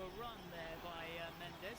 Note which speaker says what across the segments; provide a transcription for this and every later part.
Speaker 1: overrun there by Mendes.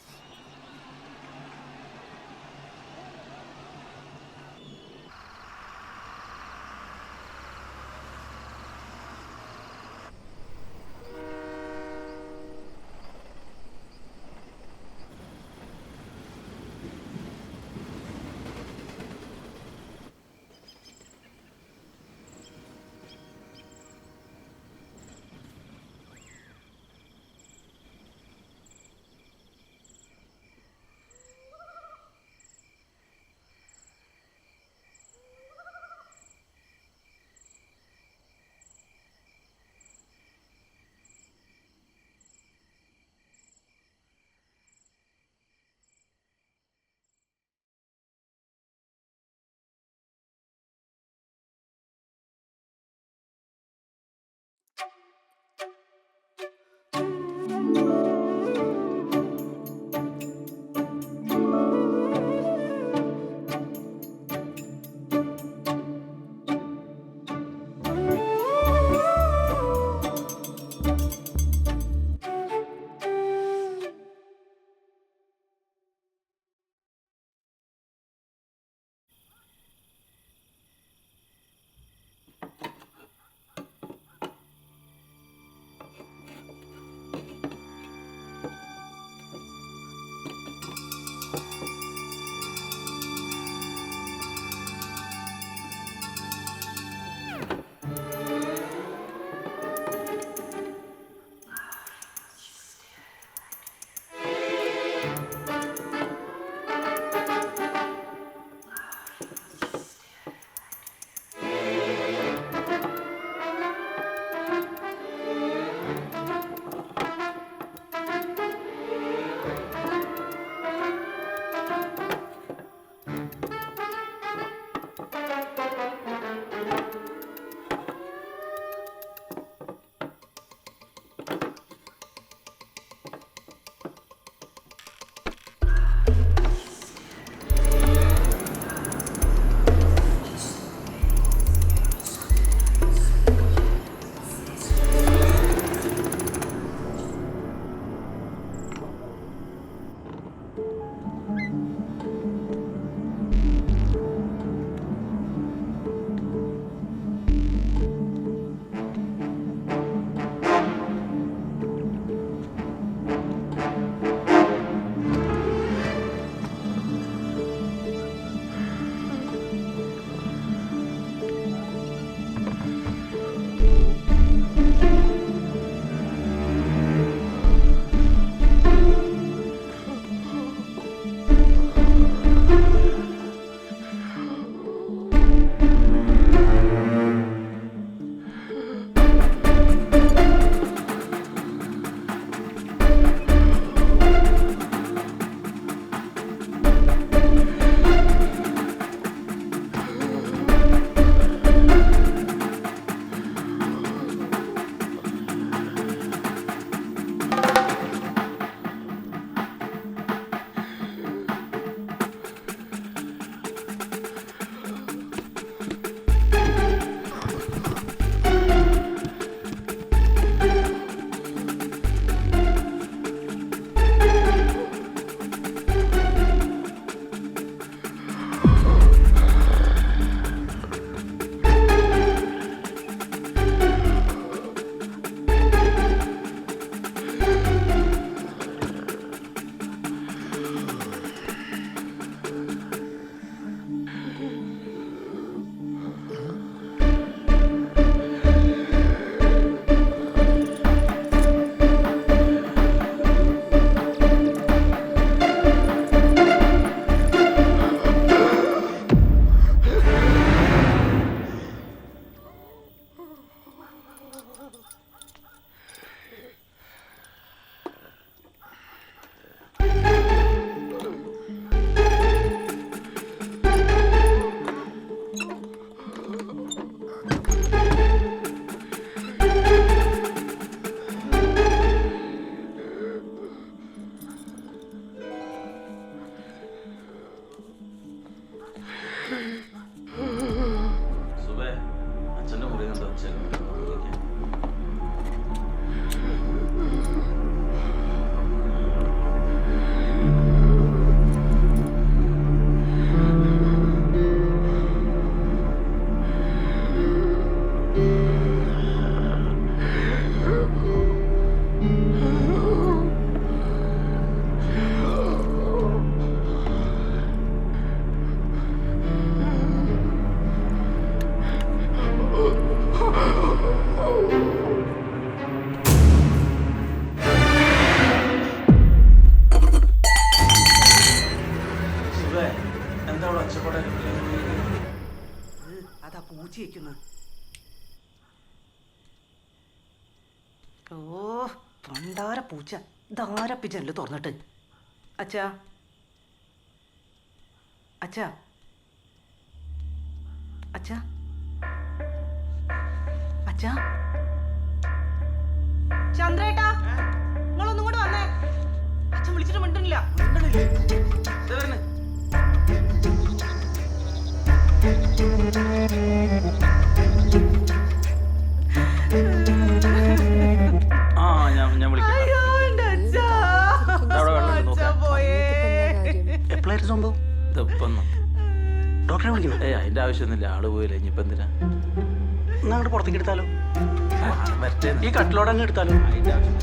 Speaker 2: അതാ പൂച്ചയ്ക്കുന്നു. ഓ പണ്ടാര പൂച്ച, ഇതാരപ്പി ജനല് തുറന്നിട്ട്. അച്ഛാ അച്ഛാ അച്ഛാ അച്ഛാ, ചന്ദ്രേട്ടാ നിങ്ങളൊന്നും കൂടെ വന്നേ. അച്ഛൻ വിളിച്ചിട്ട് മിണ്ടണില്ല.
Speaker 3: ഡോക്ടറെ വിളിക്കണം.
Speaker 4: അതിന്റെ ആവശ്യമൊന്നുമില്ല, ആള് പോയില്ല. ഇനിയിപ്പോ എന്തിനാ?
Speaker 3: അങ്ങോട്ട് പുറത്തേക്ക് എടുത്താലോ?
Speaker 4: വരട്ടെ,
Speaker 3: ഈ കട്ടിലോടെ അങ്ങ് എടുത്താലോ?
Speaker 4: അതിന്റെ ആവശ്യം.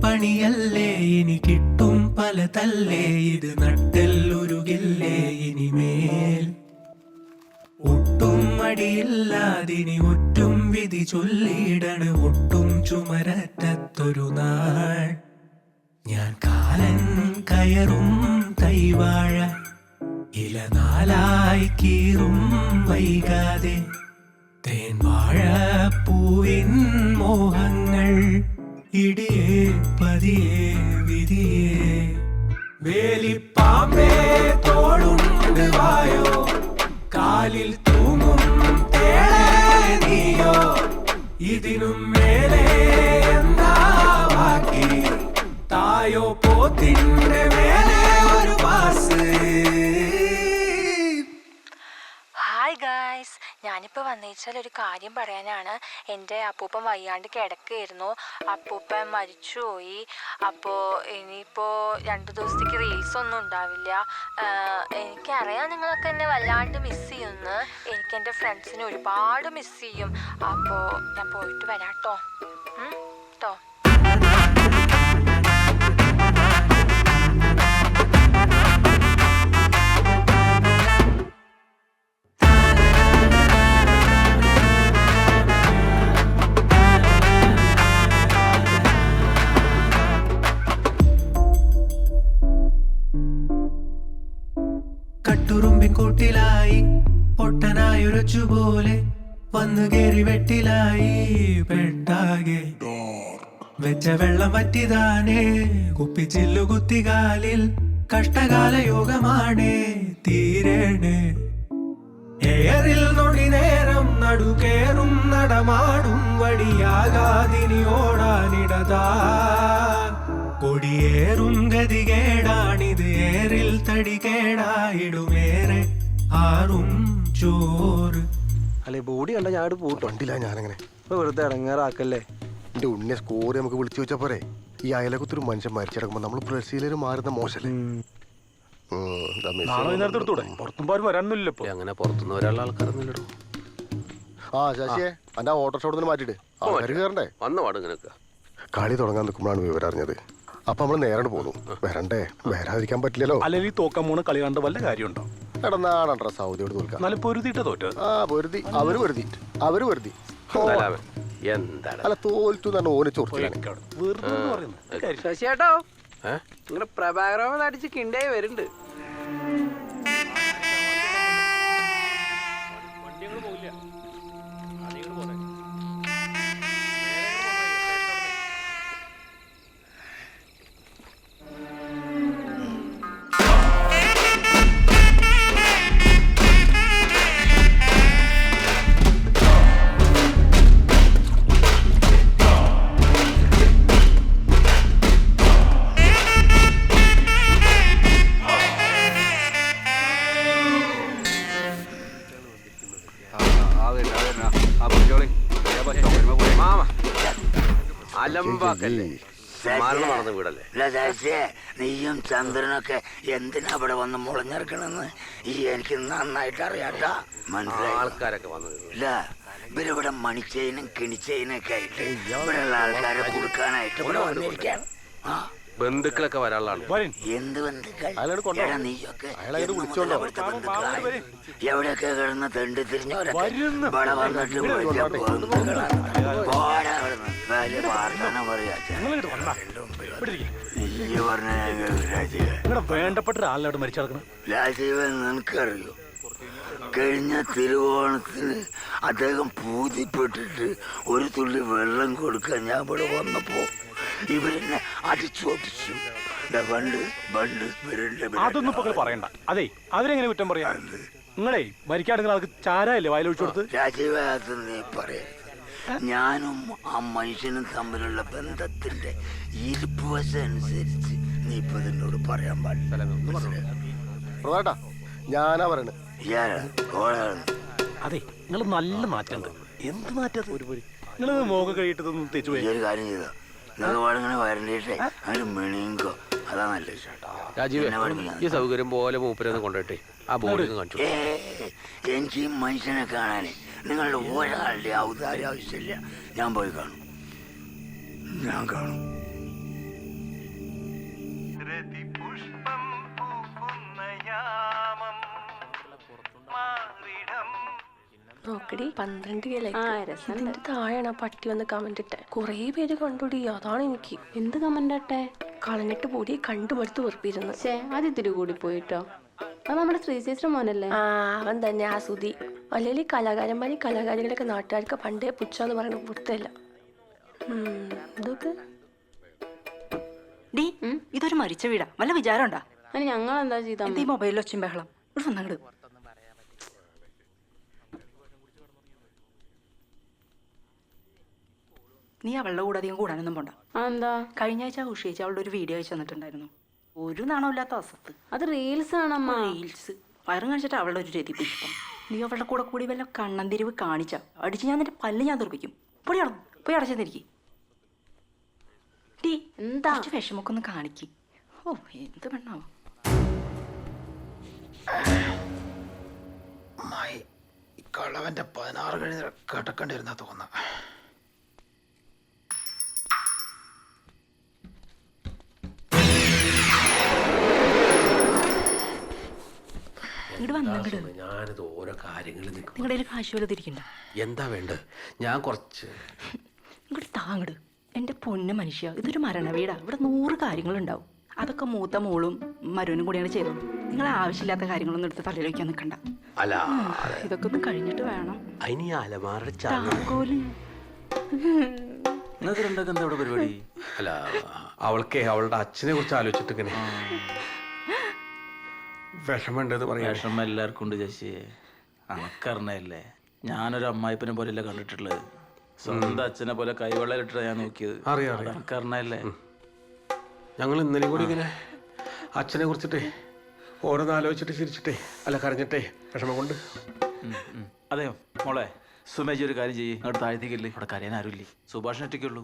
Speaker 5: പണിയല്ലേ ഇനി കിട്ടും പല തല്ലേ, ഇത് നട്ടെല്ലുരുകില്ലേ ഇനിമേൽ. ഒട്ടും മടിയില്ലാതിനി ഒറ്റും വിധി ചൊല്ലിയിടണ് ഒട്ടും ചുമരറ്റത്തൊരു നാൾ. ഞാൻ കാലൻ കയറും കൈവാഴ ഇല നാലായി കീറും വൈകാതെ. തേൻ വാഴ പൂവിൻ മോഹങ്ങൾ ഇടിയേ പതിയേ വിധിയേ. വേലിപ്പാമ്പേ തോളുണ്ട് വായോ, കാലിൽ തൂങ്ങും തേളേ നീയോ. ഇതിനും മേലെ എന്താ ബാക്കി, തായോ പോത്തിന്റെ മേലെ ഒരു പാസ്.
Speaker 6: ഹായ് ഗായ്സ്, ഞാനിപ്പോൾ വന്നേച്ചാൽ ഒരു കാര്യം പറയാനാണ്. എൻ്റെ അപ്പൂപ്പൻ വയ്യാണ്ട് കിടക്കുകയായിരുന്നു. അപ്പൂപ്പൻ മരിച്ചുപോയി. അപ്പോൾ ഇനിയിപ്പോൾ 2 ദിവസത്തേക്ക് റീൽസ് ഒന്നും ഉണ്ടാവില്ല. എനിക്കറിയാം നിങ്ങളൊക്കെ എന്നെ വല്ലാണ്ട് മിസ് ചെയ്യുമെന്ന്. എനിക്ക് എൻ്റെ ഫ്രണ്ട്സിനെ ഒരുപാട് മിസ് ചെയ്യും. അപ്പോൾ ഞാൻ പോയിട്ട് വരാം കേട്ടോ. കേട്ടോ.
Speaker 5: കൂട്ടിലായി പൊട്ടനായൊരച്ചുപോലെ വന്നു കേറി വെട്ടിലായി പെട്ടാകെ. വെച്ച വെള്ളം വറ്റിതാനേ കുപ്പിച്ചില്ലു കുത്തികാലിൽ. കഷ്ടകാല യോഗമാണേ തീരണേ. ഏറിൽ നൊടി നേരം നടുകേറും നടമാടും വടിയാകാതിനി ഓടാനിടതാ. കൊടിയേറും ഗതികേടാണിത്, ഏറിൽ തടി കേടായിടുമേറെ ആറും ചോറ്.
Speaker 3: അല്ലെ ബോഡി കണ്ട ഞാൻ പോയിട്ട്
Speaker 7: വണ്ടില്ല. ഞാനങ്ങനെ
Speaker 3: വെറുതെ ഇറങ്ങാറാക്കല്ലേ.
Speaker 7: എന്റെ ഉണ്ണിയെ സ്കോർ നമുക്ക് വിളിച്ചു വെച്ചാ പോരെ. ഈ അയലകുത്തൊരു മനുഷ്യൻ മരിച്ചിടക്കുമ്പോ നമ്മൾ ബ്രസീലിൽ മാറുന്ന മോശല്ലേ.
Speaker 3: അങ്ങനെ പുറത്തുനിന്ന് ഒരാളുടെ ആൾക്കാരൊന്നുമില്ലടോ.
Speaker 7: ആ ശശിയെ എന്റെ ഓട്ടോറിക്ഷ അവിടെ നിന്ന് മാറ്റിട്ട് ആൾക്കാർ കയറണ്ടേ.
Speaker 3: വന്ന പാട് ഇങ്ങനെയൊക്കെ
Speaker 7: കളി തുടങ്ങാൻ നിൽക്കുമ്പോഴാണ് വിവരം അറിഞ്ഞത്. അപ്പൊ നമ്മള് നേരെ പോന്നു. വരണ്ടേ, വരാതിരിക്കാൻ പറ്റില്ലല്ലോ.
Speaker 8: അല്ലെങ്കിൽ തോക്കാൻ പോണ കളി കണ്ട് വല്ല കാര്യമുണ്ടോ?
Speaker 7: എടന്നാടാ സൗദിയോട് തോൽക്കാം.
Speaker 8: നല്ല പൊരുതിട്ട് തോറ്റ.
Speaker 7: ആ പൊരുതി, അവര് പൊരുതി. അല്ല തോൽത്തു തന്നെ ഓന് ചൊറിച്ചിലാണ്.
Speaker 3: ശശിയേട്ടോ നിങ്ങളെ പ്രഭാകരൻ അടിച്ച് കിണ്ടായി വരുന്നുണ്ട്. അലമ്പാക്കല്ലേ മരണം നടന്ന വീടല്ലേ.
Speaker 9: നീയും ചന്ദ്രനൊക്കെ എന്തിനാ ഇവിടെ വന്ന് മുളഞ്ഞിറക്കണെന്ന് എനിക്ക് നന്നായിട്ട് അറിയാട്ടാ. മനസ്സിലായി?
Speaker 3: ആൾക്കാരൊക്കെ വന്നത്
Speaker 9: ഇല്ല, ഇവരിവിടെ മണിച്ചേനും കിണിച്ചേനും ഒക്കെ ആയിട്ട് ഇവിടെയുള്ള ആൾക്കാരെ കൊടുക്കാനായിട്ട് ഇവിടെ വന്നിരിക്കാണ്.
Speaker 3: ബന്ധുക്കളൊക്കെ വരാനുള്ളതാണ്.
Speaker 9: എന്ത് ബന്ധുക്കൾ? എടാ, നീയൊക്കെ ഇവിടുത്തെ ബന്ധുക്കളായി എവിടെയൊക്കെ കിടന്ന് തെണ്ടി തിരിഞ്ഞവരൊക്കെ ഇവിടെ വന്നിട്ട് വലിയ ബന്ധുക്കളാണ്. പോടാ അവിടുന്ന്. വലിയ വാർത്തനം പറയാ. നീ പറഞ്ഞ
Speaker 8: വേണ്ടപ്പെട്ട ഒരാളിനോട് മരിച്ചു കിടക്കണം.
Speaker 9: രാജീവൻ നിനക്കറിയോ? കഴിഞ്ഞ തിരുവോണത്തിന് അദ്ദേഹം പൂതിപ്പെട്ടിട്ട് ഒരു തുള്ളി വെള്ളം കൊടുക്കാൻ ഞാൻ ഇവിടെ വന്നപ്പോ ഇവരെന്നെ അടിച്ചോട്ടിച്ചു.
Speaker 8: അതൊന്നും ഇപ്പൊ പറയണ്ട. അതെ, അവരെങ്ങനെ കുറ്റം പറയാ? നിങ്ങളെ മരിക്കാണെങ്കിൽ ആൾക്ക് ചാരല്ലേ വയലൊഴിച്ചു കൊടുത്ത്?
Speaker 9: രാജീവ, അത് നീ പറയരുത്. ഞാനും ആ മനുഷ്യനും തമ്മിലുള്ള ബന്ധത്തിന്റെ ഇരിപ്പ് വശം അനുസരിച്ച് നീ ഇപ്പൊ എന്നോട് പറയാൻ പാടില്ല.
Speaker 7: ഞാനാ പറയണേ.
Speaker 8: അതെ, നിങ്ങൾ നല്ല നാറ്റുണ്ട്. എന്ത് നാറ്റത്? നിങ്ങൾ മോഹം കഴിയിട്ടതൊന്നും തെച്ചു പോയി.
Speaker 9: ഒരു കാര്യം ചെയ്തോ, നിങ്ങളങ്ങനെ വരണ്ടേ അതിന് മെണിങ്കോ, അതാ നല്ലത്.
Speaker 3: രാജീവ്, ഈ സൗകര്യം പോലെ മൂപ്പരൊന്ന് കൊണ്ടുപോയിട്ടെ ആ ബോർഡിൽ കാണിച്ചു.
Speaker 9: എനിക്ക് ഈ മനുഷ്യനെ കാണാനേ നിങ്ങളുടെ ഒരാളുടെ ഔദാര്യം ആവശ്യമില്ല. ഞാൻ പോയി കാണും, ഞാൻ കാണും.
Speaker 6: നോക്കടി 12 ഇതിന്റെ താഴെയാണ് ആ പട്ടി വന്ന് കമന്റ് ഇട്ടെ. കൊറേ പേര് കണ്ടുടി. അതാണ് എനിക്ക്.
Speaker 10: എന്ത് കമന്റ് ഇട്ടെ?
Speaker 6: കളഞ്ഞിട്ട് പൊടി കണ്ടുമടുത്ത് വെറുപ്പിരുന്നു.
Speaker 10: അത് ഇത്തിരി കൂടി പോയിട്ടോ. അത് നമ്മുടെ ശ്രീശേശ്വര മോനല്ലേ?
Speaker 6: അവൻ തന്നെ, ആ സുധി. അല്ലെങ്കിൽ കലാകാരന്മാരും കലാകാരികളൊക്കെ നാട്ടുകാർക്ക് പണ്ടേ പുച്ഛന്ന് പറയണ പുറത്തല്ല. ഇതൊക്കെ
Speaker 2: ഇതൊരു മരിച്ച വീടാ, വല്ല വിചാരം ഉണ്ടാ?
Speaker 10: അതിന് ഞങ്ങൾ എന്താ ചെയ്താ?
Speaker 2: ഈ മൊബൈലിൽ ഒച്ചും ബഹളം ഇവിടെ വന്നങ്ങട്. നീ അവളുടെ കൂടെ അധികം കൂടാനൊന്നും പോണ്ട.
Speaker 10: എന്താ?
Speaker 2: കഴിഞ്ഞ ആഴ്ച ഉഷേച്ച് അവളുടെ ഒരു വീഡിയോ അയച്ചു തന്നിട്ടുണ്ടായിരുന്നു. ഒരു നാണമില്ലാത്ത അവസ്ഥ.
Speaker 10: അത് റീൽസ് ആണമ്മ.
Speaker 2: റീൽസ് വയറും കാണിച്ചിട്ട് അവളുടെ ഒരു രതി പുഷ്പം. നീ അവളുടെ കൂടെ കൂടി വല്ല കണ്ണന്തിരിവ് കാണിച്ച അടിച്ച് ഞാൻ നിന്റെ പല്ല് ഞാൻ തെറിപ്പിക്കും. പൊടി അടന്നു പോയി അടച്ചെന്നിരിക്കും. ടീ
Speaker 10: എന്താ
Speaker 2: വിഷമൊക്കെ ഒന്ന് കാണിക്കും. ഓ, എന്ത് പെണ്ണാവോ.
Speaker 4: കളവന്റെ 16 കഴിഞ്ഞ കിടക്കേണ്ടിരുന്ന തോന്നുന്നു.
Speaker 3: ഞാനിത് ഓരോ കാര്യങ്ങൾ
Speaker 2: നിങ്ങളുടെ ഒരു കാശ് വല്ലതും ഇരിക്കണ്ട.
Speaker 3: എന്താ വേണ്ടത്? ഞാൻ കുറച്ച്
Speaker 2: ഇങ്ങോട്ട് താങ്ങട്. എൻ്റെ പൊന്ന് മനുഷ്യ, ഇതൊരു മരണ വീടാ. ഇവിടെ 100 കാര്യങ്ങളുണ്ടാവും. അതൊക്കെ മൂത്ത മോളും മരുവനും കൂടിയാണ് ചെയ്തോളൂ. നിങ്ങൾ ആവശ്യമില്ലാത്ത കാര്യങ്ങളൊന്നും എടുത്ത് തലയിൽ വയ്ക്കാൻ നിൽക്കണ്ട.
Speaker 3: അല്ല,
Speaker 2: ഇതൊക്കെ ഒന്ന് കഴിഞ്ഞിട്ട് വേണം.
Speaker 3: അതിന് അലമാരുടെ
Speaker 4: നിങ്ങൾക്ക് രണ്ടൊക്കെ എന്താ ഇവിടെ പരിപാടി?
Speaker 3: അല്ല, അവൾക്ക് അവളുടെ അച്ഛനെ കുറിച്ച് ആലോചിച്ചിട്ട് ഇങ്ങനെ വിഷമുണ്ടെന്ന് പറയാം.
Speaker 4: വിഷമം എല്ലാവർക്കും ഉണ്ട് ശശിയെ. അനക്കറിഞ്ഞല്ലേ, ഞാനൊരു അമ്മായിപ്പനെ പോലെയല്ല കണ്ടിട്ടുള്ളത്. സ്വന്തം അച്ഛനെ പോലെ കൈവെള്ളയിലിട്ടാ ഞാൻ നോക്കിയത്.
Speaker 3: അറിയാം,
Speaker 4: അനക്കറിഞ്ഞല്ലേ.
Speaker 3: ഞങ്ങൾ ഇന്നലെയും കൂടി ഇങ്ങനെ അച്ഛനെ കുറിച്ചിട്ടേ ഓരോന്ന് ആലോചിച്ചിട്ട് ചിരിച്ചിട്ടേ അല്ല കരഞ്ഞിട്ടേ വിഷമം കൊണ്ട്.
Speaker 4: അതെയോ മോളെ, സുമേജി ഒരു കാര്യം ചെയ്യ്. അങ്ങോട്ട് താഴ്ത്തിക്കില്ലേ, അവിടെ കരയാൻ ആരുമില്ലേ. സുഭാഷിന് ഒറ്റയ്ക്കുള്ളൂ.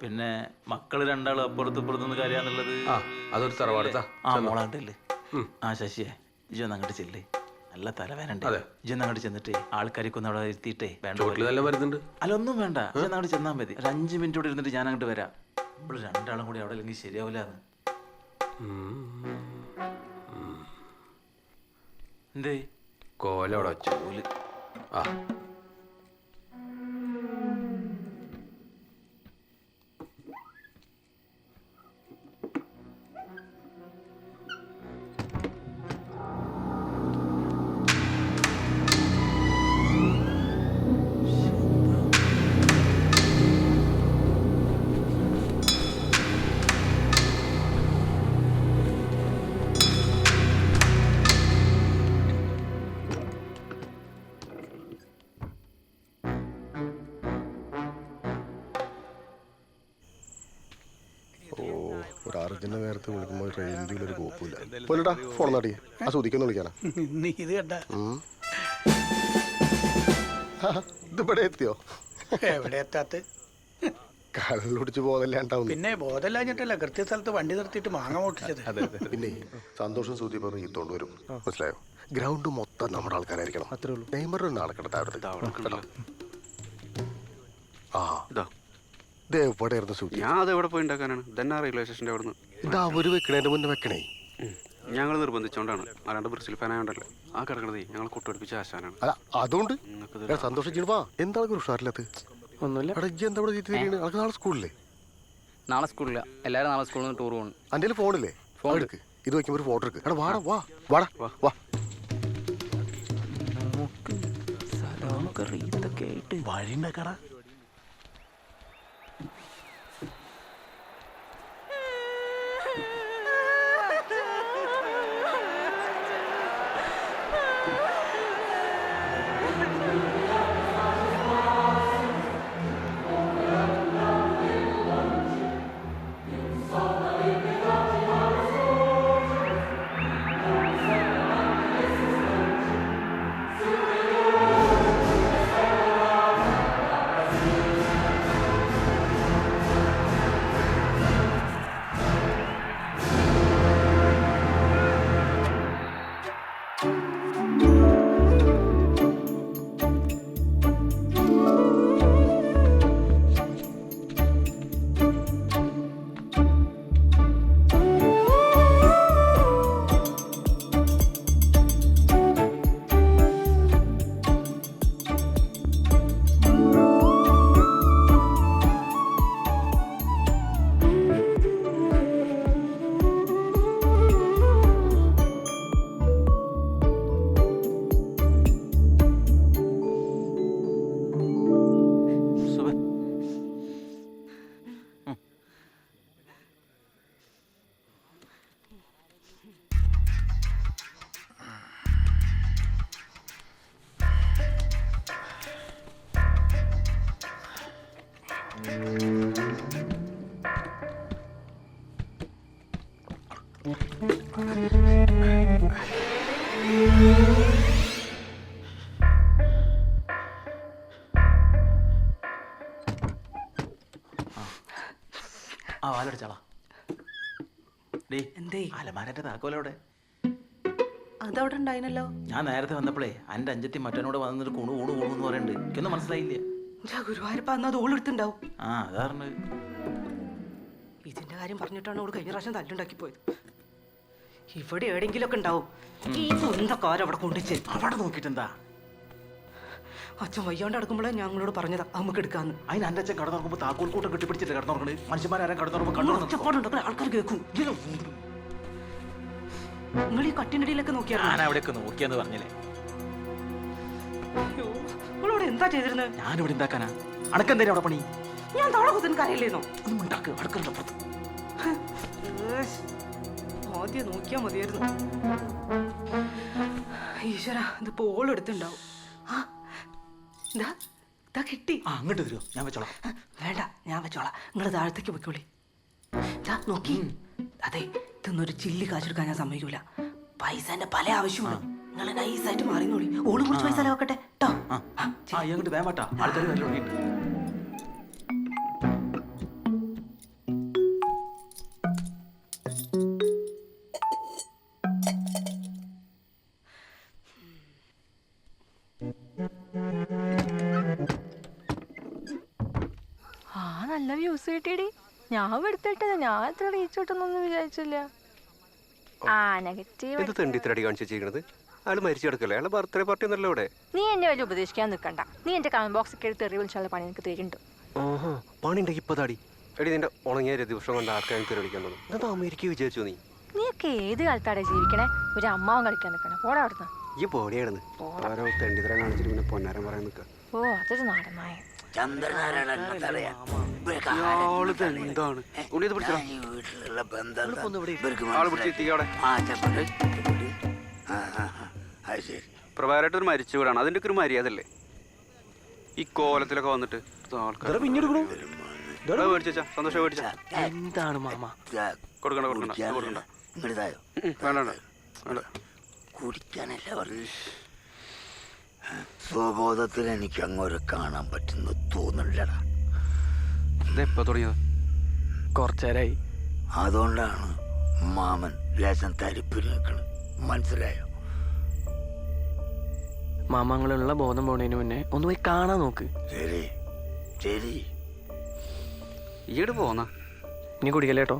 Speaker 4: പിന്നെ മക്കള് രണ്ടാളും അപ്പുറത്തുനിന്ന് കരയാന്നുള്ളത്
Speaker 3: അതൊരു തറവാടുത്താ.
Speaker 4: ആ മോളാണ്ടല്ലേ. ആ ശശിയെ, ഇജൊന്ന് അങ്ങോട്ട് ചെല്ലേ. നല്ല തലവേനുണ്ട്. ഇജൊന്ന് അങ്ങോട്ട് ചെന്നിട്ടേ ആൾക്കാരൊക്കെ ഒന്ന് അവിടെ ഇരുത്തിയിട്ടേ വേണ്ട.
Speaker 3: നല്ല മരുന്നുണ്ട്.
Speaker 4: അല്ല, ഒന്നും വേണ്ട. ഇജൊന്ന് അങ്ങോട്ട് ചെന്നാൽ മതി. ഒരു 5 മിനിറ്റ് കൂടെ ഇരുന്നിട്ട് ഞാൻ അങ്ങോട്ട് വരാം. ഇവിടെ രണ്ടാളും കൂടി അവിടെ അല്ലെങ്കിൽ ശരിയാവില്ലാന്ന്. എന്തേ
Speaker 3: കോലോടെ
Speaker 4: ചോല്?
Speaker 3: ആ
Speaker 7: അർജന്റ് നേരത്തെ വിളിക്കുമ്പോൾ റേഞ്ചിൽ ഒരു കോപ്പില്ല. പോലെടാ ഫോൺ നടി ആസ്വദിക്കൊന്ന് വിളിക്കാനാ. ഇതിവിടെ എത്തിയോ?
Speaker 11: എവിടെ എത്താത്ത
Speaker 7: കള്ളുടിച്ച് ബോധമില്ലാണ്ടാവും.
Speaker 1: പിന്നെ ബോധമില്ലാഞ്ഞിട്ടല്ല കൃത്യസ്ഥലത്ത് വണ്ടി നിർത്തിയിട്ട് മാങ്ങ മോട്ടിച്ചത്.
Speaker 7: പിന്നെ സന്തോഷം സൂചിപ്പറ ഈ തോണ്ടുവരും, മനസ്സിലായോ? ഗ്രൗണ്ട് മൊത്തം നമ്മുടെ ആൾക്കാരായിരിക്കണം. അത്രേ ഉള്ളൂ. നെയ്മറിന് നാളെ കിടത്താവരുത്. ആ ഇത് എവിടെയായിരുന്നു സൂചി?
Speaker 11: ഞാൻ അത് എവിടെ പോയി ഉണ്ടാക്കാനാണ്? ഇതന്നെ റെയിൽവേ സ്റ്റേഷൻ്റെ അവിടെ നിന്ന്.
Speaker 7: ഇത് അവര് വെക്കണേന്റെ മുന്നേ വെക്കണേ.
Speaker 11: ഞങ്ങൾ നിർബന്ധിച്ചോണ്ടാണ്. അല്ലാണ്ട് ബ്രസീൽ ഫാനായോണ്ടല്ലേ. ആ കിടക്കണതേ ഞങ്ങൾ കൊട്ടുപിടിപ്പിച്ച ആശാനാണ്.
Speaker 7: അല്ല അതുകൊണ്ട് സന്തോഷിച്ചിട്ട് എന്താണ് ഉഷാറില്ലാത്ത? ഒന്നുമില്ല. എന്താ ഇവിടെ ചെയ്ത് തരികയാണ്? അതൊക്കെ നാളെ സ്കൂളില്ലേ?
Speaker 12: നാളെ സ്കൂളില്ല, എല്ലാവരും നാളെ സ്കൂളിൽ നിന്ന് ടൂർ പോകണം.
Speaker 7: എൻ്റെ ഫോണില്ലേ? ഫോൺ എടുക്ക്. ഇത് വെക്കുമ്പോൾ ഒരു ഫോട്ടോ എടുക്ക്. എടാ വാടാ വാ വാടാ വാ.
Speaker 3: വഴി ഉണ്ടാക്കടാ.
Speaker 4: ആ വാലടിച്ചാളാ. അലമാരന്റെ താക്കോലോടെ
Speaker 2: അതവിടെ ഉണ്ടായിനല്ലോ.
Speaker 4: ഞാൻ നേരത്തെ വന്നപ്പോഴേ എൻ്റെ അഞ്ചത്തി മറ്റനോട് വന്നിട്ട് കൂണു കൂണു കൂണു എന്ന് പറയുന്നുണ്ട്. എനിക്കൊന്നും മനസ്സിലായില്ല.
Speaker 2: ഗുരുവായൂരപ്പ അന്ന് അത് ഓളെടുത്തുണ്ടാവും.
Speaker 4: ആ അതാണ്.
Speaker 2: ഇതിന്റെ കാര്യം പറഞ്ഞിട്ടാണ് അവള് കഴിഞ്ഞ പ്രാവശ്യം തല്ലുണ്ടാക്കി പോയത്. ഇവിടെ എവിടെയെങ്കിലും ഒക്കെ ഉണ്ടാവും. ഈ സ്വന്തക്കാരം അവിടെ കൊണ്ടുവച്ച്
Speaker 4: അവിടെ നോക്കിട്ടെന്താ?
Speaker 2: അച്ഛൻ വയ്യാണ്ട് അടുക്കുമ്പോഴേ ഞങ്ങളോട് പറഞ്ഞതാ നമുക്ക് എടുക്കാന്ന്.
Speaker 4: അതിന് എൻ്റെ അച്ഛൻ കടന്നുറങ്ങുമ്പോൾ താക്കോൽ കൂട്ടം കെട്ടിപ്പിടിച്ചിട്ട് കടന്നുറങ്ങണത്. മനുഷ്യന്മാരും കടന്നുറങ്ങുമ്പോൾ
Speaker 2: ആൾക്കാർ കേൾക്കും. നിങ്ങൾ ഈ കട്ടിനടിയിലൊക്കെ നോക്കിയാ?
Speaker 4: ഞാൻ അവിടെയൊക്കെ നോക്കിയാന്ന് പറഞ്ഞില്ലേ.
Speaker 2: നിങ്ങളോട് എന്താ ചെയ്തിരുന്നത്?
Speaker 4: ഞാനിവിടെ എന്താക്കാനാ? അടക്കെന്തേലും അവിടെ പണി?
Speaker 2: ഞാൻ തവള കുത്തൻ കാര്യല്ലേന്നോ?
Speaker 4: ഒന്നും ഉണ്ടാക്കുക അടുക്കളുടെ അപ്പുറത്ത്.
Speaker 2: ആദ്യം നോക്കിയാ മതിയായിരുന്നു. ഈശ്വര ഇത് പോളെടുത്തുണ്ടാവും. കിട്ടി.
Speaker 4: അങ്ങോട്ട് തരുമോ? ഞാൻ വെച്ചോളാം.
Speaker 2: വേണ്ട ഞാൻ വെച്ചോളാം. നിങ്ങൾ താഴത്തേക്ക് പൊയ്ക്കോളി. നോക്കി അതെ ഇതൊന്നൊരു ചില്ലി കാശെടുക്കാൻ ഞാൻ സമ്മതിക്കൂല. പൈസന്റെ പല ആവശ്യമാണ്. നിങ്ങൾ നൈസായിട്ട് മാറിന്നോളി. ഓളും കുറച്ച് പൈസ വെക്കട്ടെ കേട്ടോ.
Speaker 4: അങ്ങോട്ട് വേണ്ട ആൾക്കാർ വരലോട്ട്.
Speaker 6: നല്ല വ്യൂസ് കിട്ടിയടി. ഞാൻ എടുത്തിട്ടത്. ഞാൻ എത്ര റീച്ച് കിട്ടുന്നൊന്നും വിചാരിച്ചില്ല. ആ നെഗറ്റീവ്
Speaker 11: അയാൾ മരിച്ചു കിടക്കല്ലേ? അയാളെ ബർത്ത്ഡേ പാർട്ടി ഒന്നല്ലോ ഇവിടെ.
Speaker 6: നീ എന്നെ വലിയ ഉപദേശിക്കാൻ നിൽക്കണ്ട. നീ എന്റെ കമന്റ് ബോക്സിൽ കയറി തെറി വിളിച്ചുള്ള പണി എനിക്ക് തരുന്നുണ്ട്.
Speaker 11: പണി ഉണ്ടെങ്കിൽ ഇപ്പൊ താടി എടി. നിന്റെ ഉണങ്ങിയ ദിവസം കൊണ്ട് ആർക്കാരും തെറി വിളിക്കാൻ തോന്നും. എന്താ അമേരിക്ക വിചാരിച്ചു നീ?
Speaker 6: നീയൊക്കെ ഏത് കാലത്താടെ ജീവിക്കണേ? ഒരു അമ്മാവൻ കളിക്കാൻ നിൽക്കണം. പോടാ അവിടുന്ന്.
Speaker 11: ഈ പോടിയായിരുന്നു ഓരോ തെണ്ടിത്തരം കാണിച്ചിട്ട് പിന്നെ പൊന്നാരം പറയാൻ നിൽക്കുക.
Speaker 6: ഓ അതൊരു നാടനായ
Speaker 11: പ്രഭാകരായിട്ട് മരിച്ചു വിടാണ്. അതിന്റെ ഒക്കെ ഒരു മര്യാദ അല്ലേ ഈ കോലത്തിലൊക്കെ വന്നിട്ട്? സന്തോഷം മേടിച്ച
Speaker 3: എന്താണ് മാമ?
Speaker 11: കൊടുക്കണ്ട കൊടുക്കണ്ട കൊടുക്കണ്ട. വേണ്ട വേണ്ട.
Speaker 9: കുടിക്കാനല്ല പറഞ്ഞു. സ്വബോധത്തിൽ എനിക്ക് അങ്ങോട്ട് കാണാൻ പറ്റുന്ന തോന്നുന്നില്ലടാ.
Speaker 12: ഇതെപ്പോ തുടങ്ങിയത്? കുറച്ചേരായി.
Speaker 9: അതുകൊണ്ടാണ് മാമൻ ലേശം തരിപ്പിൽ നിൽക്കണ്. മനസ്സിലായോ?
Speaker 12: മാമങ്ങളുള്ള ബോധം പോണതിന് മുന്നേ ഒന്ന് പോയി കാണാൻ നോക്ക്.
Speaker 9: ശരി ശരി.
Speaker 12: ഈട് പോന്നാ ഇനി കുടിക്കല്ലേ കേട്ടോ.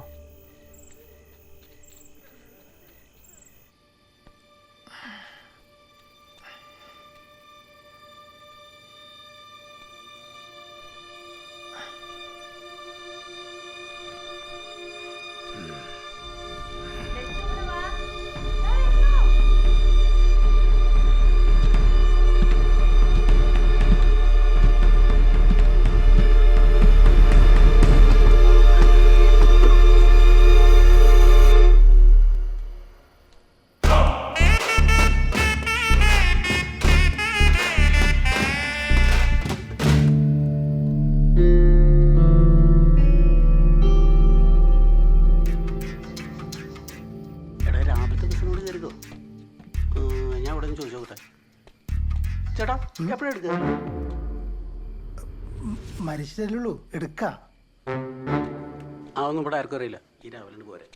Speaker 3: ഞാൻ ഇവിടെ ചോദിച്ചോട്ടെ ചേട്ടാ എപ്പോഴും എടുക്കുക?
Speaker 1: മരിച്ചതല്ലുള്ളൂ, എടുക്കാം.
Speaker 3: അതൊന്നും ഇവിടെ ആർക്കും അറിയില്ല. ഈ രാവിലെ പോരെ.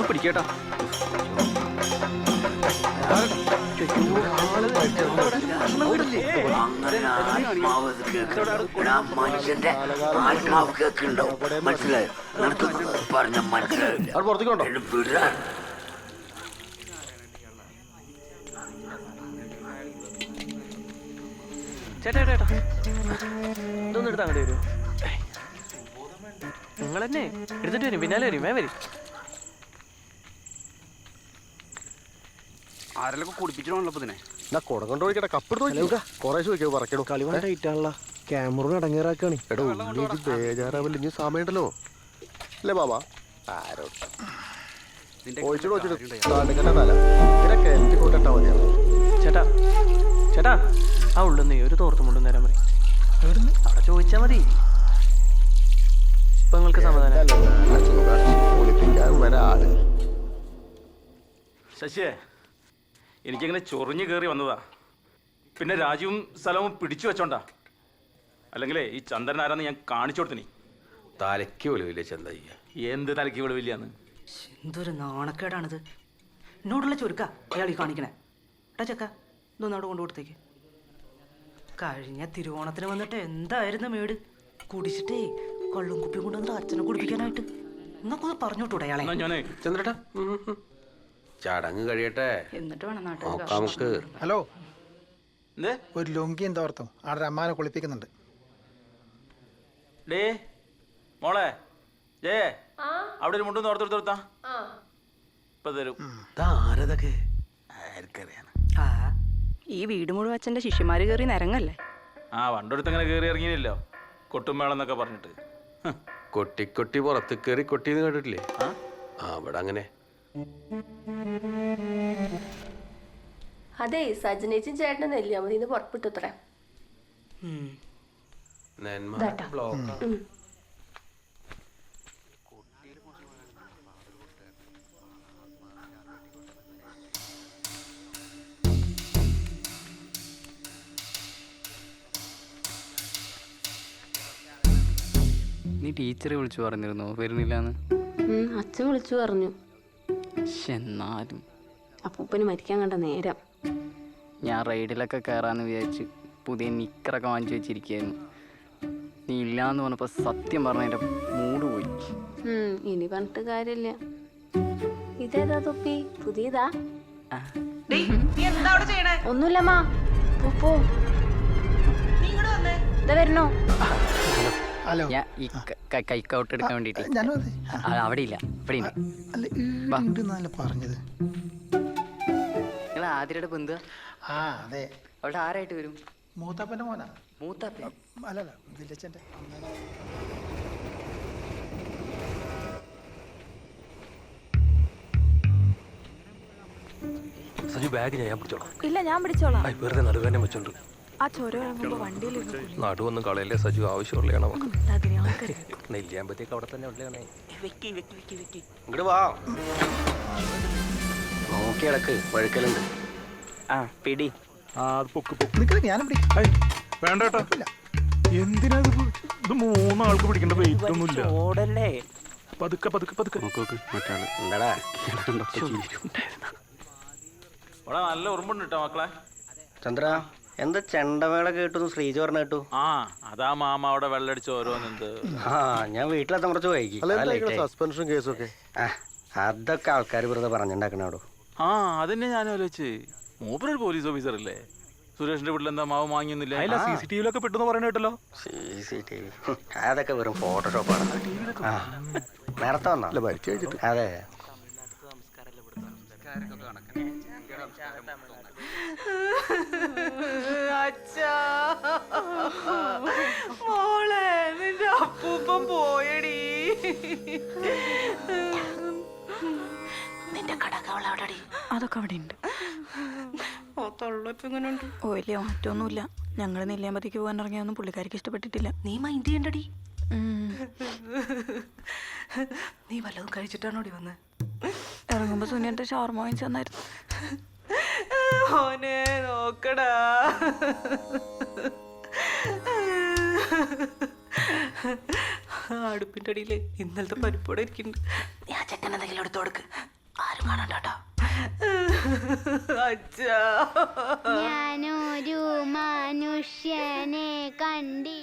Speaker 12: പിടിക്കേട്ടാ.
Speaker 9: മനുഷ്യന്റെ ആത്മാവ് കേൾക്കുന്നുണ്ടോ? മനസ്സിലായോ? നിനക്ക് പറഞ്ഞ മനസ്സിലായില്ല. വിടാൻ
Speaker 12: ചേട്ടാ ചേട്ടാ ഇതൊന്നും എടുത്ത് അങ്ങോട്ട് വരുമോ? നിങ്ങൾ തന്നെ എടുത്തിട്ട് വരും, പിന്നാലെ വരും, വരും. ആരെല്ലാം കുടിപ്പിച്ചിട്ടാണല്ലോ ഇതിനെ.
Speaker 7: കൊടകൊണ്ടോഴിക്കട്ടെ കപ്പെടുത്ത് കൊറേ ചോദിക്കോ പറക്കണോ.
Speaker 11: കളി ടൈറ്റാണല്ലോ. ക്യാമറ അടങ്ങേറാക്കാണ്.
Speaker 7: എടോ ബേജാറാവില്ല, ഇനി സമയമുണ്ടല്ലോ അല്ലേ മാമ?
Speaker 12: ചേട്ടാ ചേട്ടാ ആ ഉള്ളുന്നേ ഒരു തോർത്തും മുണ്ടും നേരം പറയും. അവിടെ ചോദിച്ചാ മതി. ഇപ്പൊ നിങ്ങൾക്ക് സമാധാനം.
Speaker 4: ശശിയെ, എനിക്കങ്ങനെ ചൊറിഞ്ഞു കയറി വന്നതാ. പിന്നെ രാജുവും സ്ഥലവും പിടിച്ചു വെച്ചോണ്ടാ. അല്ലെങ്കിലേ ഈ ചന്ദ്രൻ ആരാന്ന് ഞാൻ കാണിച്ചു കൊടുത്തിനി.
Speaker 3: തലയ്ക്ക് വെളിവില്ലേ ചന്തയ്യ?
Speaker 4: എന്ത് തലയ്ക്ക് വെളിവില്ലാന്ന്?
Speaker 2: എന്തൊരു നാണക്കേടാണിത്. എന്നോടുള്ള ചുരുക്ക അയാൾ ഈ കാണിക്കണേ. എടാ ചക്ക, ഇതൊന്നും അവിടെ കൊണ്ടു കൊടുത്തേക്ക്. കഴിഞ്ഞ തിരുവോണത്തിന് വന്നിട്ട് എന്തായിരുന്നു മേട്? കുടിച്ചിട്ടേ കള്ളും കുപ്പിയും കൊണ്ടുവന്നിട്ട് അച്ഛനെ കുടിപ്പിക്കാനായിട്ട്. എന്നൊക്കെ പറഞ്ഞോട്ടൂടെ അയാളെ?
Speaker 3: ചന്ദ്രേട്ടാ ചടങ്ങ് കഴിയട്ടെ,
Speaker 2: എന്നിട്ട് വേണം
Speaker 3: നോക്കാം നമുക്ക്.
Speaker 1: ഹലോ, ഒരു ലുങ്കി എന്തോർത്തോ ആടെ അമ്മാനെ കുളിപ്പിക്കുന്നുണ്ട്.
Speaker 4: ഡേ മോളെ, ജയേ അവിടെ ഒരു മുണ്ടൊന്ന് ഓർത്തെടുത്താ ഇപ്പൊ തരും.
Speaker 3: ആരതൊക്കെ
Speaker 4: ആർക്കറിയാം.
Speaker 10: ആ ഈ വീട് മുഴുവൻ അച്ഛൻ്റെ ശിഷ്യന്മാർ കയറി നിരങ്ങല്ലേ.
Speaker 4: ആ വണ്ടടുത്ത് അങ്ങനെ കയറി ഇറങ്ങിയില്ലല്ലോ, കൊട്ടുമേളെന്നൊക്കെ പറഞ്ഞിട്ട്.
Speaker 3: കൊട്ടി കൊട്ടി പുറത്ത് കയറി കൊട്ടിന്ന് കേട്ടിട്ടില്ലേ? അവിടെ അങ്ങനെ.
Speaker 10: അതെ, സജനേച്ചും ചേട്ടനും നെല്ലിയാമതിന്ന് പുറപ്പെട്ടുത്രേ.
Speaker 12: നീ ടീച്ചറെ വിളിച്ചു പറഞ്ഞിരുന്നോ വരുന്നില്ലാന്ന്?
Speaker 10: അച്ഛൻ വിളിച്ചു പറഞ്ഞു.
Speaker 12: എന്നാലും
Speaker 10: അപ്പൂപ്പന് മരിക്കാൻ കണ്ട നേരം.
Speaker 12: ഞാൻ റൈഡിലൊക്കെ കയറാന്ന് വിചാരിച്ച് പുതിയ നിക്കറൊക്കെ വാങ്ങിച്ചു വെച്ചിരിക്കുകയായിരുന്നു. നീ ഇല്ലാന്ന് പറഞ്ഞപ്പോൾ സത്യം പറഞ്ഞ എൻ്റെ മൂഡ് പോയി.
Speaker 10: ഇനി പറഞ്ഞിട്ട് കാര്യമില്ല. ഇതേതാ തൊപ്പി? പുതിയതാ? ഒന്നുമില്ലമ്മാ. പോ ഇതാ വരണോ?
Speaker 1: ഹലോ.
Speaker 12: ഞാൻ ഈ കൈക്കൗട്ട് എടുക്കാൻ വേണ്ടിട്ട്
Speaker 1: ഞാനും അതെ.
Speaker 12: അവിടെ ഇല്ല ഇവിടെ ഉണ്ട്.
Speaker 1: അല്ല ഈടുന്നല്ല പറഞ്ഞത്.
Speaker 12: നിങ്ങൾ ആതിരയുടെ ബന്ധു?
Speaker 1: ആ അതെ.
Speaker 12: അവിടെ ആരായിട്ട് വരും?
Speaker 1: മൂത്താപ്പൻ്റെ മോനാ.
Speaker 12: മൂത്താപ്പ?
Speaker 1: അല്ലല്ല വില്ലച്ചൻ്റെ.
Speaker 8: സജു ബാഗ് ഞാൻ പിടിച്ചോളാം.
Speaker 6: ഇല്ല ഞാൻ പിടിച്ചോളാം.
Speaker 8: വെറുതെ നടുവേനെ വെച്ചോണ്ട്
Speaker 6: ആ ചോര ഇറങ്ങുമ്പോ വണ്ടിയിലിരുന്നു.
Speaker 11: നടുവൊന്നും കളയല്ലേ സജു, ആവശ്യമുള്ളതാണ് നമുക്ക്. നെല്ലിയാമ്പത്തേക്ക് അവിടെ തന്നെ ഉള്ളതാണേ. ഇങ്ങോട്ട് വാ, നോക്കി കിടക്ക്, വഴുക്കലുണ്ട്.
Speaker 12: ആ പിടി.
Speaker 1: ഞാനും
Speaker 8: വേണ്ട കേട്ടോ. എന്തിനാ ഇത് മൂന്നാൾക്ക് പിടിക്കേണ്ട വെയിറ്റ് ഒന്നുമില്ല.
Speaker 12: ഓടല്ലേ.
Speaker 8: പതുക്കെ പതുക്കെ പതുക്കെ.
Speaker 11: എന്താടാ
Speaker 4: ഇവിടെ നല്ല ഉറുമ്പുണ്ട് കേട്ടോ മക്കളെ.
Speaker 11: ചന്ദ്ര, എന്താ ചെണ്ടമേള കേട്ടു ശ്രീജ പറഞ്ഞ കേട്ടു?
Speaker 4: ആ അതാ മാമ അവിടെ വെള്ളടിച്ച് ഓരോന്നെന്ത്.
Speaker 11: ആ ഞാൻ വീട്ടിലെത്താൻ കുറച്ച് വൈകി.
Speaker 7: സസ്പെൻഷൻ കേസൊക്കെ
Speaker 11: അതൊക്കെ ആൾക്കാർ വെറുതെ പറഞ്ഞിട്ടുണ്ടാക്കണോ?
Speaker 4: ആ അതന്നെ ഞാനും ആലോചിച്ച്. മൂപ്പരൊരു പോലീസ് ഓഫീസർ അല്ലേ? സുരേഷിന്റെ വീട്ടിൽ എന്താ മാവ് വാങ്ങിയൊന്നുമില്ല?
Speaker 8: CCTV പെട്ടെന്ന് പറയണ കേട്ടല്ലോ.
Speaker 11: CCTV അതൊക്കെ വെറും ഫോട്ടോഷോപ്പാണ്. നേരത്തെ വന്നോ? അതെ.
Speaker 2: അച്ഛാ മോളെ, നിന്റെ അപ്പൂപ്പൻ പോയടി. നിന്റെ കടകവളടി
Speaker 6: അതൊക്കെ അവിടെ ഉണ്ട്.
Speaker 2: എങ്ങനെയുണ്ട്?
Speaker 6: ഓ വലിയ മാറ്റമൊന്നുമില്ല. ഞങ്ങൾ നെല്ലിയാമ്പതിക്ക് പോകാൻ ഇറങ്ങിയൊന്നും പുള്ളിക്കാരിക്ക് ഇഷ്ടപ്പെട്ടിട്ടില്ല.
Speaker 2: നീ മൈൻഡ് ചെയ്യണ്ടടി. നീ വല്ലതും കഴിച്ചിട്ടാണോ ഓടി വന്ന്?
Speaker 6: ഇറങ്ങുമ്പോ സുനിയന്റെ ഷവർമ വാങ്ങിച്ചു തന്നായിരുന്നു.
Speaker 2: ഓനെ നോക്കടാ. അടുപ്പിന്റെ അടിയില് ഇന്നലത്തെ പരിപ്പോടെ ഇരിക്കുന്നുണ്ട്. നീ ആ ചെക്കൻ എന്തെങ്കിലും എടുത്തു കൊടുക്ക്, ആരും കാണാട്ടോ. അച്ഛാ,
Speaker 10: ഞാനൊരു മനുഷ്യനെ കണ്ടിട്ടുണ്ട്.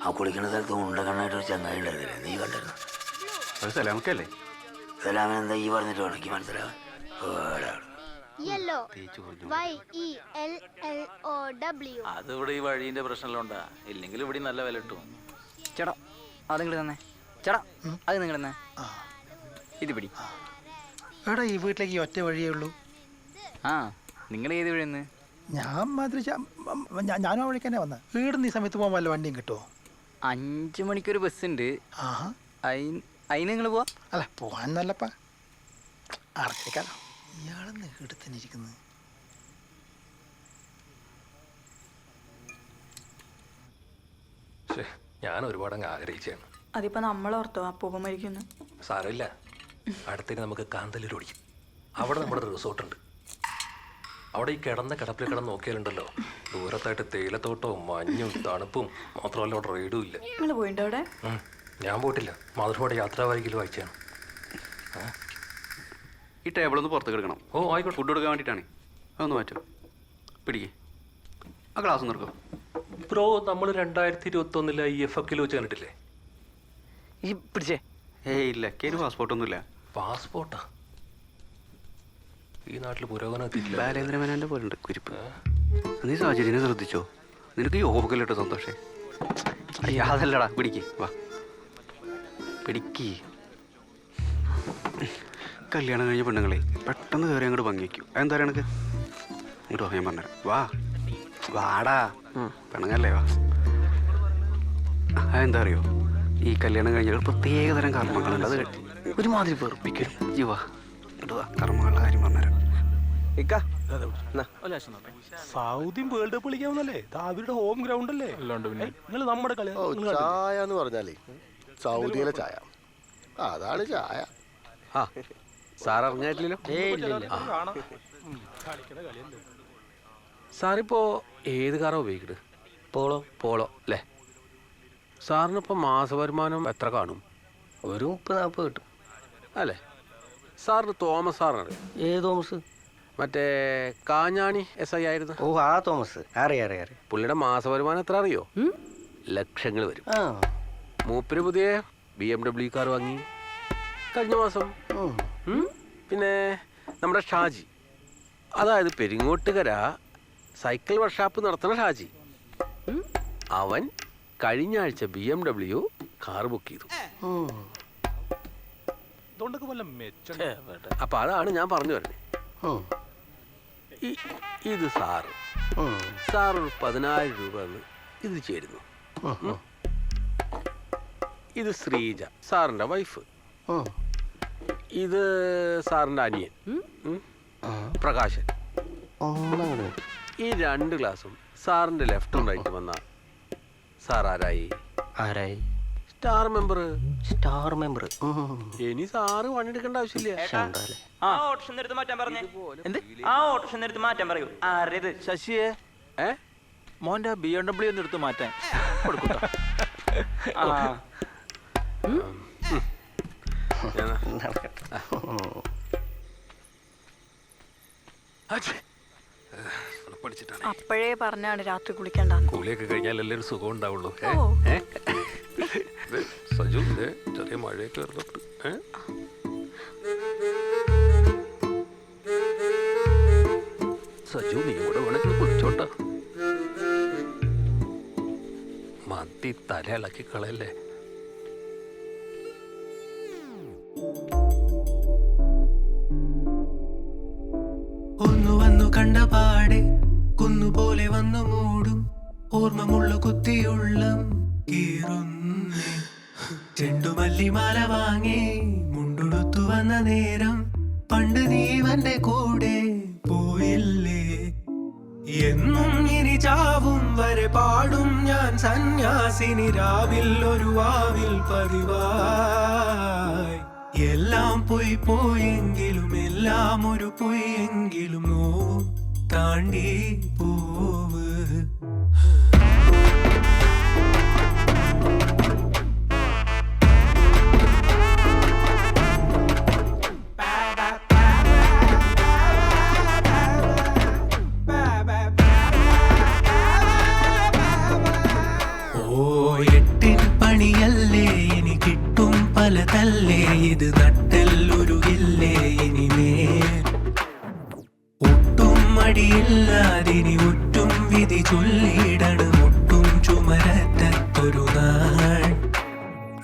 Speaker 9: ആ കുളിക്കണ സ്ഥലത്ത് ഉണ്ടകണ്ണായിട്ടൊരു ചങ്ങായി ഉണ്ടായിരുന്നില്ലേ, നീ കണ്ടിരുന്നു?
Speaker 11: സലാമക്കല്ലേ?
Speaker 9: സലാമൻ എന്താ ഈ പറഞ്ഞിട്ട് വേണമെങ്കിൽ മനസ്സിലാവാൻ.
Speaker 4: അതിവിടെ ഈ വഴീന്റെ പ്രശ്നമുണ്ടാ, ഇല്ലെങ്കിൽ ഇവിടെ നല്ല വില കിട്ടും.
Speaker 12: ചേട്ടാ അത് നിങ്ങൾ തന്നെ. ചേട്ടാ അത് നിങ്ങൾ തന്നെ. ഇത് പിടി.
Speaker 1: എടാ ഈ വീട്ടിലേക്ക് ഈ ഒറ്റ വഴിയേ ഉള്ളൂ.
Speaker 12: ആ നിങ്ങൾ ഏത് വഴിയെന്ന്?
Speaker 1: ഞാൻ മാതിരി ഞാനും ആ വഴിക്ക് തന്നെ വന്ന. വീടിന്ന് ഈ സമയത്ത് പോകാൻ വല്ല വണ്ടിയും കിട്ടുമോ?
Speaker 12: 5 മണിക്കൊരു ബസ് ഉണ്ട്.
Speaker 1: ആഹാ,
Speaker 12: അതിന് നിങ്ങൾ പോവാ?
Speaker 1: അല്ല പോകാൻ നല്ലപ്പാ. അടച്ചേക്കാലോ. ഇയാളെന്ന് എടുത്തന്നെ ഇരിക്കുന്നത്.
Speaker 11: ഞാൻ ഒരുപാട് അങ്ങ് ആഗ്രഹിച്ചാണ്.
Speaker 6: അതിപ്പോ നമ്മളോർത്തോ അപ്പൂപ്പൻ മരിക്കുന്നു.
Speaker 11: സാരമില്ല, അടുത്തേക്ക് നമുക്ക് കാന്തല്ലൂർ ഓടിക്കും. അവിടെ നമ്മുടെ റിസോർട്ടുണ്ട്. അവിടെ ഈ കിടന്ന കിടപ്പിൽ കിടന്ന് നോക്കിയാലുണ്ടല്ലോ, ദൂരത്തായിട്ട് തേയിലത്തോട്ടവും മഞ്ഞും തണുപ്പും മാത്രമല്ല, അവിടെ റൈഡും ഇല്ല.
Speaker 6: നിങ്ങൾ പോയിട്ടോ അവിടെ?
Speaker 11: ഞാൻ പോയിട്ടില്ല, മാതൃഭൂമിയുടെ യാത്രാവാരികയിൽ വായിച്ചാണ്.
Speaker 13: ഈ ടേബിളൊന്ന് പുറത്ത് കിടക്കണം.
Speaker 11: ഓ ആയിക്കോട്ടെ.
Speaker 13: ഫുഡ് കൊടുക്കാൻ വേണ്ടിയിട്ടാണ്. അതൊന്ന് മാറ്റും. പിടിക്കേ, ആ ഗ്ലാസ് നിർക്കും.
Speaker 11: ബ്രോ, നമ്മൾ 2021 IFFK വെച്ച് കണ്ടിട്ടില്ലേ?
Speaker 12: ഈ പിടിച്ചേ.
Speaker 13: ഇല്ല, എനിക്ക് പാസ്പോർട്ടൊന്നുമില്ല.
Speaker 11: പാസ്പോർട്ടാ? ഈ നാട്ടിൽ പുരോഗമനം എത്തിയിട്ടില്ല.
Speaker 13: ബാലേന്ദ്രമേനോന്റെ പോലെ ഉണ്ട് കുരിപ്പ്. നീ സാഹചര്യം ശ്രദ്ധിച്ചോ? നിനക്ക് യോഗക്കല്ലോ സന്തോഷേ. അയ്യ അതല്ലടാ, പിടിക്ക്, വാ പിടിക്ക്. കല്യാണം കഴിഞ്ഞ പെണ്ണുങ്ങളെ പെട്ടെന്ന് കയറി അങ്ങോട്ട് ഭംഗി വയ്ക്കും. അതെന്താ എനിക്ക് ഇങ്ങോട്ട് ഞാൻ പറഞ്ഞുതരാം. വാ വാടാ, പെണ്ണുങ്ങല്ലേ, വാ. അതെന്താ അറിയോ, ഈ കല്യാണം കഴിഞ്ഞ ഒരു പ്രത്യേകതരം കർമ്മങ്ങളുണ്ട്. അത് ഒരുമാതിരി വെറുപ്പിക്കും. വാ ഇങ്ങോട്ട് വാ, കർമ്മങ്ങളുടെ കാര്യം പറഞ്ഞുതരാം.
Speaker 8: സൗദി വേൾഡ് കപ്പ് കളിക്കാവുന്നല്ലേ? അവരുടെ ഹോം ഗ്രൗണ്ട് അല്ലേ? നിങ്ങൾ നമ്മുടെ കളി.
Speaker 7: ചായ എന്ന് പറഞ്ഞാലേ സൗദിയിലെ ചായ, അതാണ് ചായ.
Speaker 3: ആ സാർ അറിഞ്ഞായിട്ടില്ലല്ലോ. സാറിപ്പോ ഏത് കാറാ ഉപയോഗിക്കുന്നത്? പോളോ അല്ലേ? സാറിനിപ്പോ മാസവരുമാനം എത്ര കാണും?
Speaker 11: ഒരു 30-40 കിട്ടും
Speaker 3: അല്ലേ? സാറിന് തോമസ് സാറിന്?
Speaker 11: ഏത് തോമസ്?
Speaker 3: മറ്റേ കാഞ്ഞാണി SI ആയിരുന്നു.
Speaker 11: ഓ ആ തോമസ്, അറിയാം.
Speaker 3: പുള്ളിയുടെ മാസവരുമാനം എത്ര അറിയോ? ലക്ഷങ്ങൾ വരും. മൂപ്പര് പുതിയ BMW കാർ വാങ്ങി കഴിഞ്ഞ മാസം. പിന്നെ നമ്മുടെ ഷാജി, അതായത് പെരിങ്ങോട്ടുകര സൈക്കിൾ വർക്ക്ഷോപ്പ് നടത്തുന്ന ഷാജി, അവൻ കഴിഞ്ഞ ആഴ്ച BMW കാർ ബുക്ക് ചെയ്തു. അപ്പൊ അതാണ് ഞാൻ പറഞ്ഞു വരണേ. ഇത് സാറ് ഒരു 10,000 രൂപ ഇതിൽ ചേരുന്നു. ഇത് ശ്രീജ, സാറിന്റെ വൈഫ്. ഇത് സാറിന്റെ അനിയൻ പ്രകാശൻ. ഈ 2 ഗ്ലാസും സാറിന്റെ ലെഫ്റ്റും റൈറ്റ് വന്ന സാർ ആരായി? Star member. ഇനി സാറ് പണിയെടുക്കേണ്ട ആവശ്യമില്ല.
Speaker 4: ശശിയെ മോന്റെ BMW ഒന്ന് എടുത്ത് മാറ്റാൻ കൊടുക്കൂട്ടോ.
Speaker 6: അപ്പോഴേ പറഞ്ഞാണ് രാത്രി കുളിക്കണ്ട.
Speaker 11: കുളിയൊക്കെ കഴിഞ്ഞാൽ എല്ലാവരും സുഖം ഉണ്ടാവുള്ളൂ. സജു ചെറിയ മഴയൊക്കെ വരുന്നുണ്ട്. സജു നീ കൂടെ വേണമെങ്കിൽ കുളിച്ചോട്ട. മതി തല ഇളക്കി കളയല്ലേ.
Speaker 5: ഒന്നു വന്നു കണ്ട പാടെ കുന്നുപോലെ വന്നു മൂടും ഓർമ്മമുള്ള കുത്തിയുള്ളം കീറുന്നേ. ചെണ്ടുമല്ലിമാല വാങ്ങി മുണ്ടുടുത്തു വന്ന നേരം പണ്ട് നീവന്റെ കൂടെ പോയില്ലേ. എന്നും ഇനി ചാവും വരെ പാടും ഞാൻ സന്യാസിനി രാവിൽ ഒരു വാവിൽ പതിവായി. എല്ലാം പോയെങ്കിലും എല്ലാം ഒരു പൊയ്യെങ്കിലും നോവും താണ്ടി പോവ്. പണിയല്ലേ ഇനി കിട്ടും പല തല്ലേ. ഇത് നട്ടെല്ലുരുകില്ലേ ഇനിമേൽ. ഒട്ടും മടിയില്ലാതിനി ഒറ്റും വിധി ചൊല്ലിടണം ഒട്ടും ചുമരറ്റത്തൊരു നാൾ.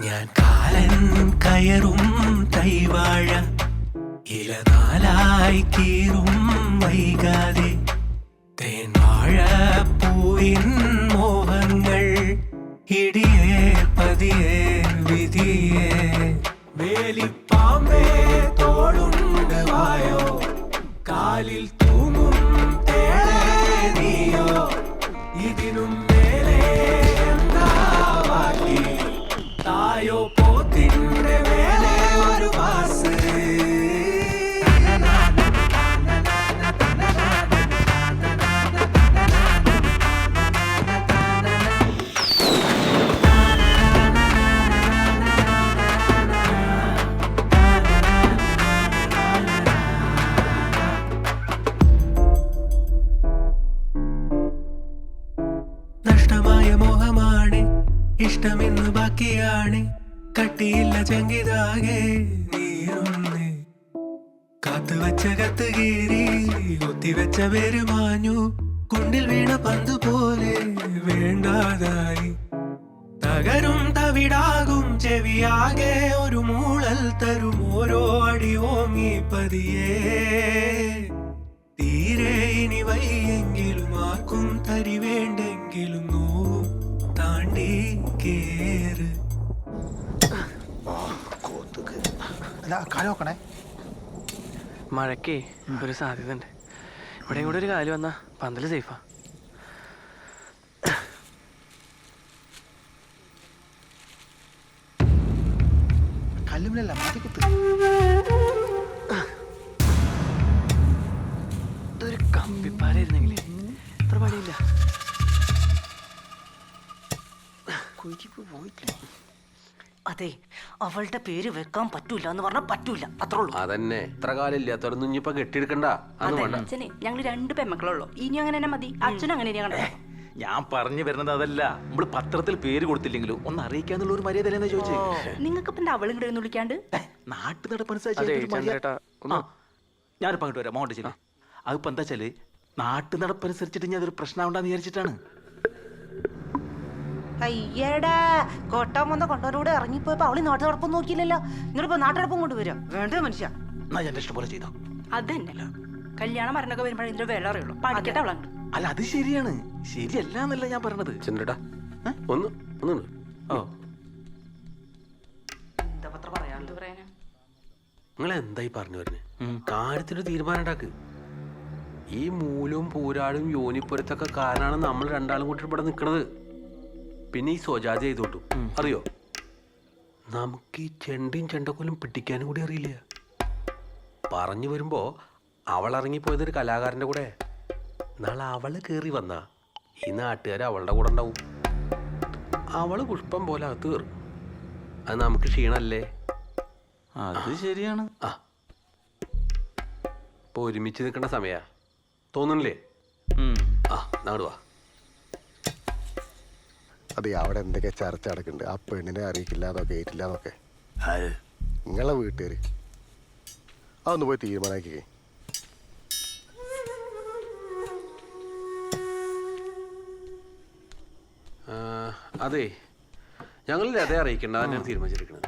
Speaker 5: ഞാൻ കാലൻ കയറും തൈവാഴ ഇലനാലായി കീറും വൈകാതെ. തേൻവാഴ പൂവിൻ മോഹങ്ങൾ ഇടിയേ പതിയേ വിധിയേ. വേലിപ്പാമ്പേ തോളുണ്ട് വായോ കാലിൽ തൂങ്ങും തേളേ നീയോ. ഇതിനും മേലെ എന്താ ബാക്കി തായോ പോത്തിന്റെ മേലെ ഒരു വാസ്. നഷ്ടമായ മോഹമാണ് ഇഷ്ടമെന്ന് ബാക്കിയാണ്. കട്ടിയില്ല ചങ്കിതാകെ നീറുന്നേ. കാത്തുവച്ച കത്ത് കീറി ഒത്തിവെച്ച പേര് മാഞ്ഞു. കുണ്ടിൽ വീണ പന്ത് പോലെ വേണ്ടാതായി. തകരും തവിടാകും ചെവിയാകെ ഒരു മൂളൽ തരും ഓരോ അടി ഓങ്ങി പതിയേ. തീരെ ഇനി വയ്യെങ്കിലും ആർക്കും തരി വേണ്ടെങ്കിലും നോവും താണ്ടി കേറ്.
Speaker 1: നോക്കണേ.
Speaker 12: മഴയ്ക്കേ ഒരു സാധ്യത ഉണ്ട്. ഇവിടെ കൂടെ ഒരു കാല് വന്നാ പന്തല് സേഫാ.
Speaker 1: കല്ലുമില്ല മാറ്റിക്കുത്ത്.
Speaker 12: ഇതൊരു കമ്പിപ്പാലായിരുന്നെങ്കിലേ ഇത്ര പണിയില്ല.
Speaker 2: അതെ, അവളുടെ പേര് വെക്കാൻ പറ്റൂല എന്ന് പറഞ്ഞാൽ പറ്റൂല, അത്രേ ഉള്ളൂ.
Speaker 3: അതന്നെ ഇത്ര കാലം ഇല്ലാത്തവരൊന്നും ഇനിയിപ്പൊ കെട്ടിയെടുക്കണ്ട.
Speaker 10: അച്ഛനെ ഞങ്ങൾ 2 പെമ്മക്കളുള്ളൂ. ഇനി അങ്ങനെ തന്നെ മതി. അച്ഛനും അങ്ങനെ കണ്ടോ.
Speaker 4: ഞാൻ പറഞ്ഞു വരുന്നത് അതല്ല. നമ്മള് പത്രത്തിൽ പേര് കൊടുത്തില്ലെങ്കിലും ഒന്ന് അറിയിക്കാന്നുള്ള ഒരു മര്യാദ അല്ലെന്ന് ചോദിച്ചേ.
Speaker 10: നിങ്ങൾക്ക് ഇപ്പൊ അവളും കൂടെ വിളിക്കാണ്ട്
Speaker 4: നാട്ടു നടപ്പനുസരിച്ച് ഞാനിപ്പോ അങ്ങോട്ട് വരാം. മോണ്ട് ശരി. അതിപ്പോ എന്താ വെച്ചാല് നാട്ടു നടപ്പനുസരിച്ചിട്ട് ഞാൻ അതൊരു പ്രശ്നം ഉണ്ടാന്ന് വിചാരിച്ചിട്ടാണ്.
Speaker 2: അയ്യടാ കൊട്ടാൻ വന്ന കൊണ്ടവരോട് ഇറങ്ങിപ്പോയപ്പോ അവള് നാട്ടു നടപ്പം നോക്കിയില്ലല്ലോ. നിങ്ങളിപ്പോ നാട്ടടപ്പം കൊണ്ടുവരാം വേണ്ടേ മനുഷ്യ?
Speaker 4: എന്നാ എന്റെ ഇഷ്ടം പോലെ ചെയ്തോ.
Speaker 2: അതന്നെ കല്യാണം മരണൊക്കെ വരുമ്പോഴേ ഇതിന്റെ വില അറിയുള്ളൂ. പഠിക്കട്ടെ അവളങ്ങ്.
Speaker 4: അല്ല അത് ശരിയാണ്, ശരിയല്ല എന്നല്ല ഞാൻ പറഞ്ഞത്.
Speaker 3: ചെന്നിട്ടാ ഒന്ന് ഒന്ന്
Speaker 4: ഓ
Speaker 2: എന്താ പത്ര പറയാണ്ട് പറയാനാ?
Speaker 3: നിങ്ങൾ എന്തായി പറഞ്ഞു വരുന്നേ? കാര്യത്തിന് തീരുമാനം ഉണ്ടാക്ക്. ഈ മൂലവും പൂരാടും യോനിപ്പുരത്തൊക്കെ കാരണമാണ് നമ്മൾ രണ്ടാളും കൂട്ടി ഇവിടെ നിൽക്കണത്. പിന്നെ ഈ സ്വജാതി ചെയ്തോട്ടു അറിയോ, നമുക്ക് ഈ ചെണ്ടിയും ചെണ്ടക്കൊല്ലും പിടിക്കാനും കൂടി അറിയില്ല. പറഞ്ഞു വരുമ്പോ അവൾ ഇറങ്ങിപ്പോയതൊരു കലാകാരന്റെ കൂടെ. നാളെ അവള് കയറി വന്നാ ഈ നാട്ടുകാർ അവളുടെ കൂടെ ഉണ്ടാവും. അവള് പുഷ്പം പോലെ അകത്ത് കയറും. അത് നമുക്ക് ക്ഷീണല്ലേ?
Speaker 4: അത് ശരിയാണ്.
Speaker 3: ആ ഇപ്പൊ ഒരുമിച്ച് നിൽക്കേണ്ട സമയാ തോന്നുന്നില്ലേ? ആ നാടുവാ.
Speaker 7: അതെ, അവിടെ എന്തൊക്കെ ചർച്ച നടക്കുന്നുണ്ട്. ആ പെണ്ണിനെ അറിയിക്കില്ല എന്നൊക്കെ ഏറ്റില്ല എന്നൊക്കെ. നിങ്ങളെ വീട്ടുകാര് അതൊന്ന് പോയി തീരുമാനാക്കിക്കേ.
Speaker 3: അതെ, ഞങ്ങൾ അതേ അറിയിക്കണ്ട, അതിനാണ് തീരുമാനിച്ചിരിക്കുന്നത്.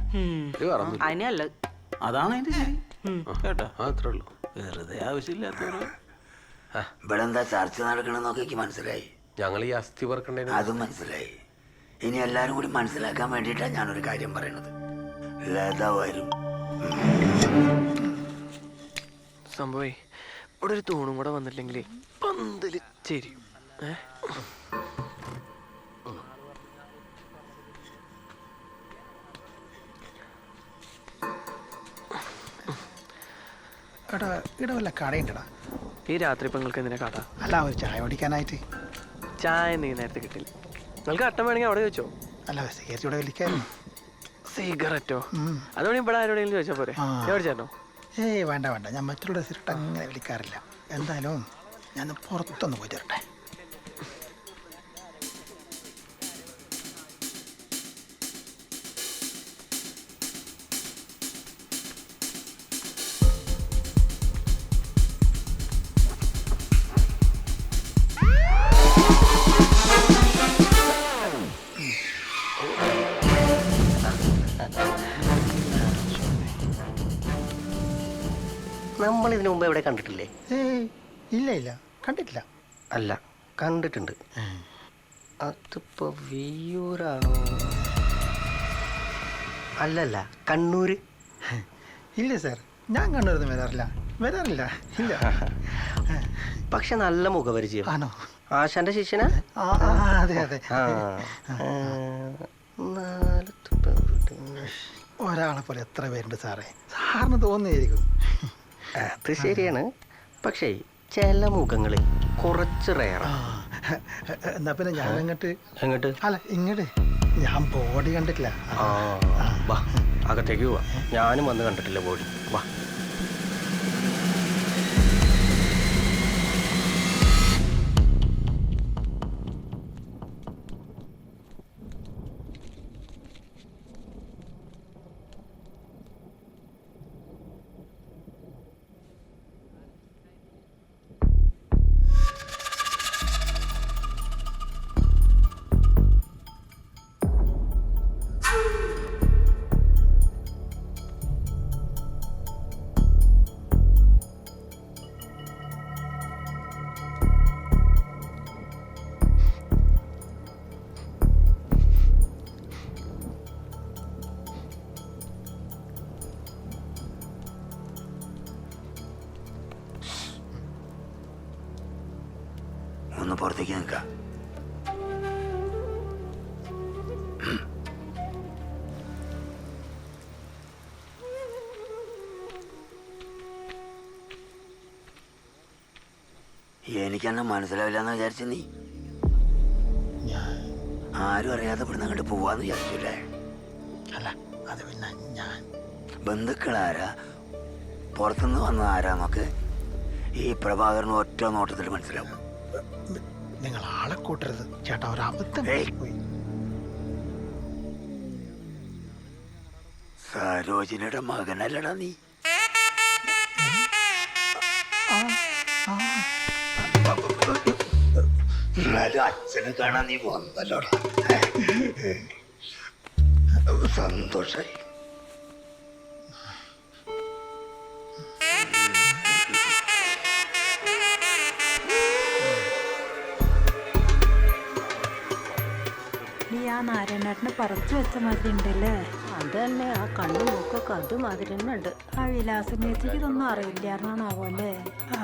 Speaker 4: അതാണ് അതിന്റെ ശരി കേട്ടോ.
Speaker 3: അത്രേ ഉള്ളൂ.
Speaker 4: വെറുതെ ആവശ്യമില്ലാത്തവര്
Speaker 9: ഇവിടെ എന്താ ചർച്ച നടക്കണമെന്നൊക്കെ എനിക്ക് മനസ്സിലായി.
Speaker 3: ഞങ്ങൾ ഈ അസ്ഥി പറക്കണ്ടേ
Speaker 9: അതും മനസ്സിലായി. ഇനി എല്ലാരും കൂടി മനസ്സിലാക്കാൻ വേണ്ടിയിട്ടാണ് ഞാനൊരു കാര്യം പറയണത്. ലത വരും.
Speaker 14: സംഭവേ ഇവിടെ ഒരു തൂണും കൂടെ വന്നില്ലെങ്കിലേ പന്തല് ചെരിയും.
Speaker 1: എടാ ഇവിടെ വല്ല കടയുണ്ടടാ?
Speaker 14: ഈ രാത്രി ഇപ്പം നിങ്ങൾക്ക് എന്തിനാ കട?
Speaker 1: അല്ല, ഒരു ചായ കുടിക്കാനായിട്ട്.
Speaker 14: ചായ നീ നേരത്തെ കിട്ടില്ല. നിങ്ങൾക്ക് അട്ടം വേണമെങ്കിൽ അവിടെ ചോദിച്ചോ.
Speaker 1: അല്ല, സിഗരറ്റ് ഇവിടെ വലിക്കായിരുന്നു.
Speaker 14: സിഗരറ്റോ? അതുകൊണ്ട് ഇവിടെ ആരോടെങ്കിലും ചോദിച്ചാൽ പോരെ? എവിടെ ചേട്ടോ?
Speaker 1: ഏയ് വേണ്ട വേണ്ട, ഞാൻ മറ്റുള്ള സിഗരറ്റ് അങ്ങനെ വിളിക്കാറില്ല. എന്തായാലും ഞാൻ പുറത്തൊന്ന് പോയി തരട്ടെ.
Speaker 15: നമ്മൾ ഇതിനു മുമ്പ് എവിടെ കണ്ടിട്ടില്ലേ?
Speaker 1: ഇല്ല ഇല്ല, കണ്ടിട്ടില്ല.
Speaker 15: അല്ല, കണ്ടിട്ടുണ്ട്. അതിപ്പോ വിയൂരാണോ? അല്ലല്ല, കണ്ണൂര്.
Speaker 1: ഇല്ല സാർ, ഞാൻ കണ്ണൂരൊന്നും വരാറില്ല. ഇല്ല.
Speaker 15: പക്ഷെ നല്ല മുഖപരിചയം.
Speaker 1: ആണോ?
Speaker 15: ആശാന്റെ ശിഷ്യനാ?
Speaker 1: അതെ അതെ. ഒരാളെ പോലെ എത്ര പേരുണ്ട് സാറേ, സാറിന് തോന്നിയായിരിക്കും.
Speaker 15: അത് ശരിയാണ്. പക്ഷേ ചില മുഖങ്ങളിൽ കുറച്ച് റേറാ.
Speaker 1: എന്നാ പിന്നെ ഞാൻ
Speaker 15: എങ്ങോട്ട്?
Speaker 1: അല്ല ഇങ്ങോട്ട്. ഞാൻ ബോഡി കണ്ടിട്ടില്ല.
Speaker 15: വാ, അകത്തേക്ക് പോവാ. ഞാനും വന്ന് കണ്ടിട്ടില്ല ബോഡി. വാ.
Speaker 9: ഒന്ന് പുറത്തേക്ക് നിൽക്കാം. എനിക്കെന്നെ മനസ്സിലാവില്ല എന്ന് വിചാരിച്ച നീ? ആരും അറിയാതെ ഇവിടുന്ന് അങ്ങോട്ട് പോവാന്ന് വിചാരിച്ചില്ലേ?
Speaker 1: അല്ല, അത് പിന്നെ ഞാൻ
Speaker 9: ബന്ധുക്കളാരാ, പുറത്തുനിന്ന് വന്ന ആരാന്നൊക്കെ ഈ പ്രഭാകരന് ഒറ്റ നോട്ടത്തിൽ മനസ്സിലാവും.
Speaker 1: നിങ്ങൾ ആളെ കൂട്ടരുത് ചേട്ടാ, ഒരു അബദ്ധം പോയി.
Speaker 9: സരോജിനിയുടെ മകനല്ലടാ നീ? എന്നാലും അച്ഛനെ കാണാൻ നീ വന്നല്ലോടാ. സന്തോഷായി.
Speaker 6: നീ ആ നാരായണേട്ടനെ പറിച്ചു വെച്ച മാതിരി ഉണ്ടല്ലേ?
Speaker 10: അത് തന്നെ, ആ കണ്ണും മൂക്കൊക്കെ അതുമാതിരി തന്നെ ഉണ്ട്.
Speaker 6: ആ വിലാസമേത്തിക്ക് ഇതൊന്നും അറിയില്ലായിരുന്നാണാവോ അല്ലേ?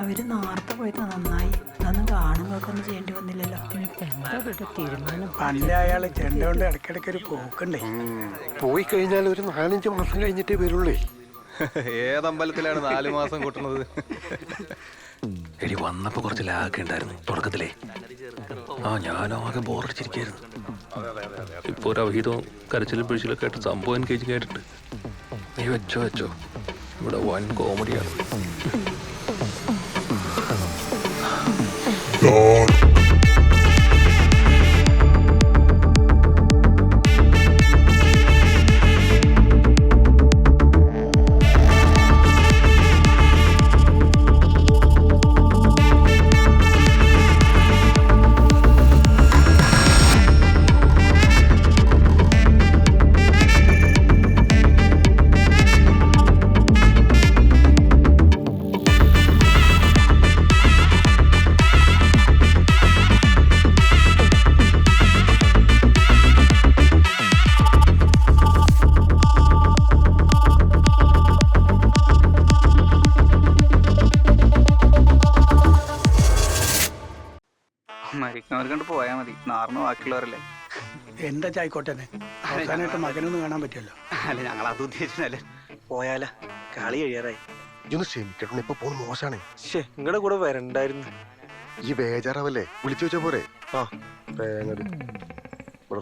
Speaker 6: അവര് നേരത്തെ പോയിട്ട് നന്നായി. ഇതൊന്നും കാണുമ്പോഴൊക്കെ ഒന്നും ചെയ്യേണ്ടി വന്നില്ലല്ലോ.
Speaker 10: തീരുമാനം
Speaker 1: പണ്ട് അയാൾ ചെണ്ട കൊണ്ട് ഇടയ്ക്കിടയ്ക്ക് ഒരു പോക്കണ്ടേ.
Speaker 7: പോയി കഴിഞ്ഞാൽ ഒരു 4-5 മാസം കഴിഞ്ഞിട്ടേ വരുള്ളേ.
Speaker 16: ഏതമ്പലത്തിലാണ് 4 മാസം കൂട്ടുന്നത്?
Speaker 11: എടി വന്നപ്പോ കുറച്ച് ലാഗൊക്കെ ഉണ്ടായിരുന്നു തുടക്കത്തിലേ. ഞാനും ആകെ ബോറടിച്ചിരിക്കായിരുന്നു. ഇപ്പൊ ഒരു അവഹിതവും കരച്ചിലും പിഴിച്ചിലൊക്കെ ആയിട്ട് സംഭവം എനിക്ക് കേട്ടിട്ട് നീ വെച്ചോ ഇവിടെ വൻ കോമഡിയാണ്.
Speaker 12: മരിക്കുന്നവർക്കൊണ്ട് പോയാൽ മതി, നാറിന് ബാക്കിയുള്ളവരല്ലേ.
Speaker 1: എന്താ ചായിക്കോട്ടെ, അവസാനമായിട്ട് മകനൊന്ന് കാണാൻ പറ്റുമല്ലോ.
Speaker 12: അല്ല, ഞങ്ങൾ അത് ഉദ്ദേശിച്ചല്ലേ.
Speaker 14: പോയാല കളി കഴിയാറായി.
Speaker 7: ഇതൊന്ന് ക്ഷമിക്കണം, ഇപ്പൊ പോകുന്ന മോശാണേ.
Speaker 14: നിങ്ങളുടെ കൂടെ വരണ്ടായിരുന്നു.
Speaker 7: ഈ ബേജാറാവല്ലേ, വിളിച്ചു വെച്ചാ പോരെ. തേങ്ങ ഇവിടെ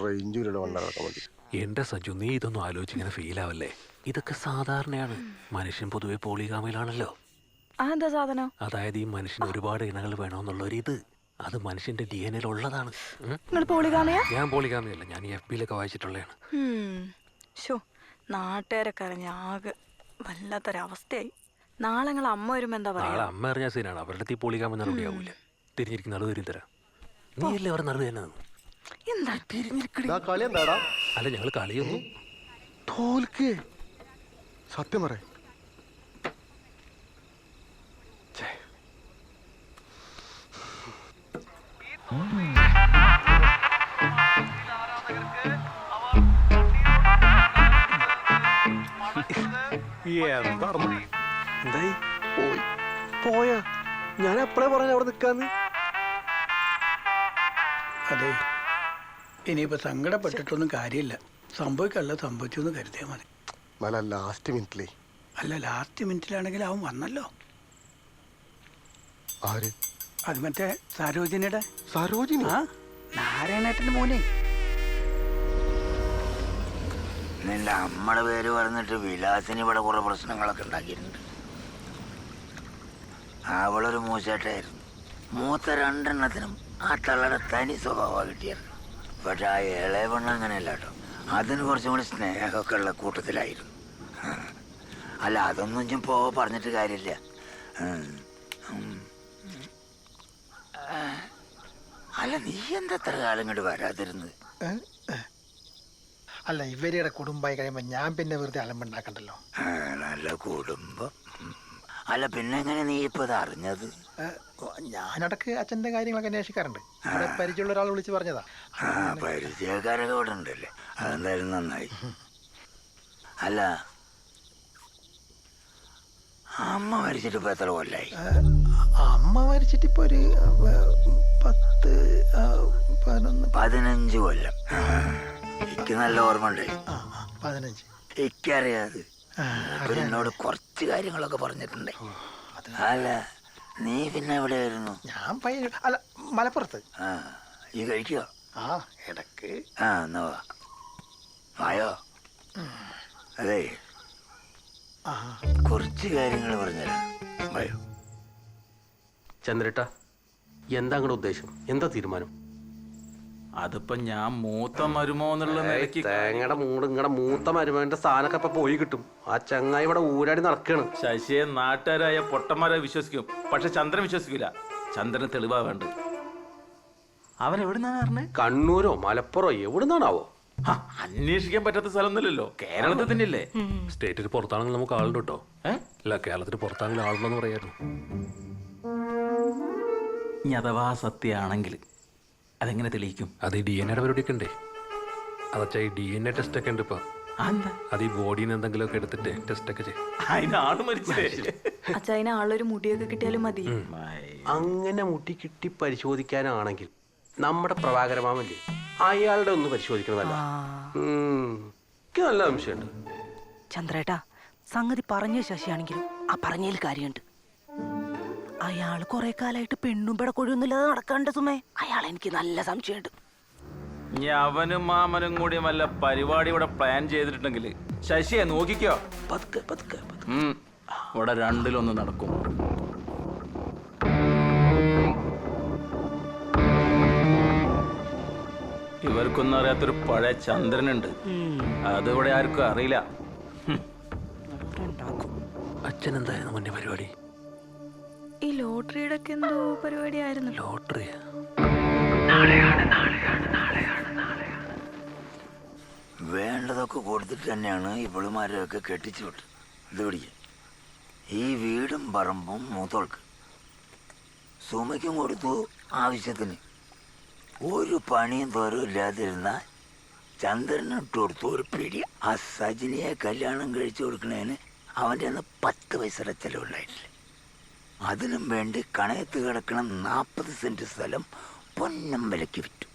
Speaker 7: റേഞ്ചിലുള്ള വണ്ടാക്കാൻ മതി.
Speaker 3: എന്റെ സജു, നീ ഇതൊന്നും ആലോചിച്ചിങ്ങനെ ഫീൽ ആവല്ലേ. ഇതൊക്കെ സാധാരണയാണ്. മനുഷ്യൻ പൊതുവെ പോളിഗാമിലാണല്ലോ.
Speaker 6: അതെന്താ സാധനം?
Speaker 3: അതായത് ഈ മനുഷ്യന് ഒരുപാട് ഇണകൾ വേണമെന്നുള്ളൊരിത്, അത് മനുഷ്യന്റെ DNA ഉള്ളതാണ്.
Speaker 6: നിങ്ങൾ പോളിഗാമിയാ?
Speaker 3: ഞാൻ പോളിഗാമിയല്ല, ഞാൻ ഈ FB-ലൊക്കെ വായിച്ചിട്ടുള്ളതാണ്.
Speaker 6: നാട്ടുകാരൊക്കെ അറിഞ്ഞ ആകെ വല്ലാത്തൊരവസ്ഥയായി. നാളെ നിങ്ങൾ അമ്മ വരുമ്പോ എന്താ
Speaker 3: നാളെ
Speaker 6: പറയാ?
Speaker 3: അമ്മ അറിഞ്ഞ സീനാണ്. അവരുടെ തീ പോളിഗാമി നടപടി ആവൂല. തിരിഞ്ഞിരിക്കുന്ന നടുവ് തരും തരാം. നീ അല്ലേ അവർ നടുവ് തന്നെ നിന്നു.
Speaker 6: എന്താ
Speaker 7: കളി എന്താടാ?
Speaker 3: അല്ല, ഞങ്ങൾ കളിയൊന്നും
Speaker 7: തോൽക്ക്. സത്യം പറ.
Speaker 14: എന്തായി പോയാ? ഞാൻ എപ്പോഴേ പറഞ്ഞ അവിടെ നിൽക്കാന്ന്.
Speaker 1: അതെ, ഇനിയിപ്പോ സങ്കടപ്പെട്ടിട്ടൊന്നും കാര്യമില്ല. സംഭവിക്കല്ല, സംഭവിച്ചു എന്ന് കരുതിയാൽ മതി.
Speaker 7: ലാസ്റ്റ് മിനിറ്റിലേ.
Speaker 1: അല്ല, ലാസ്റ്റ് മിനിറ്റിലാണെങ്കിൽ അവൻ വന്നല്ലോ.
Speaker 7: ആര്?
Speaker 1: അത് മറ്റേ സരോജിനിയുടെ.
Speaker 7: സരോജിനി?
Speaker 1: ആ, നാരായണേട്ടന്റെ മോനെ.
Speaker 9: നിന്റെ അമ്മയുടെ പേര് പറഞ്ഞിട്ട് വിലാസിന് ഇവിടെ കുറെ പ്രശ്നങ്ങളൊക്കെ ഉണ്ടാക്കിയിട്ടുണ്ട്. അവളൊരു മൂശാട്ടായിരുന്നു. മൂത്ത 2 ആ തള്ളയുടെ തനി സ്വഭാവമാണ് കിട്ടിയത്. പക്ഷെ ആ ഇളയ പെണ്ണ് അങ്ങനെയല്ല കേട്ടോ. അതിന് കുറച്ചും കൂടി സ്നേഹമൊക്കെ ഉള്ള കൂട്ടത്തിലായിരുന്നു. അല്ല, അതൊന്നും ഞാൻ പറഞ്ഞിട്ട് കാര്യമില്ല. അല്ല, നീ എന്താ എത്ര കാലം ഇങ്ങോട്ട് വരാതിരുന്നത്?
Speaker 1: അല്ല, ഇവരുടെ കുടുംബമായി കഴിയുമ്പോ ഞാൻ പിന്നെ വെറുതെ അലമ്പുണ്ടാക്കണ്ടല്ലോ.
Speaker 9: നല്ല കുടുംബം. അല്ല, പിന്നെ എങ്ങനെ നീ ഇപ്പൊ ഇത് അറിഞ്ഞത്?
Speaker 1: ഞാനിടക്ക് അച്ഛന്റെ കാര്യങ്ങളൊക്കെ അന്വേഷിക്കാറുണ്ട്. അവിടെ പരിചയമുള്ള ഒരാൾ വിളിച്ച് പറഞ്ഞതാ.
Speaker 9: പരിചയക്കാരൊക്കെ ഇവിടെ ഉണ്ടല്ലേ, അതെന്തായാലും നന്നായി. അല്ല, അമ്മ മരിച്ചിട്ട് ഇപ്പൊ എത്ര കൊല്ലായി?
Speaker 1: അമ്മ മരിച്ചിട്ട് ഇപ്പൊ ഒരു 10-11
Speaker 9: 15 കൊല്ലം. എനിക്ക് നല്ല ഓർമ്മ ഉണ്ട്.
Speaker 1: 15.
Speaker 9: എനിക്കറിയാത്. എന്നോട് കുറച്ച് കാര്യങ്ങളൊക്കെ പറഞ്ഞിട്ടുണ്ട്. അല്ല, നീ പിന്നെ എവിടെയായിരുന്നു?
Speaker 1: ഞാൻ അല്ല, മലപ്പുറത്ത്.
Speaker 9: ഈ കഴിക്കോ?
Speaker 1: ഇടക്ക്.
Speaker 9: എന്നാ വായോ. അതെ, കുറച്ച് കാര്യങ്ങൾ പറഞ്ഞുതരാം. വായോ.
Speaker 3: ചന്ദ്രേട്ടാ, എന്താ നിങ്ങളുടെ ഉദ്ദേശം? എന്താ തീരുമാനം?
Speaker 4: അതിപ്പോ ഞാൻ മൂത്ത മരുമോ എന്നുള്ള നിലയ്ക്ക്
Speaker 3: തേങ്ങയുടെ നിങ്ങളുടെ മൂത്ത മരുമോന്റെ സ്ഥാനമൊക്കെ ഇപ്പൊ പോയി കിട്ടും. ആ ചങ്ങായി ഇവിടെ ഊരാടി നടക്കുകയാണ്.
Speaker 4: ശശിയെ നാട്ടുകാരായ പൊട്ടന്മാരെ വിശ്വസിക്കും, പക്ഷെ ചന്ദ്രൻ വിശ്വസിക്കില്ല. ചന്ദ്രന് തെളിവാ വേണ്ടത്. അവൻ എവിടുന്നാണ് പറഞ്ഞത്?
Speaker 3: കണ്ണൂരോ മലപ്പുറോ എവിടുന്നാണാവോ?
Speaker 4: അന്വേഷിക്കാൻ പറ്റാത്ത സ്ഥലമൊന്നുമില്ലല്ലോ, കേരളത്തിൽ തന്നെയല്ലേ.
Speaker 11: സ്റ്റേറ്റിന് പുറത്താണെങ്കിൽ നമുക്ക് ആളുണ്ട് കേട്ടോ. അല്ല, കേരളത്തിന് പുറത്താണെങ്കിൽ ആളുണ്ടെന്ന് പറയായിരുന്നു.
Speaker 4: ഇനി അഥവാ സത്യമാണെങ്കിൽ അതെങ്ങനെ തെളിയിക്കും?
Speaker 11: അത് ഈ DNA പരിപാടിയൊക്കെ ഉണ്ടേ. അതച്ചാ ഈ DNA ടെസ്റ്റ് ഒക്കെ ഉണ്ട് ഇപ്പൊ. അത് ഈ ബോഡിയിൽ നിന്ന് എന്തെങ്കിലുമൊക്കെ എടുത്തിട്ട് ടെസ്റ്റ് ഒക്കെ ചെയ്യും.
Speaker 4: അതിനാണ് മരിച്ചേ.
Speaker 10: അച്ഛാ, അതിന് ആളൊരു മുടിയൊക്കെ കിട്ടിയാലും മതി.
Speaker 3: അങ്ങനെ മുട്ടി കിട്ടി പരിശോധിക്കാനാണെങ്കിൽ നമ്മുടെ പ്രഭാകരമാമല്ലേ, അയാളുടെ ഒന്ന് പരിശോധിക്കണമല്ല. എനിക്ക് നല്ല സംശയമുണ്ട്.
Speaker 2: ചന്ദ്രേട്ടാ, സംഗതി പറഞ്ഞ ശശിയാണെങ്കിലും ആ പറഞ്ഞതിൽ കാര്യമുണ്ട്. അയാൾ കുറെ കാലമായിട്ട് പെണ്ണും പിടക്കൊഴിയൊന്നുമില്ലാതെ നടക്കാണ്ട് സുമേ. അയാൾ എനിക്ക് നല്ല സംശയമുണ്ട്.
Speaker 4: ഇനി അവനും മാമനും കൂടി വല്ല പരിപാടി ഇവിടെ പ്ലാൻ ചെയ്തിട്ടുണ്ടെങ്കിൽ ശശിയെ നോക്കിക്കോ.
Speaker 3: പതുക്കെ പതുക്കെ
Speaker 4: ഇവിടെ രണ്ടിലൊന്ന് നടക്കും. ഇവർക്കൊന്നും അറിയാത്തൊരു പഴയ ചന്ദ്രനുണ്ട്, അതിവിടെ ആർക്കും അറിയില്ല.
Speaker 11: അച്ഛൻ എന്തായിരുന്നു മുന്നേ പരിപാടി?
Speaker 10: ഈ ലോട്ടറിയുടെ ഒക്കെ എന്തോ പരിപാടി ആയിരുന്നു.
Speaker 11: ലോട്ടറി
Speaker 9: വേണ്ടതൊക്കെ കൊടുത്തിട്ട് തന്നെയാണ് ഇവളുമാരെയൊക്കെ കെട്ടിച്ചു വിട്ടത്. ഇത് പിടിക്കുക, ഈ വീടും പറമ്പും മൂത്തോൾക്ക്, സുമയ്ക്കും കൊടുത്തു ആവശ്യത്തിന്. ഒരു പണിയും തോരും ഇല്ലാതിരുന്ന ചന്ദ്രന് ഇട്ട് കൊടുത്തു ഒരു പിടി. ആ സജിനിയെ കല്യാണം കഴിച്ചു കൊടുക്കണേന് അവൻ്റെ അന്ന് 10 പൈസയുടെ ചെലവുണ്ടായിട്ടില്ല. അതിനും വേണ്ടി കണയത്ത് കിടക്കണം 40 സെന്റ് സ്ഥലം പൊന്നം വിലയ്ക്ക് വിറ്റു.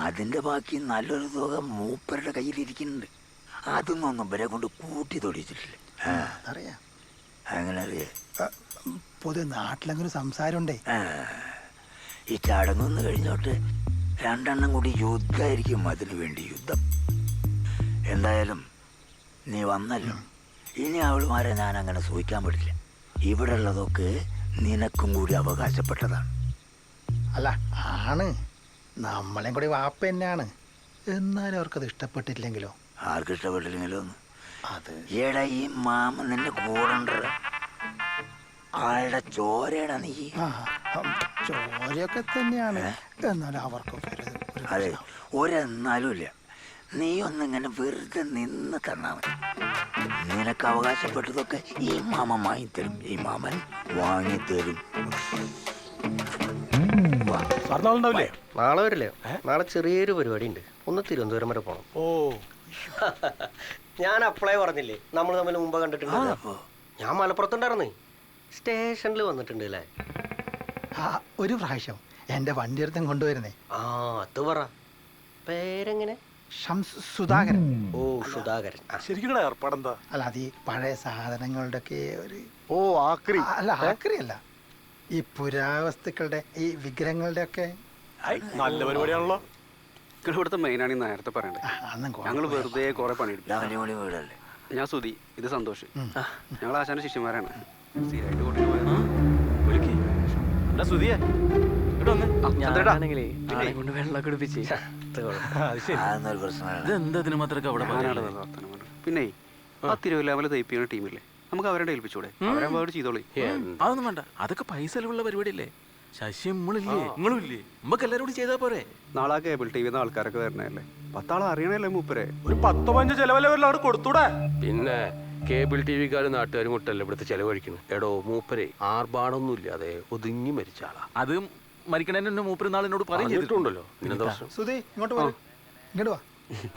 Speaker 9: അതിൻ്റെ ബാക്കി നല്ലൊരു തുക മൂപ്പരുടെ കയ്യിലിരിക്കുന്നുണ്ട്. അതൊന്നും ഇവരെ കൊണ്ട് കൂട്ടി തൊടിച്ചിട്ടില്ല.
Speaker 1: അറിയാം.
Speaker 9: അങ്ങനെ അറിയാം.
Speaker 1: പൊതു നാട്ടിലങ്ങനെ സംസാരമുണ്ടേ.
Speaker 9: ഈ ചടങ്ങൊന്ന് കഴിഞ്ഞോട്ട് 2 എണ്ണം കൂടി യുദ്ധമായിരിക്കും. അതിനു വേണ്ടി യുദ്ധം. എന്തായാലും നീ വന്നല്ലോ, ഇനി അവളുമാരെ ഞാൻ അങ്ങനെ സൂഹിക്കാൻ പറ്റില്ല. ഇവിടെ ഉള്ളതൊക്കെ നിനക്കും കൂടി അവകാശപ്പെട്ടതാണ്.
Speaker 1: അല്ല, ആണ്, നമ്മളെയും കൂടി വാപ്പ തന്നെയാണ്. എന്നാലും അവർക്കത് ഇഷ്ടപ്പെട്ടില്ലെങ്കിലോ?
Speaker 9: ആർക്കും ഇഷ്ടപ്പെട്ടില്ലെങ്കിലോ? അത് ഏടാ, ഈ മാമ നിന്റെ കൂടെ ആളുടെ ചോരയുടെ നീ.
Speaker 1: ചോരയൊക്കെ തന്നെയാണ്, എന്നാലും അവർക്കൊക്കെ
Speaker 9: അതെ, ഒരെന്നാലും ഇല്ല. നീ ഒന്നിങ്ങനെ വെറുതെ നിന്ന് തന്നാ മതി. നിനക്ക് അവകാശപ്പെട്ടതൊക്കെ ഈ മാമൻ വാങ്ങിത്തരും. ഈ മാമൻ വാങ്ങിത്തരും.
Speaker 15: നാളെ വരില്ലേ? നാളെ ചെറിയൊരു പരിപാടി ഉണ്ട്. ഒന്ന് തിരുവനന്തപുരം വരെ പോണം.
Speaker 8: ഓ,
Speaker 15: ഞാൻ അപ്ലൈ പറഞ്ഞില്ലേ, നമ്മൾ തമ്മിൽ മുമ്പ് കണ്ടിട്ടുണ്ട്. ഞാൻ മലപ്പുറത്തുണ്ടായിരുന്നേ, സ്റ്റേഷനിൽ വന്നിട്ടുണ്ട് അല്ലേ?
Speaker 1: ഒരു പ്രാവശ്യം എൻ്റെ വണ്ടി എടുത്തും കൊണ്ടുവരുന്നേ.
Speaker 15: ആ, അത് പറ. പേരെങ്ങനെ?
Speaker 1: സുധാകരൻ.
Speaker 15: ഓ, സുധാകരൻ.
Speaker 8: ശരിക്കും ഏർപ്പാടെന്താ?
Speaker 1: അല്ല, അത് ഈ പഴയ സാധനങ്ങളുടെ ഒക്കെ ഒരു
Speaker 7: ആക്രി.
Speaker 1: അല്ല, ആക്രി അല്ല, ഈ പുരാവസ്തുക്കളുടെ ഈ വിഗ്രഹങ്ങളുടെ ഒക്കെ
Speaker 8: നല്ല പരിപാടിയാണല്ലോ.
Speaker 13: ഇവിടുത്തെ മെയിനാണ് ഈ നേരത്തെ പറയണ്ടേ. ഞങ്ങൾ വെറുതെ കുറെ പണിയെടുക്കും. ഞാൻ സുധി, ഇത് സന്തോഷ്. ഞങ്ങൾ ആശാന്റെ ശിഷ്യന്മാരാണ്. സ്ഥിരമായിട്ട് കൂട്ടിട്ട് പോയത്.
Speaker 12: കൊണ്ട് വെള്ളം കുടിപ്പിച്ച്.
Speaker 13: പിന്നെ ആ തിരുവല്ലാമല തയ്പ്പിക്കുന്ന ടീമില്ലേ, നമുക്ക് അവരുടെ ഏൽപ്പിച്ചൂടെ? അവരവിടെ ചെയ്തോളി.
Speaker 4: അതൊന്നും വേണ്ട, അതൊക്കെ പൈസ ചെലവുള്ള പരിപാടിയല്ലേ. ശശി നമ്മളില്ലേ, നിങ്ങളും ഇല്ലേ, നമുക്ക് എല്ലാവരും കൂടി ചെയ്താൽ പോരെ?
Speaker 13: നാളെ കേബിൾ ടി വിന്ന് ആൾക്കാരൊക്കെ വരണല്ലേ, 10 ആളെ അറിയണല്ലേ മൂപ്പരെ.
Speaker 8: ഒരു 10-15 ചെലവല്ലേ അവിടെ കൊടുത്തൂടെ?
Speaker 3: പിന്നെ കേബിൾ ടി വിക്കാരും നാട്ടുകാരും കൊട്ടല്ലേ ഇവിടുത്തെ ചെലവഴിക്കുന്നത്. എടോ, മൂപ്പരെ ആർഭാടൊന്നും ഇല്ലാതെ ഒതുങ്ങി മരിച്ച ആളാ.
Speaker 4: അത് മരിക്കണേന്റെ മൂപ്പര് നാളിനോട് പറഞ്ഞിട്ടുണ്ടല്ലോ.
Speaker 1: സുധി, ഇങ്ങോട്ട് വാ, ഇങ്ങോട്ട് വാ.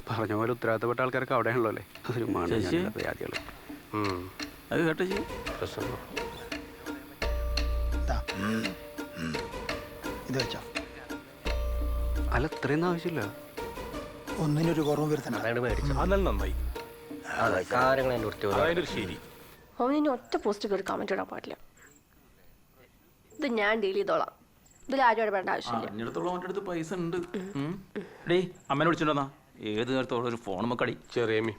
Speaker 13: പറഞ്ഞ പോലെ ഉത്തരവാദിത്തപ്പെട്ട ആൾക്കാരൊക്കെ അവിടെയാണല്ലോ അല്ലേ. ഒരു മണിയാദികള്.
Speaker 4: അത് കേട്ടോ
Speaker 1: ഇത് വെച്ചോ.
Speaker 13: അല്ല, ഇത്രയൊന്നും ആവശ്യമില്ല.
Speaker 1: ഒന്നിനൊരു കുറവും വരുത്തണ്ട.
Speaker 8: നന്നായി. ശരി.
Speaker 10: അവൻ ഇനി ഒറ്റ പോസ്റ്റ് കയറി കമന്റ് ഇടാൻ പാടില്ല. ഇത് ഞാൻ ഡീൽ ചെയ്തോളാം. ഇതിൽ ആരും ഇടപെടേണ്ട ആവശ്യമില്ല.
Speaker 4: അവൻ്റെ അടുത്ത് പൈസ ഉണ്ട്. ഡേ, അമ്മേനെ വിളിച്ചിട്ടുണ്ടെന്നാ ഏത് നേരത്തോളം ഒരു ഫോൺ മക്കടി.
Speaker 3: ചെറിയമ്മി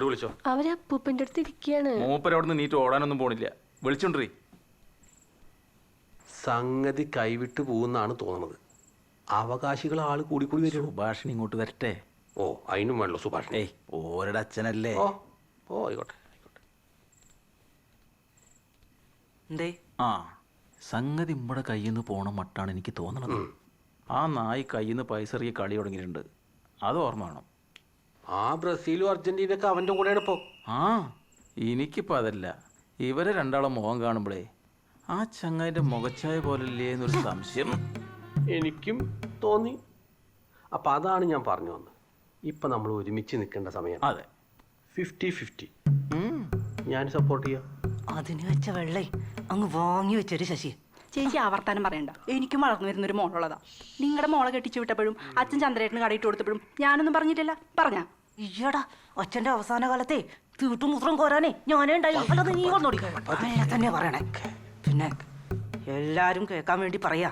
Speaker 3: വിളിച്ചോ?
Speaker 10: അവരെ അപ്പൂപ്പൻ്റെ അടുത്ത് ഇരിക്കുകയാണ്.
Speaker 4: മൂപ്പര് അവിടെ നിന്ന് നീറ്റ് ഓടാനൊന്നും പോണില്ല. വിളിച്ചോണ്ടേ.
Speaker 3: സംഗതി കൈവിട്ട് പോകുന്നാണ് തോന്നുന്നത്. അവകാശികൾ ആള് കൂടി കൂടി വരും.
Speaker 4: സുഭാഷിണി ഇങ്ങോട്ട് വരട്ടെ.
Speaker 3: ഓ, അതിനും വേണല്ലോ സുഭാഷിണി.
Speaker 4: ഓരുടെ അച്ഛനല്ലേ.
Speaker 3: ഓ, ആയിക്കോട്ടെ.
Speaker 2: എന്തേ?
Speaker 4: ആ, സംഗതി നമ്മുടെ കയ്യിൽ നിന്ന് പോണ മട്ടാണ് എനിക്ക് തോന്നണത്. ആ നായി കയ്യിൽ നിന്ന് പൈസ ഇറങ്ങി കളി തുടങ്ങിയിട്ടുണ്ട്. അത് ഓർമ്മ വേണം.
Speaker 3: ആ ബ്രസീലും അർജന്റീനയൊക്കെ അവൻ്റെ കൂടെയാണ് ഇപ്പോൾ.
Speaker 4: ആ എനിക്കിപ്പോൾ അതല്ല, ഇവരെ രണ്ടാളും മുഖം കാണുമ്പോഴേ ആ ചങ്ങായിൻ്റെ മുഖച്ചായ പോലല്ലേ എന്നൊരു സംശയം
Speaker 3: എനിക്കും തോന്നി. അപ്പം അതാണ് ഞാൻ പറഞ്ഞു വന്നത്. ഇപ്പം നമ്മൾ ഒരുമിച്ച് നിൽക്കേണ്ട സമയമാണ്.
Speaker 4: അതെ,
Speaker 3: 50-50. ഞാൻ സപ്പോർട്ട് ചെയ്യാം.
Speaker 2: അതിന് വെച്ച വെള്ളേ അങ്ങ് വാങ്ങി വെച്ചൊരു ശശി.
Speaker 17: ചേച്ചി ആവർത്താനം പറയണ്ട. എനിക്കും വളർന്നു വരുന്നൊരു മോളുള്ളതാ. നിങ്ങളുടെ മോളെ കെട്ടിച്ചു വിട്ടപ്പോഴും അച്ഛൻ ചന്ദ്രേട്ടന് കടയിട്ട് കൊടുത്തപ്പോഴും ഞാനൊന്നും പറഞ്ഞിട്ടില്ല. പറഞ്ഞാ
Speaker 2: ഈയടാ അച്ഛൻ്റെ അവസാന കാലത്തെ തീട്ടുമുത്രം കോരാനേ ഞാനേ ഉണ്ടായി. അല്ലാതെ നീ വന്നോടി. അങ്ങനെ തന്നെ പറയണേ. പിന്നെ എല്ലാരും കേൾക്കാൻ വേണ്ടി പറയാ,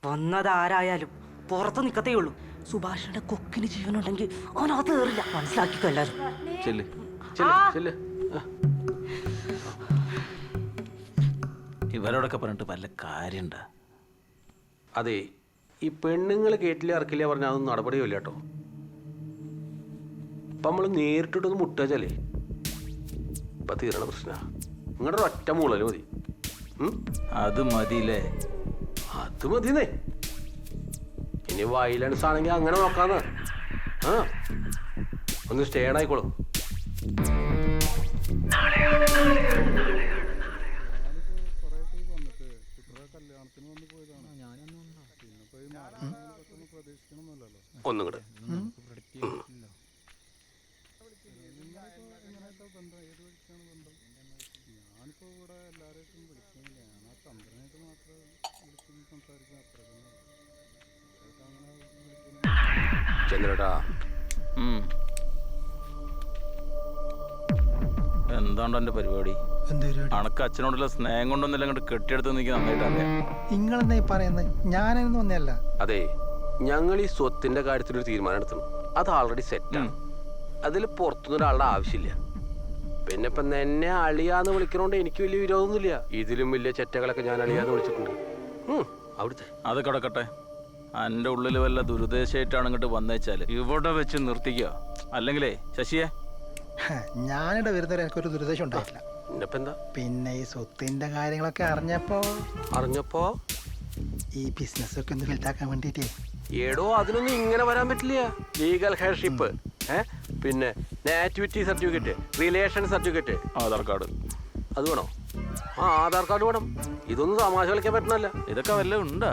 Speaker 2: വന്നതാരായാലും പുറത്ത് നിൽക്കത്തേ ഉള്ളൂ. സുഭാഷിന്റെ കൊക്കിന് ജീവനുണ്ടെങ്കിൽ അവനകത്ത് കയറില്ല. മനസ്സിലാക്കിക്കോ എല്ലാരും.
Speaker 4: ചെല്ല്
Speaker 3: ചെല്ല്.
Speaker 4: ഇവരോടൊക്കെ പറഞ്ഞിട്ട് വല്ല കാര്യമുണ്ടാ?
Speaker 3: അതെ, ഈ പെണ്ണുങ്ങൾ കേട്ടില്ല ഇറക്കില്ല പറഞ്ഞാൽ അതൊന്നും നടപടിയില്ല കേട്ടോ. ഇപ്പം നമ്മൾ നേരിട്ടിട്ടൊന്ന് മുട്ടാച്ചല്ലേ ഇപ്പം തീരണ പ്രശ്ന. നിങ്ങളുടെ ഒറ്റ മൂളല് മതി.
Speaker 4: അത് മതിയില്ലേ?
Speaker 3: അത് മതിന്നേ. ഇനി വയലൻസ് ആണെങ്കിൽ അങ്ങനെ നോക്കാന്ന്. ആ ഒന്ന് സ്റ്റേഡ് ആയിക്കോളും. ഒന്നും കൂടെ. ചന്ദ്രേട്ടാ,
Speaker 4: എന്താണ്ടോ എന്റെ പരിപാടി? അണക്ക് അച്ഛനോടുള്ള സ്നേഹം കൊണ്ടൊന്നുമില്ല, അങ്ങോട്ട് കെട്ടിയെടുത്ത് എനിക്ക് നന്നായിട്ട് അറിയാം.
Speaker 1: നിങ്ങളെന്നാ പറയുന്നത്? ഞാനൊന്നും ഒന്നല്ല.
Speaker 3: അതെ, ഞങ്ങൾ ഈ സ്വത്തിന്റെ കാര്യത്തിലൊരു തീരുമാനം എടുത്തണം. അത് ആൾറെഡി സെറ്റാണ്. അതിൽ പുറത്തുനിന്ന് ഒരാളുടെ ആവശ്യമില്ല. പിന്നെ ഇപ്പം എന്നെ അളിയാന്ന് വിളിക്കണോണ്ട് എനിക്ക് വലിയ വിരോധമൊന്നുമില്ല. ഇതിലും വലിയ ചെറ്റകളൊക്കെ ഞാൻ അളിയാന്ന് വിളിച്ചിട്ടുണ്ട്. അവിടുത്തെ
Speaker 4: അത് കിടക്കട്ടെ. എൻ്റെ ഉള്ളിൽ വല്ല ദുരുദ്ദേശമായിട്ടാണ് ഇങ്ങോട്ട് വന്നേച്ചാല് ഇവിടെ വെച്ച് നിർത്തിക്കുക. അല്ലെങ്കിലേ ശശിയെ,
Speaker 1: ഞാനിവിടെ വരുന്നവരെ എനിക്കൊരു ദുരുദ്ദേശം ഉണ്ടായിട്ടില്ല. പിന്നെ ഈ സ്വത്തിന്റെ കാര്യങ്ങളൊക്കെ അറിഞ്ഞപ്പോ ഈ ബിസിനസ് ഒക്കെ ഒന്ന് വലുതാക്കാൻ വേണ്ടിട്ടേ.
Speaker 3: ഏടോ, അതിനൊന്നും ഇങ്ങനെ വരാൻ പറ്റില്ല. ലീഗൽ ഹെയർഷിപ്പ്, പിന്നെ nativity certificate, relation certificate,
Speaker 4: Aadhaar card,
Speaker 3: അത് വേണോ? ആ ആധാർ കാർഡ് വേണം. ഇതൊന്നും തമാശ കളിക്കാൻ പറ്റണല്ല.
Speaker 4: ഇതൊക്കെ വല്ലതും ഉണ്ടാ?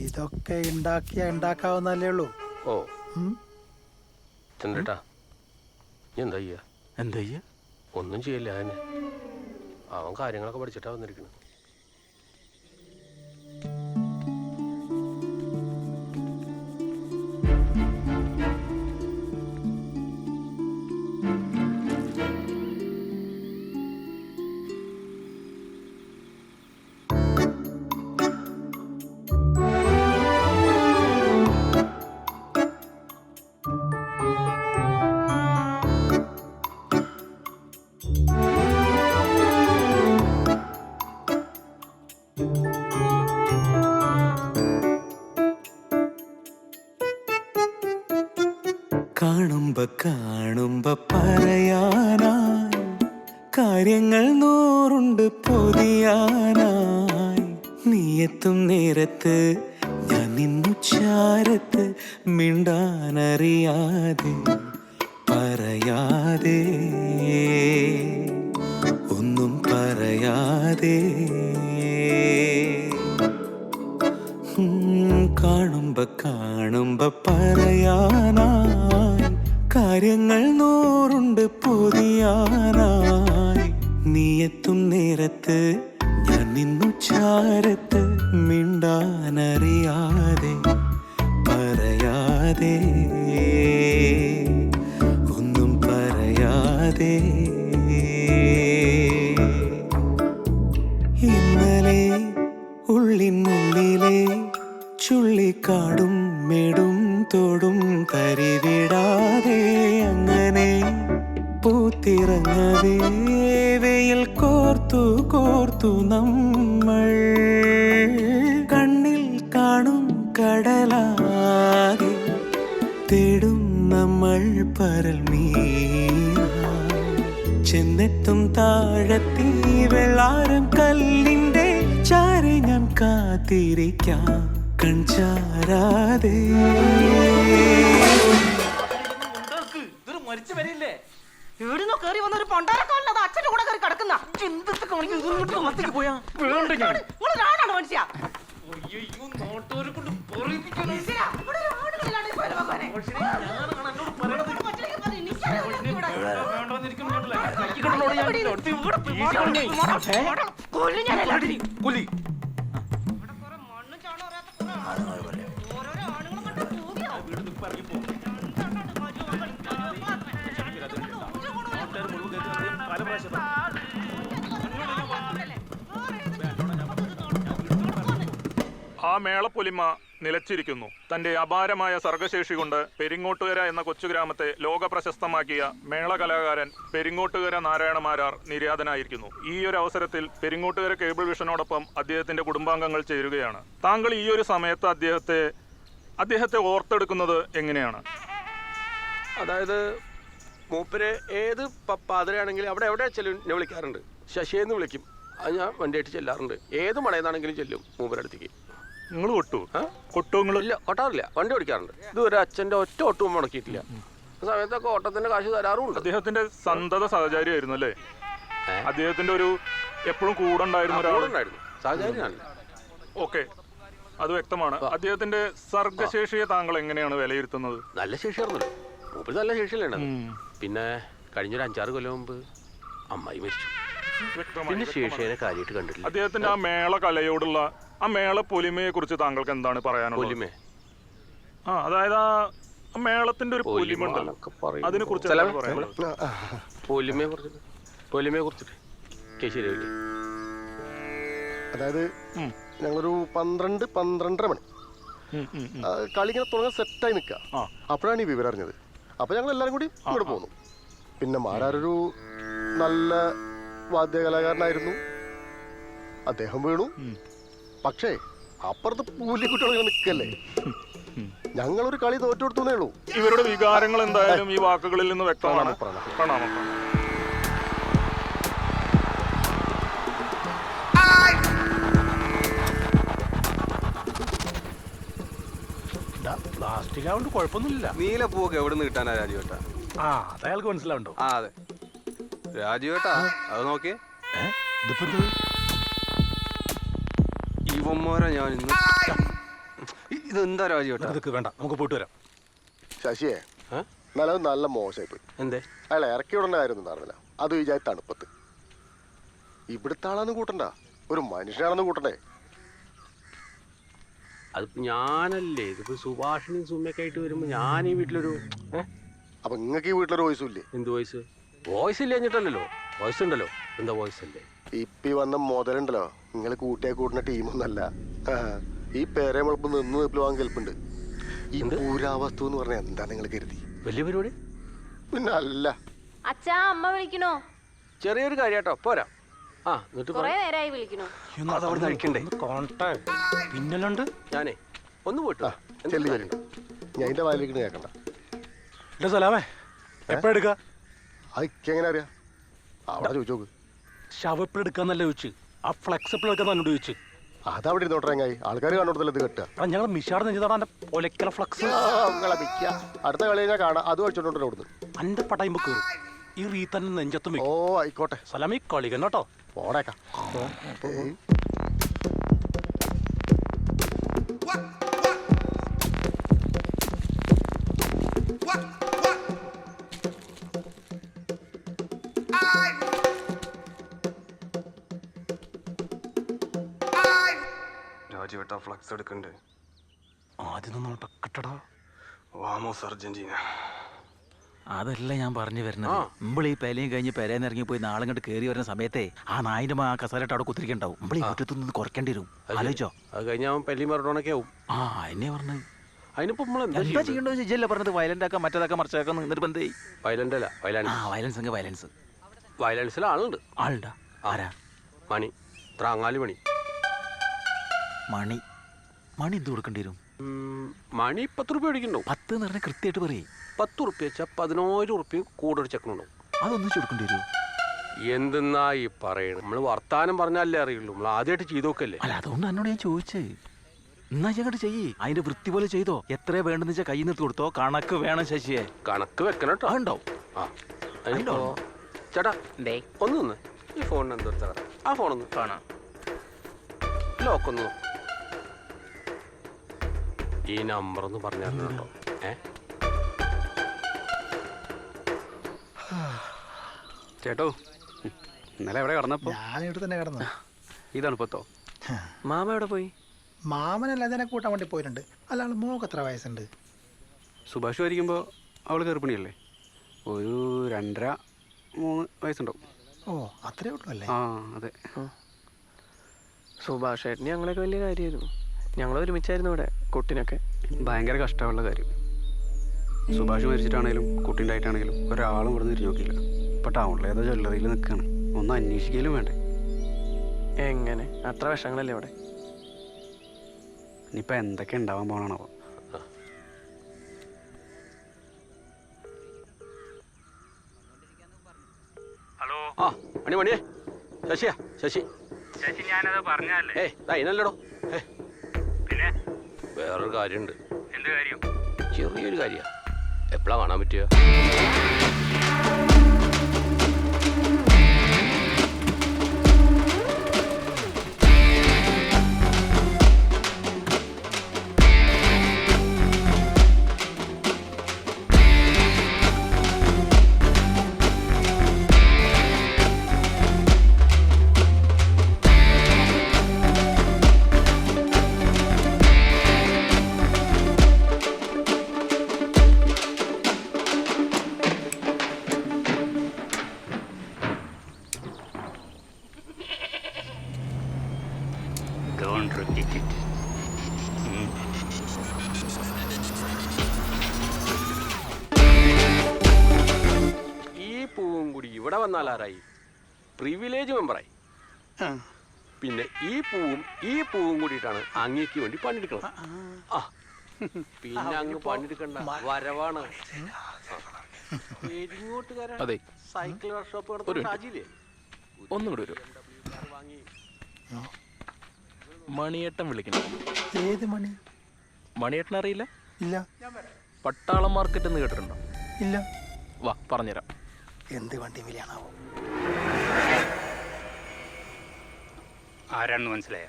Speaker 1: ഇതൊക്കെ ഉണ്ടാക്കാവുന്നല്ലേ ഉള്ളൂ.
Speaker 3: ഓ ചന്ദ്രേട്ടാ, എന്താ
Speaker 4: ചെയ്യാ?
Speaker 3: ഒന്നും ചെയ്യില്ല. അവൻ കാര്യങ്ങളൊക്കെ പഠിച്ചിട്ടാ വന്നിരിക്കുന്നത്.
Speaker 5: കാണുമ്പോ പറയാനായി കാര്യങ്ങൾ നൂറുണ്ട് പൊതിയാനായി. നീ എത്തും നേരത്ത് ഞാൻ നിന്നു ചാരത്ത് മിണ്ടാനറിയാതെ പറയാതെ ഒന്നും പറയാതെ കാണുമ്പോ പറയാനായി കാര്യങ്ങൾ നൂറുണ്ട് പൊതിയാനായി. നീ എത്തും നേരത്ത് ഞാൻ നിന്നു ചാരത്ത് മിണ്ടാനറിയാതെ പറയാതെ ഒന്നും പറയാതെ. ഇന്നലെ ഉള്ളിനുള്ളിലെ ചുള്ളിക്കാടും മേടും തോടും തരിവിടാതെ അങ്ങനെ പൂത്തിറങ്ങവേ വെയിൽ കോർത്തു കോർത്തു നമ്മൾ കണ്ണിൽ കാണും കടലാകെ തേടും നമ്മൾ പരൽ മീന. ചെന്നെത്തും താഴത്തി വെള്ളാരം കല്ലിൻ്റെ ചാരി ഞാൻ കാത്തിരിക്കാം. കൺചാരാതെ
Speaker 4: ഇതൊരു മരിച്ച വരയില്ലേ?
Speaker 2: എവിടുന്നോ കയറി വന്ന ഒരു പണ്ടാരക്കാരനത് അച്ഛന്റെ കൂടെ കയറി കിടക്കുന്ന
Speaker 4: പോയാ
Speaker 2: നിങ്ങളൊരാണാണ് മനുഷ്യ
Speaker 18: ആ മേളപ്പൊലിമ നിലച്ചിരിക്കുന്നു. തന്റെ അപാരമായ സർഗശേഷി കൊണ്ട് പെരിങ്ങോട്ടുകര എന്ന കൊച്ചുഗ്രാമത്തെ ലോക പ്രശസ്തമാക്കിയ മേളകലാകാരൻ പെരിങ്ങോട്ടുകര നാരായണമാരാർ നിര്യാതനായിരിക്കുന്നു. ഈ ഒരു അവസരത്തിൽ പെരിങ്ങോട്ടുകര കേബിൾ വിഷനോടൊപ്പം അദ്ദേഹത്തിന്റെ കുടുംബാംഗങ്ങൾ ചേരുകയാണ്. താങ്കൾ ഈ ഒരു സമയത്ത് അദ്ദേഹത്തെ ഓർത്തെടുക്കുന്നത് എങ്ങനെയാണ്?
Speaker 3: അതായത് മൂപ്പര് ഏത് പാതിരയാണെങ്കിലും അവിടെ എവിടെ ചെല്ലും എന്നെ വിളിക്കാറുണ്ട്. ശശിയെന്ന് വിളിക്കും. അത് ഞാൻ വണ്ടിയായിട്ട് ചെല്ലാറുണ്ട്. ഏത് മടയെന്നാണെങ്കിലും ചെല്ലും മൂപ്പരടുത്തേക്ക്.
Speaker 18: നിങ്ങൾ കൊട്ടുമില്ല
Speaker 3: കൊട്ടാറില്ല, വണ്ടി ഓടിക്കാറുണ്ട്. ഇതുവരെ അച്ഛൻ്റെ ഒറ്റ ഒട്ടും മുടക്കിയിട്ടില്ല. സമയത്തൊക്കെ ഓട്ടത്തിന്റെ കാശ് തരാറുമുണ്ട്.
Speaker 18: അദ്ദേഹത്തിന്റെ സന്തത സഹചാരിയായിരുന്നു അല്ലേ? അദ്ദേഹത്തിന്റെ ഒരു എപ്പോഴും കൂടെ ഉണ്ടായിരുന്നു
Speaker 3: ഒരാളുണ്ടായിരുന്നു. സഹചാരിയാണല്ലേ?
Speaker 18: ഓക്കെ, അത് വ്യക്തമാണ്. അദ്ദേഹത്തിന്റെ സർഗശേഷിയെ താങ്കൾ എങ്ങനെയാണ് വിലയിരുത്തുന്നത്?
Speaker 3: നല്ല ശേഷിയായിരുന്നല്ലോ. മൂപ്പര് നല്ല ശേഷിയല്ലേ. പിന്നെ കഴിഞ്ഞൊരു 5-6 കൊല്ലം മുമ്പ് അമ്മായി മരിച്ചു. പിന്നെ ശേഷിയെ കാര്യമായിട്ട് കണ്ടിട്ടില്ല.
Speaker 18: അദ്ദേഹത്തിന്റെ ആ മേള കലയോടുള്ള ആ മേള പൊലിമയെ കുറിച്ച് താങ്കൾക്ക് എന്താണ് പറയാനുള്ളത്?
Speaker 3: പൊലിമേ?
Speaker 18: അതായത് ആ മേളത്തിന്റെ ഒരു പൊലിമ ഉണ്ടല്ലോ, അതിനെ കുറിച്ച്
Speaker 3: പൊലിമയെ കുറിച്ചിട്ട് ശരിയായില്ലേ?
Speaker 7: അതായത് ഞങ്ങളൊരു 12-12:30 മണി കളി ഇങ്ങനെ തുടങ്ങാൻ സെറ്റായി നിൽക്കുക. അപ്പോഴാണ് ഈ വിവരം അറിഞ്ഞത്. അപ്പോൾ ഞങ്ങൾ എല്ലാവരും കൂടി ഇങ്ങോട്ട് പോന്നു. പിന്നെ മാരാരൊരു നല്ല വാദ്യകലാകാരനായിരുന്നു. അദ്ദേഹം വീണു. പക്ഷേ അപ്പുറത്ത് പൂലിക്കുട്ടികൾ നിൽക്കല്ലേ. ഞങ്ങളൊരു കളി തോറ്റു കൊടുത്തേ ഉള്ളൂ.
Speaker 18: ഇവരുടെ വികാരങ്ങൾ എന്തായാലും ഈ വാക്കുകളിൽ നിന്ന് വ്യക്തമാണ്. പ്രണാമം.
Speaker 8: പ്ലാസ്റ്റിക് ആവുകൊണ്ട് കുഴപ്പമൊന്നുമില്ല.
Speaker 16: നീല പൂവൊക്കെ എവിടെ നിന്ന് കിട്ടാനാ രാജുവേട്ടാ?
Speaker 8: അതയാൾക്ക് മനസ്സിലാവുണ്ടോ?
Speaker 16: അതെ രാജുവേട്ടാ, അത് നോക്കിയേ. ഇവന്മാരെ ഞാൻ ഇന്ന് ഇതെന്താ രാജുവേട്ടാ?
Speaker 8: ഇതൊക്കെ വേണ്ട, നമുക്ക് പോയിട്ട് വരാം.
Speaker 7: ശശിയെ നല്ല മോശമായി പോയി.
Speaker 3: എന്തേ?
Speaker 7: അയാൾ ഇറക്കി വിടേണ്ട കാര്യമൊന്നും നടന്നില്ല. അത് വിചാരി തണുപ്പത്ത് ഇവിടുത്തെ ആളാന്ന് കൂട്ടണ്ട, ഒരു മനുഷ്യനാണെന്ന് കൂട്ടണ്ടേ?
Speaker 3: അത് ഞാനല്ലേ. ഇതിപ്പോ സുഭാഷിനും സുമ്മയൊക്കെ ആയിട്ട് വരുമ്പോ ഞാൻ ഈ വീട്ടിലൊരു
Speaker 7: അപ്പൊ നിങ്ങൾക്ക് ഈ വീട്ടിലൊരു വോയിസും ഇല്ലേ?
Speaker 3: എന്ത് വോയിസ്? വോയിസ് ഇല്ല എന്നിട്ടല്ലോ. വോയിസ് ഉണ്ടല്ലോ. എന്താ വോയിസ് അല്ലേ?
Speaker 7: ഇപ്പൊ വന്ന മുതലുണ്ടല്ലോ, നിങ്ങൾ കൂട്ടിയാ കൂട്ടുന്ന ടീമൊന്നല്ല. ഈ പേരെ മുളപ്പ് നിന്ന് വെപ്പിൽ വാങ്ങി കേൾപ്പുണ്ട്. ഈ പൂരാവസ്തു എന്ന് പറഞ്ഞാൽ എന്താ നിങ്ങൾ കരുതി?
Speaker 3: വലിയ പരിപാടി?
Speaker 7: പിന്നെ അല്ല.
Speaker 10: അച്ഛാ, അമ്മ വിളിക്കണോ?
Speaker 3: ചെറിയൊരു കാര്യട്ടോ, പോരാ.
Speaker 10: കൊറേ നേരമായി വിളിക്കണോ?
Speaker 3: അതവിടെ കഴിക്കണ്ടേ?
Speaker 8: പിന്നല്ലുണ്ട്.
Speaker 3: ഞാനേ ഒന്ന് പോയിട്ട്
Speaker 7: ഞാൻ എന്റെ വായിലേക്ക് കേൾക്കണ്ട.
Speaker 8: സലാമേ, എപ്പോഴെടുക്ക?
Speaker 7: അതെങ്ങനെ അറിയാം? അവിടെ ചോദിച്ചോക്ക്.
Speaker 8: ശവ എപ്പോഴെടുക്കാന്നല്ല ചോദിച്ചു. ആ ഫ്ലെക്സ് എപ്പോഴെടുക്കാന്ന് എന്നോട് ചോദിച്ചു.
Speaker 7: അതവിടെ ഇരുന്നോട്ടെങ്ങായി ആൾക്കാർ കണ്ടോടത്തല്ല ഇത് കെട്ടുക.
Speaker 8: ഞങ്ങൾ മിഷാർന്ന് ചെയ്താണ് ഒലക്കല ഫ്ലക്സ്.
Speaker 7: അടുത്ത കളി ഞാൻ കാണാം. അത് കഴിച്ചോണ്ടോ അവിടുന്ന്
Speaker 8: അന്റെ പടയുമ്പോ കയറും. ഈ റീ തന്നെ നെഞ്ചത്തും.
Speaker 7: ഓ ആയിക്കോട്ടെ.
Speaker 8: സലാമി കളിക്കൻ കേട്ടോ.
Speaker 7: ഓടേക്കാം.
Speaker 16: രാജുവേട്ടാ, ഫ്ലക്സ് എടുക്കണ്ടേ?
Speaker 8: ആദ്യം നമ്മൾ ടക്കട്ടടാ.
Speaker 16: വാമോസ് അർജന്റീന.
Speaker 4: അതല്ല ഞാൻ പറഞ്ഞു വരുന്നത്. നമ്മളീ പെലയും കഴിഞ്ഞ് പെരേന്ന് ഇറങ്ങി പോയി നാളെ ഇങ്ങോട്ട് കയറി വരുന്ന സമയത്തെ ആ നായിന്റെ ആ കസാലട്ട് അവിടെ കുത്തിരിക്കണ്ടാവും. നമ്മളീ മുറ്റത്തുനിന്ന് കുറയ്ക്കേണ്ടി വരും. ആലോചിച്ചോ?
Speaker 3: അത് കഴിഞ്ഞാൽ പെല്ലി മറണോണൊക്കെ ആവും.
Speaker 4: എന്നെ പറഞ്ഞത്.
Speaker 3: അതിനിപ്പോ
Speaker 4: എന്താ ചെയ്യണ്ടോ? ജിജല്ലേ പറഞ്ഞത് വയലന്റ് ആക്കാം, മറ്റേതാക്കാം, മറിച്ചാക്കാം. എന്നിട്ട് ബന്ധേ
Speaker 3: വയലന്റ് അല്ല,
Speaker 4: വയലൻസ് എങ്കിൽ വയലൻസ്.
Speaker 3: വയലൻസിൽ ആളുണ്ട്.
Speaker 4: ആളുണ്ടാ? ആരാ?
Speaker 3: മണി. ത്രാങ്ങാലി മണി.
Speaker 4: മണി എന്ത് കൊടുക്കേണ്ടി വരും?
Speaker 3: മണി 10 രൂപ മേടിക്കണ്ടോ?
Speaker 4: 10 എന്ന് പറഞ്ഞാൽ കൃത്യമായിട്ട് പറയും.
Speaker 3: 10 ഉറുപ്പ്യ വെച്ചാൽ 11 ഉറുപ്പ്യ കൂടെ ഒരു ചെക്കനുണ്ടോ?
Speaker 4: അതൊന്നും കൊടുക്കേണ്ടി വരും.
Speaker 3: എന്തെന്നാ ഈ പറയണത്? നമ്മൾ വർത്താനം പറഞ്ഞാലേ അറിയുള്ളൂ. നമ്മൾ ആദ്യമായിട്ട് ചെയ്ത് നോക്കല്ലേ?
Speaker 4: അല്ല, അതുകൊണ്ട് എന്നോട് ഞാൻ ചോദിച്ചേ. എന്നാ ഞങ്ങട്ട് ചെയ്യ്. അതിന്റെ വൃത്തി പോലെ ചെയ്തോ. എത്ര വേണ്ടെന്ന് വെച്ചാൽ കയ്യിൽ നിന്ന് കൊടുത്തോ. കണക്ക് വേണം ശശിയെ.
Speaker 3: കണക്ക് വെക്കണം കേട്ടോ.
Speaker 4: ഉണ്ടാവും.
Speaker 3: ചേട്ടാ ഒന്ന് നിന്ന് ഈ ഫോണിന് എന്തോ ആ ഫോണൊന്ന് കാണാം. ലോക്കൊന്നു ഈ നമ്പർ ഒന്ന് പറഞ്ഞു കേട്ടോ.
Speaker 13: ചേട്ടോ ഇന്നലെ എവിടെ കിടന്നപ്പോ?
Speaker 1: ഞാനിവിടെ തന്നെ കിടന്നു.
Speaker 13: ഈ തണുപ്പത്തോ?
Speaker 14: മാമ എവിടെ പോയി?
Speaker 1: മാമനല്ല അതിനെ കൂട്ടാൻ വേണ്ടി പോയിട്ടുണ്ട്. അല്ലാണ്ട് മോക്ക് എത്ര വയസ്സുണ്ട്?
Speaker 13: സുഭാഷ് ആയിരിക്കുമ്പോൾ അവൾ ഗർഭിണിയല്ലേ? ഒരു 2.5-3 വയസ്സുണ്ടാവും.
Speaker 1: ഓ അത്രേ ഉള്ളൂ അല്ലേ?
Speaker 13: ആ അതെ.
Speaker 14: സുഭാഷ് ഏട്ടന് ഞങ്ങളൊക്കെ വലിയ കാര്യമായിരുന്നു. ഞങ്ങൾ ഒരുമിച്ചായിരുന്നു ഇവിടെ കുട്ടിനൊക്കെ.
Speaker 13: ഭയങ്കര കഷ്ടമുള്ള കാര്യം. സുഭാഷ് മരിച്ചിട്ടാണേലും കുട്ടി ഉണ്ടായിട്ടാണെങ്കിലും ഒരാളും ഇവിടെ തിരിഞ്ഞു നോക്കിയില്ല. ഇപ്പം ടൗണിലേതോ ജ്വല്ലറിയിൽ നിൽക്കുകയാണ്. ഒന്ന് അന്വേഷിക്കലും വേണ്ടേ?
Speaker 14: എങ്ങനെ? അത്ര വിഷങ്ങളല്ലേ ഇവിടെ?
Speaker 13: ഇനിയിപ്പോൾ എന്തൊക്കെ ഉണ്ടാവാൻ പോകണോ?
Speaker 3: ഹലോ. ആ മണിയേ ശശിയാ ശശി.
Speaker 8: ശശി ഞാനത് പറഞ്ഞല്ലേ.
Speaker 3: അതിനല്ലടോ.
Speaker 8: പിന്നെ
Speaker 3: വേറൊരു കാര്യമുണ്ട്.
Speaker 8: എന്ത് കാര്യം?
Speaker 3: ചെറിയൊരു കാര്യ. എപ്പോഴാ കാണാൻ പറ്റുക?
Speaker 8: Don't repeat it.
Speaker 3: ഈ പൂവും കൂടി ഇവിടെ വന്നാലാരായി? പ്രിവിലേജ് മെമ്പറായി. പിന്നെ ഈ പൂവും കൂടിയിട്ടാണ് അങ്ങേക്ക് വേണ്ടി പണിയെടുക്കണം. ആ പിന്നെ അങ്ങ് പണിയെടുക്കണ്ട, വരവാണ്.
Speaker 14: അതെ,
Speaker 3: സൈക്കിൾ വർക്ക്ഷോപ്പ് നടത്തുന്ന ഷാജിയില്ലേ?
Speaker 14: ഒന്നും കൂടി വരും. മണിയേട്ടൻ വിളിക്കണം.
Speaker 1: ഏത് മണി?
Speaker 14: മണിയേട്ടൻ അറിയില്ല?
Speaker 1: ഇല്ല.
Speaker 14: പട്ടാളം മാർക്കറ്റ് എന്ന് കേട്ടിട്ടുണ്ടോ?
Speaker 1: ഇല്ല.
Speaker 14: വാ പറഞ്ഞുതരാം.
Speaker 1: എന്ത് വണ്ടി വിലയാണാവോ?
Speaker 8: ആരാണെന്ന് മനസ്സിലായ?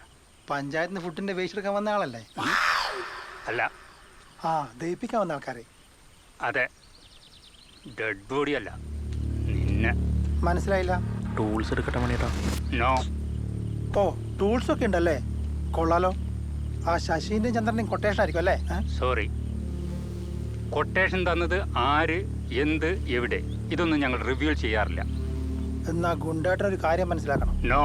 Speaker 1: പഞ്ചായത്തിന് ഫുഡിന്റെ വേസ്റ്റ് എടുക്കാൻ വന്ന ആളല്ലേ?
Speaker 8: അല്ല.
Speaker 1: ആ ദയിപ്പിക്കാൻ വന്ന ആൾക്കാരെ.
Speaker 8: അതെ, ഡെഡ് ബോഡി അല്ല. നിന്നെ
Speaker 1: മനസ്സിലായില്ല.
Speaker 14: ടൂൾസ് എടുക്കട്ടെ മണിയേട്ടാ?
Speaker 8: നോ.
Speaker 1: ഓ ടൂൾസ് ഒക്കെ ഉണ്ടല്ലേ? കൊള്ളാലോ. ആ ശശീന്റെയും ചന്ദ്രന്റെയും കൊട്ടേഷൻ ആയിരിക്കും അല്ലേ?
Speaker 8: സോറി, കൊട്ടേഷൻ തന്നത് ആര്, എന്ത്, എവിടെ, ഇതൊന്നും ഞങ്ങൾ റിവ്യൂ ചെയ്യാറില്ല.
Speaker 1: എന്നാ ഗുണ്ടേട്ടനൊരു കാര്യം മനസ്സിലാക്കണം.
Speaker 8: നോ.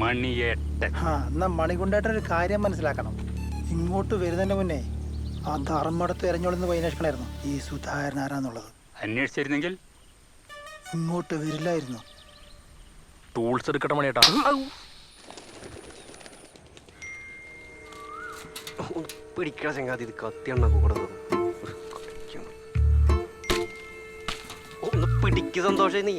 Speaker 8: മണിയേട്ടൻ.
Speaker 1: ആ എന്നാ മണികുണ്ടേട്ടനൊരു കാര്യം മനസ്സിലാക്കണം. ഇങ്ങോട്ട് വരുന്നതിന്റെ മുന്നേ ആ ധർമ്മടത്ത് എരഞ്ഞോളിന്ന് പോയി അന്വേഷിക്കണമായിരുന്നു ഈ സുധാകരൻ ആരാന്നുള്ളത്.
Speaker 8: അന്വേഷിച്ചിരുന്നെങ്കിൽ
Speaker 1: ഇങ്ങോട്ട് വരില്ലായിരുന്നു.
Speaker 14: ടൂൾസ് എടുക്കട്ടെ മണിയേട്ടാ?
Speaker 13: പിടിക്കണ ചങ്ങാതി, ഇത് കത്തിയണ്ണ കൂടെ ഒന്ന് പിടിക്ക് സന്തോഷം. നീ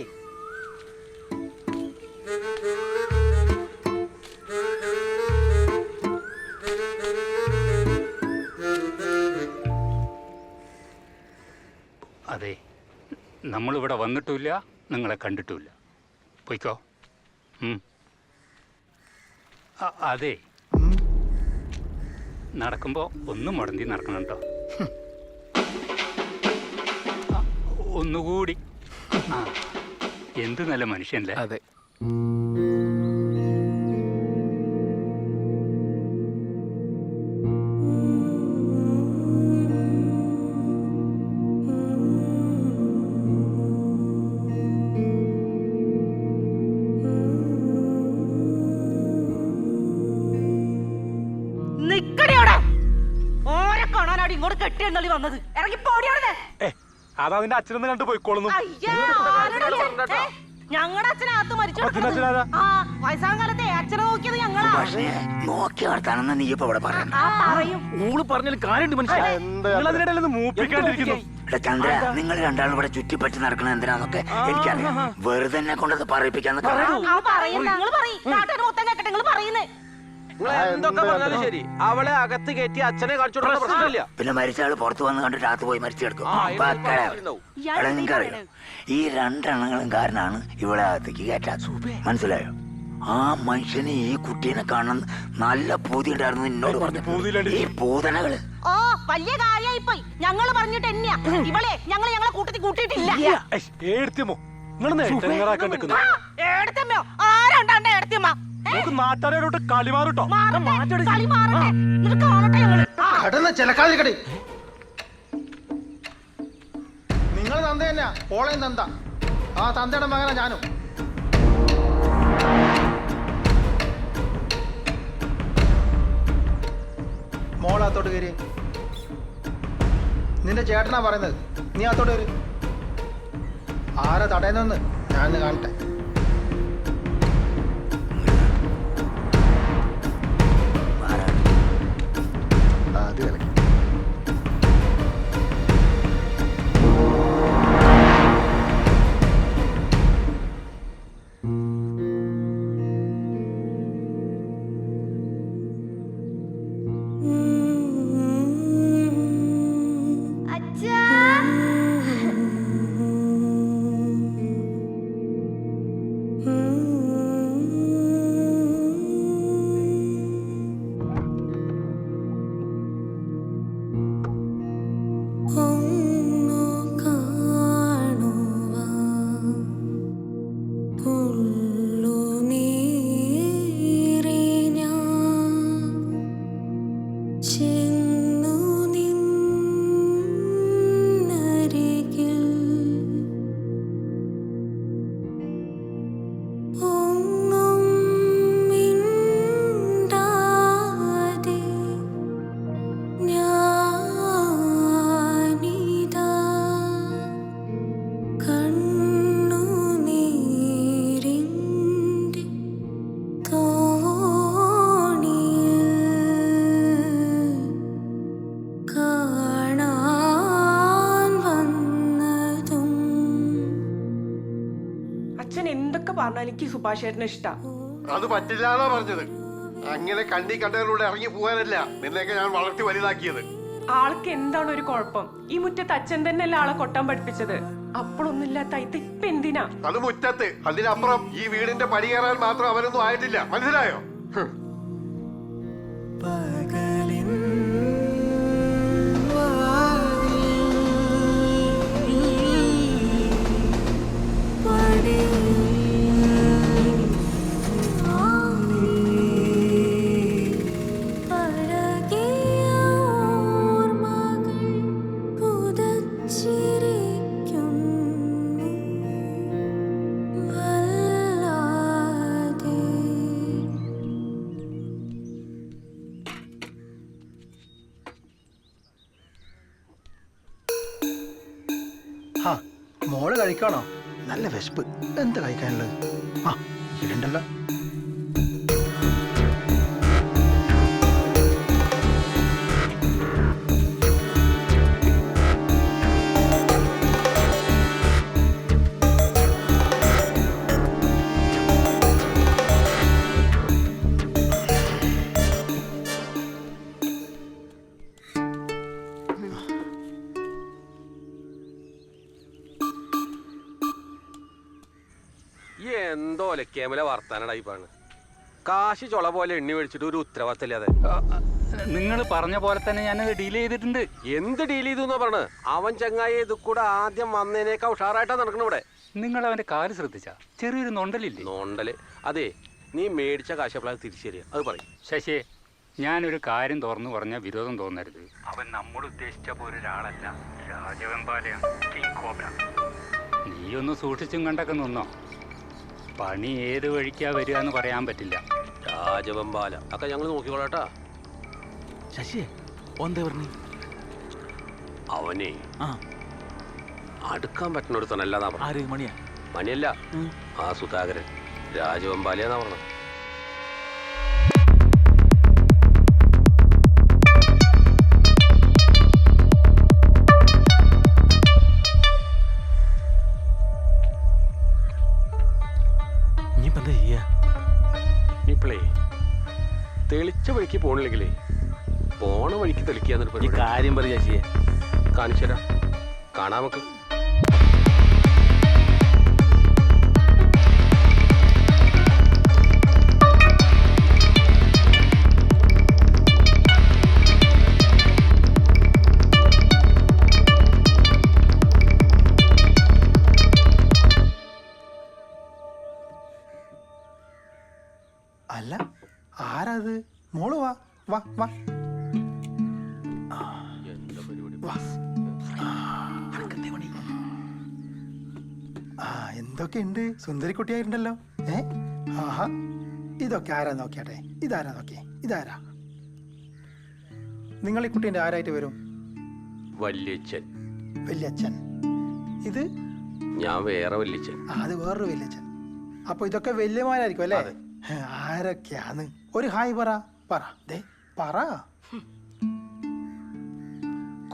Speaker 8: അതെ, നമ്മളിവിടെ വന്നിട്ടുമില്ല, നിങ്ങളെ കണ്ടിട്ടുമില്ല. പോയിക്കോ. അതെ, നടക്കുമ്പോ ഒന്നും മുടന്തി നടക്കണം കേട്ടോ. ഒന്നുകൂടി. എന്ത് നല്ല മനുഷ്യനല്ലേ?
Speaker 14: അതെ.
Speaker 2: ഇങ്ങോട്ട് കെട്ടിയെണ്ണി വന്നത് ഇറങ്ങി പോടിയാണ്.
Speaker 8: അതാ നിന്റെ അച്ഛനൊന്ന് കണ്ടു പോയിക്കോളുന്നു.
Speaker 2: ഞങ്ങളുടെ അച്ഛനകത്ത് മരിച്ചു. വയസ്സാം കാലത്തെ അച്ഛനെ നോക്കിയത് ഞങ്ങളാ.
Speaker 9: നോക്കി നടത്താനെന്ന് നീ ഇപ്പൊ ഇവിടെ പറയണ്ട.
Speaker 14: പറഞ്ഞാൽ കാര്യമുണ്ട്
Speaker 9: ചന്ദ്ര, നിങ്ങൾ രണ്ടാളും ഇവിടെ ചുറ്റിപ്പറ്റി നടക്കണത് എന്തിനാന്നൊക്കെ എനിക്കറിയാം. വെറുതെ എന്നെ കൊണ്ടത് പറയിപ്പിക്കാന്ന്.
Speaker 3: എന്തൊക്കെ പറഞ്ഞാലും ശരി, അവളെ അകത്ത് കയറ്റി അച്ഛനെ കാണിച്ചു കൊടുക്കുന്ന പ്രശ്നമില്ല.
Speaker 9: പിന്നെ മരിച്ച ആള് പുറത്ത് വന്ന് കണ്ടിട്ട് അകത്ത് പോയി മരിച്ചു കിടക്കും. നിങ്ങൾക്കറിയാം, ഈ രണ്ടെണ്ണങ്ങളും കാരനാണ് ഇവളെ അകത്തേക്ക് കയറ്റാത്തത്. മനസ്സിലായോ? ആ മനുഷ്യന് ഈ കുട്ടീനെ കാണാൻ നല്ല പൂതി ഉണ്ടായിരുന്നു എന്നോട് പറഞ്ഞു. ഈ പൂതനകള്
Speaker 2: ഓ വലിയ കാര്യമായി പോയി. ഞങ്ങള് പറഞ്ഞിട്ട് തന്നെയാ ഇവളെ ഞങ്ങളെ കൂട്ടത്തിൽ കൂട്ടിയിട്ടില്ല.
Speaker 18: നാട്ടുകാരോട്ട് കളി മാറിട്ടോ.
Speaker 1: നിങ്ങൾ തന്ത തന്നെയാ, ഓളയും തന്ത. ആ തന്തയുടെ മകനാ ഞാനും. മോളത്തോട്ട് കയറി. നിന്റെ ചേട്ടനാ പറയുന്നത്, നീ അത്തോട്ട് കയറി. ആരാ തടയുന്നെന്ന് ഞാനൊന്ന് കാണട്ടെ.
Speaker 17: എനിക്ക് സുഭാഷേട്ടനെ ഇഷ്ടം.
Speaker 7: അത് പറ്റില്ലാന്നാ പറഞ്ഞത്. അങ്ങനെ കണ്ണി കണ്ടതിലൂടെ ഇറങ്ങി പോകാനല്ല നിന്നെയൊക്കെ ഞാൻ വളർത്തി വലുതാക്കിയത്.
Speaker 17: ആൾക്ക് എന്താണ് ഒരു കുഴപ്പം? ഈ മുറ്റത്ത് അച്ഛൻ തന്നെയല്ല ആളെ കൊട്ടാൻ പഠിപ്പിച്ചത്. അപ്പോഴൊന്നുമില്ലാത്ത ഇത് ഇപ്പൊ എന്തിനാ?
Speaker 7: അത് മുറ്റത്ത്, അതിനപ്പുറം ഈ വീടിന്റെ പടി കയറാൻ മാത്രം അവരൊന്നും ആയിട്ടില്ല. മനസ്സിലായോ?
Speaker 1: മോള് കഴിക്കാണോ? നല്ല വിശപ്പ്. എന്താ കഴിക്കാനുള്ളത്? ആ ഇടണ്ടല്ലോ.
Speaker 3: എന്തോ കേമല വർത്താനടായിപ്പാണ്. കാശ് ചൊള പോലെ എണ്ണി മേടിച്ചിട്ട് ഒരു ഉത്തരവാദിത്തമില്ലാതെ.
Speaker 8: നിങ്ങൾ പറഞ്ഞ പോലെ തന്നെ ഞാനത് ഡീൽ ചെയ്തിട്ടുണ്ട്.
Speaker 3: എന്ത് ഡീൽ ചെയ്തു എന്നാ പറഞ്ഞത്? അവൻ ചങ്ങായി ഇത് കൂടെ ആദ്യം വന്നതിനേക്കാൾ ഉഷാറായിട്ടാ നടക്കണം ഇവിടെ.
Speaker 8: നിങ്ങൾ അവന്റെ കാല് ശ്രദ്ധിച്ച ചെറിയൊരു നൊണ്ടലില്ലേ?
Speaker 3: നൊണ്ടല്? അതെ, നീ മേടിച്ച കാശ് എപ്പോഴാണ് തിരിച്ചു തരിക? അത് പറയും.
Speaker 8: ശശിയെ, ഞാനൊരു കാര്യം തുറന്നു പറഞ്ഞ വിരോധം തോന്നരുത്. അവൻ നമ്മൾ ഉദ്ദേശിച്ച പോലെ ഒരാളല്ല. രാജവെമ്പാലയാണ്, കിങ് കോബ്ര. നീ ഒന്ന് സൂക്ഷിച്ചും കണ്ടൊക്കെ നിന്നോ. പണി ഏത് വഴിക്കാ വരിക എന്ന് പറയാൻ പറ്റില്ല.
Speaker 3: രാജവെമ്പാല ഒക്കെ ഞങ്ങൾ നോക്കിക്കോളാട്ടാ.
Speaker 4: ശശിയെ ഓന്തേ പറഞ്ഞു?
Speaker 3: അവനെ അടുക്കാൻ പറ്റുന്ന ഒരു തനല്ലാതാ പറഞ്ഞു.
Speaker 4: ആര്? മണിയാ?
Speaker 3: മണിയല്ല, ആ സുധാകരൻ. രാജവെമ്പാലയാന്നാ പറഞ്ഞത്. ഇപ്പോഴേ വഴിക്ക് പോണില്ലെങ്കിലേ പോണ വഴിക്ക് തെളിക്കാന്നൊരു
Speaker 4: ഈ കാര്യം പറ ശശിയെ.
Speaker 3: കാണിച്ചു തരാം, കാണാൻ നമുക്ക്.
Speaker 1: അല്ല, ആരാത്? മോള് വാ വാ വാ വാ. ആ, എന്തൊക്കെയുണ്ട്? സുന്ദരിക്കുട്ടിയായിട്ടുണ്ടല്ലോ. ആഹാ, ഇതൊക്കെ ആരാ നോക്കിയാട്ടെ. ഇതാരാ നോക്കിയേ? ഇതാരാ? നിങ്ങൾ ഈ കുട്ടീൻ്റെ ആരായിട്ട് വരും?
Speaker 3: വല്യച്ഛൻ.
Speaker 1: വല്യച്ഛൻ. ഇത്
Speaker 3: ഞാൻ വേറെ വല്യച്ഛൻ.
Speaker 1: അത് വേറൊരു വല്യച്ഛൻ. അപ്പൊ ഇതൊക്കെ വല്യമാരായിരിക്കും അല്ലേ? ആരൊക്കെയാന്ന് ഒരു ഹായ് പറ. പറ, ദേ പറ.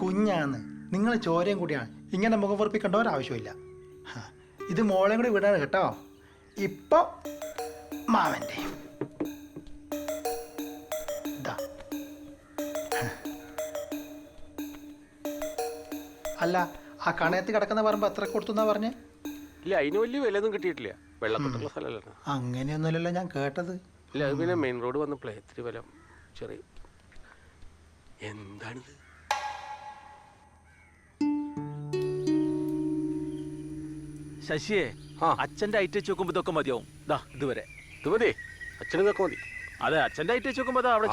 Speaker 1: കുഞ്ഞാന്ന്, നിങ്ങൾ ചോരയും കൂടിയാണ്. ഇങ്ങനെ മുഖം പൊറപ്പിക്കേണ്ട ഒരാവശ്യമില്ല. ഇത് മോളെയും കൂടി വിടാണ് കേട്ടോ. ഇപ്പൊ മാമൻ്റെ അല്ല, ആ കണയത്ത് കിടക്കുന്ന പറയുമ്പോ എത്ര കൊടുത്തുന്നാ പറഞ്ഞേ?
Speaker 3: ഇല്ല, അതിന് വലിയ വിലയൊന്നും കിട്ടിയിട്ടില്ല. വെള്ളക്കെട്ടുള്ള സ്ഥലമല്ല.
Speaker 1: അങ്ങനെയൊന്നുമല്ലല്ലോ ഞാൻ കേട്ടത്.
Speaker 3: ഇല്ല, അത് പിന്നെ മെയിൻ റോഡ് വന്നപ്പോഴേ ഇത്തിരി വില ചെറിയ. എന്താണിത്?
Speaker 4: ശശിയെ, അച്ഛന്റെ ഐറ്റ് വെച്ച് നോക്കുമ്പോ ഇതൊക്കെ മതിയാവും. ദാ ഇതുവരെ
Speaker 3: ഇത് മതി. അച്ഛനും ഇതൊക്കെ മതി.
Speaker 4: അതെ, അച്ഛന്റെ ഐറ്റ് വെച്ച് നോക്കുമ്പോ അവിടെ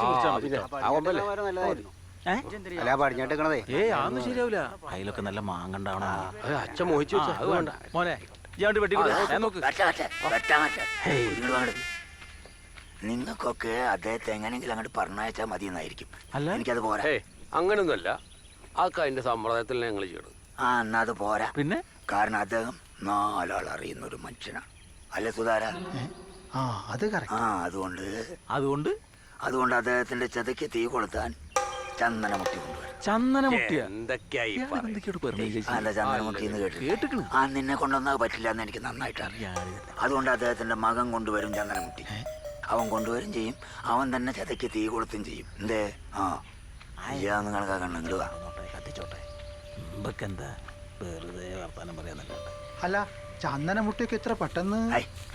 Speaker 15: അല്ല പടിഞ്ഞിട്ടേ.
Speaker 4: അതൊന്നും ശരിയാവില്ല. അതിലൊക്കെ നല്ല മാങ്ങണ്ടാവണം.
Speaker 3: അച്ഛൻ മോഹിച്ചു വെച്ചാ അത് വേണ്ട.
Speaker 4: മോനെ ഞാൻ വെട്ടി നോക്ക്.
Speaker 9: നിങ്ങൾക്കൊക്കെ അദ്ദേഹത്തെ എങ്ങനെയെങ്കിലും അങ്ങോട്ട് പറഞ്ഞയച്ചാൽ മതി എന്നായിരിക്കും.
Speaker 4: അല്ല,
Speaker 9: എനിക്കത് പോരാ.
Speaker 3: അങ്ങനൊന്നുമല്ല. ആ അതിന്റെ സമ്പ്രദായത്തിൽ ഞങ്ങൾ ചെയ്യണം.
Speaker 9: എന്നാ അത് പോരാ.
Speaker 4: പിന്നെ
Speaker 9: കാരണം അദ്ദേഹം 4 ആൾ അറിയുന്ന ഒരു മനുഷ്യനാണ്. അല്ലേ സുധാര? അതുകൊണ്ട് അദ്ദേഹത്തിന്റെ ചതയ്ക്ക് തീ കൊളുത്താൻ ചന്ദനമുട്ടി കൊണ്ടുവരും.
Speaker 4: ചന്ദനമുട്ടിയ
Speaker 9: എന്തൊക്കെയായി ചന്ദനമുട്ടി എന്ന് കേട്ടു. നിന്നെ കൊണ്ടൊന്നും പറ്റില്ല എന്ന് എനിക്ക് നന്നായിട്ട് അറിയാം. അതുകൊണ്ട് അദ്ദേഹത്തിന്റെ മകൻ കൊണ്ടുവരും ചന്ദനമുട്ടി. അവൻ കൊണ്ടുവരും ചെയ്യും. അവൻ തന്നെ ചതയ്ക്ക് തീ കൊളുത്തും ചെയ്യും. എന്തേ? അയ്യാന്ന് കണക്കാക്കണം. ഇങ്ങോട്ട് വാ, കത്തിച്ചോട്ടെ.
Speaker 4: എന്താ വെറുതെ വർത്താനം പറയാന്നല്ല.
Speaker 1: അല്ല, ചന്ദനമുട്ടിയൊക്കെ എത്ര പെട്ടെന്ന്?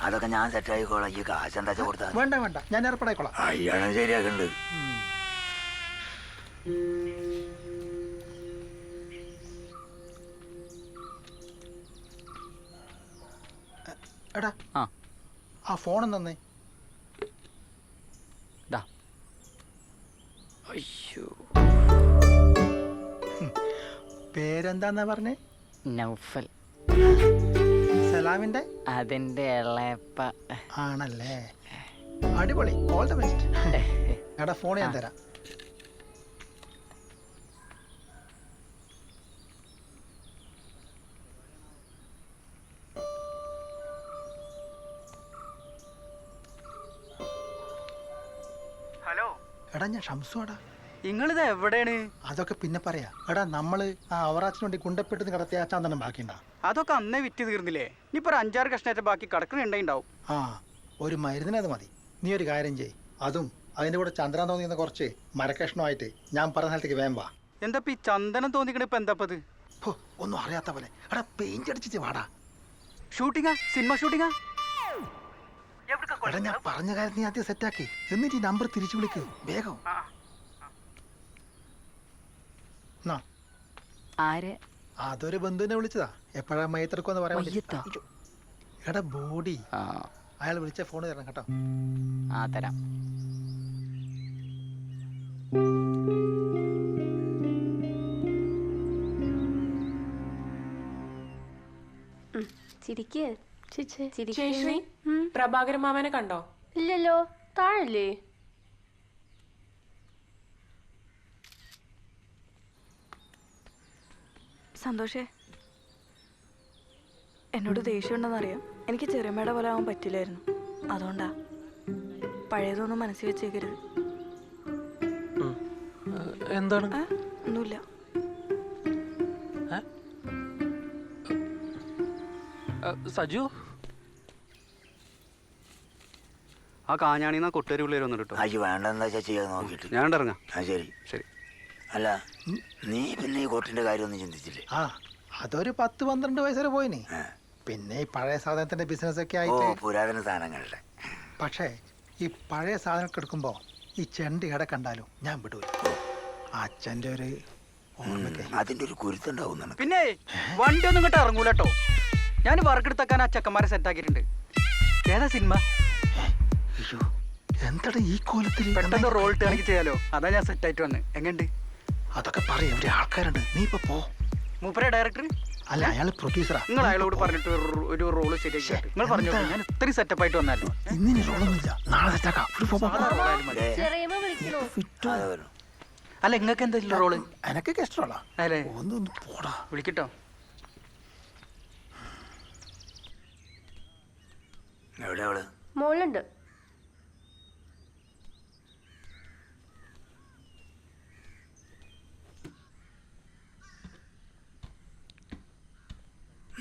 Speaker 9: അതൊക്കെ ഞാൻ സെറ്റായിക്കോളാം. ഈ കാശ് എന്താ കൊടുത്താ?
Speaker 1: വേണ്ട വേണ്ട, ഞാൻ ഏർപ്പാടായിക്കോളാം.
Speaker 9: അയ്യാണ് ശരിയാക്കണ്ട്.
Speaker 1: എടാ, ആ ഫോൺ തന്നെ. പേരെന്താന്നാ പറഞ്ഞേ?
Speaker 12: നൗഫൽ.
Speaker 1: സലാമിന്റെ?
Speaker 12: അതിന്റെ ഇളയപ്പ.
Speaker 1: ആണല്ലേ, അടിപൊളി. All the best. എടാ, ഫോൺ ഞാൻ തരാം.
Speaker 19: ഹലോ.
Speaker 1: എടാ, ഞാൻ ഷംസുവാടാ.
Speaker 19: നിങ്ങളിത് എവിടെയാണ്?
Speaker 1: അതൊക്കെ പിന്നെ പറയാ. എടാ, നമ്മള് ആ അവറാച്ചിന് വേണ്ടി കുണ്ടപ്പെട്ട് കടത്തിയ ചന്ദനം ബാക്കിണ്ടാ.
Speaker 19: അതൊക്കെ അന്നേ വിറ്റ് തീർന്നില്ലേ? ഇനിയിപ്പോ 5-6 കഷ്ണത്തെ ബാക്കി കടക്കണുണ്ടാവും.
Speaker 1: ആ, ഒരു മരുന്നിനത് മതി. നീ ഒരു കാര്യം ചെയ്, അതും അതിന്റെ കൂടെ ചന്ദ്രൻ തോന്നിക്കുന്ന കുറച്ച് മരക്കഷ്ണമായിട്ട് ഞാൻ പറഞ്ഞ സ്ഥലത്തേക്ക് വേം വാ.
Speaker 19: എന്താ ഈ ചന്ദനം തോന്നിക്കണ ഇപ്പൊ എന്താപ്പത്?
Speaker 1: ഒന്നും അറിയാത്ത പോലെ. എടാ, പെയിന്റ് അടിച്ചിട്ട് വാടാ.
Speaker 19: ഷൂട്ടിങ്ങാ? സിനിമ ഷൂട്ടിങ്ങാ?
Speaker 1: എടാ, ഞാൻ പറഞ്ഞ കാര്യം നീ ആദ്യം സെറ്റാക്കി, എന്നിട്ട് ഈ നമ്പർ തിരിച്ചു വിളിക്ക് വേഗം. അതൊരു ബന്ധുവിനെ വിളിച്ചതാ. എപ്പോഴാ മയത്തെടുക്കുമെന്ന് പറയാൻ. എടാ, ബോഡി അയാൾ വിളിച്ച ഫോൺ തരണം കേട്ടോ.
Speaker 12: തരാം.
Speaker 20: പ്രഭാകരൻ മാമനെ കണ്ടോ?
Speaker 10: ഇല്ലല്ലോ, താഴല്ലേ?
Speaker 21: സന്തോഷേ, എന്നോട് ദേഷ്യമുണ്ടെന്നറിയാം. എനിക്ക് ചെറിയമ്മയുടെ പോലെ ആവാൻ പറ്റില്ലായിരുന്നു. അതുകൊണ്ടാ. പഴയതൊന്നും മനസ്സിൽ വെച്ചേക്കരുത്.
Speaker 3: എന്താണ്?
Speaker 21: ഒന്നുമില്ല.
Speaker 3: സജു,
Speaker 13: ആ കാഞ്ഞാണിന്ന് കൊട്ടേരി പിള്ളേർ വന്നിട്ട് കേട്ടോ.
Speaker 9: അയ്യോ വേണ്ടെന്താ ചെയ്യാൻ നോക്കിയിട്ട്
Speaker 13: ഞാൻ ഇറങ്ങാം.
Speaker 9: ആ ശരി
Speaker 13: ശരി.
Speaker 9: അല്ല നീ പിന്നെ ഈ കോട്ടിന്റെ കാര്യമൊന്നും ചിന്തിച്ചില്ലേ?
Speaker 1: ആ അതൊരു 10-12 വയസ്സ് വരെ പോയിനി. പിന്നെ ഈ പഴയ സാധനത്തിന്റെ ബിസിനസ് ഒക്കെ
Speaker 9: ഓ
Speaker 1: ആയിട്ട്.
Speaker 9: പുരാതന സാധനങ്ങളുടെ.
Speaker 1: പക്ഷേ ഈ പഴയ സാധനമൊക്കെ എടുക്കുമ്പോ ഈ ചെണ്ടി കട കണ്ടാലും ഞാൻ വിടൂല. അച്ഛൻ്റെ ഒരു
Speaker 9: അതിന്റെ ഒരു കുരുത്തുണ്ടാവുന്നതാണ്.
Speaker 19: പിന്നെ വണ്ടി ഒന്നും ഇങ്ങോട്ട് ഇറങ്ങൂല കേട്ടോ. ഞാൻ വർക്കെടുത്താക്കാൻ ആ ചെക്കന്മാരെ സെറ്റ് ആക്കിയിട്ടുണ്ട്. ഏതാ സിനിമ?
Speaker 1: എന്താണ് ഈ കോലത്തിൽ?
Speaker 19: പെട്ടെന്ന് റോൾ ഇട്ടാണെങ്കിൽ ചെയ്യാലോ. അതാ ഞാൻ സെറ്റ് ആയിട്ട് വന്ന്. എങ്ങനെയുണ്ട്?
Speaker 1: അതൊക്കെ പറയും, ഇവിടെ ആൾക്കാരുണ്ട്. നീ ഇപ്പൊ പോ.
Speaker 19: മൂപ്പരെ ഡയറക്ടർ
Speaker 1: അല്ല, അയാൾ പ്രൊഡ്യൂസറാ.
Speaker 19: നിങ്ങൾ അയാളോട് പറഞ്ഞിട്ട് ഒരു റോള് ശരിയാക്കി നിങ്ങൾ പറഞ്ഞു. ഞാൻ ഇത്രയും സെറ്റപ്പ് ആയിട്ട് വന്നാലോ.
Speaker 1: ഇന്നിനി റോളൊന്നുമില്ല, നാളെ സെറ്റാക്കാം.
Speaker 19: അല്ല നിങ്ങൾക്ക് എന്താ റോള്?
Speaker 1: എനക്കൊക്കെ ഇഷ്ടമുള്ള
Speaker 19: അല്ലേ?
Speaker 1: ഒന്ന് പോടാ.
Speaker 19: വിളിക്കട്ടോ.
Speaker 9: എവിടെ അവള്?
Speaker 10: മോളുണ്ട്.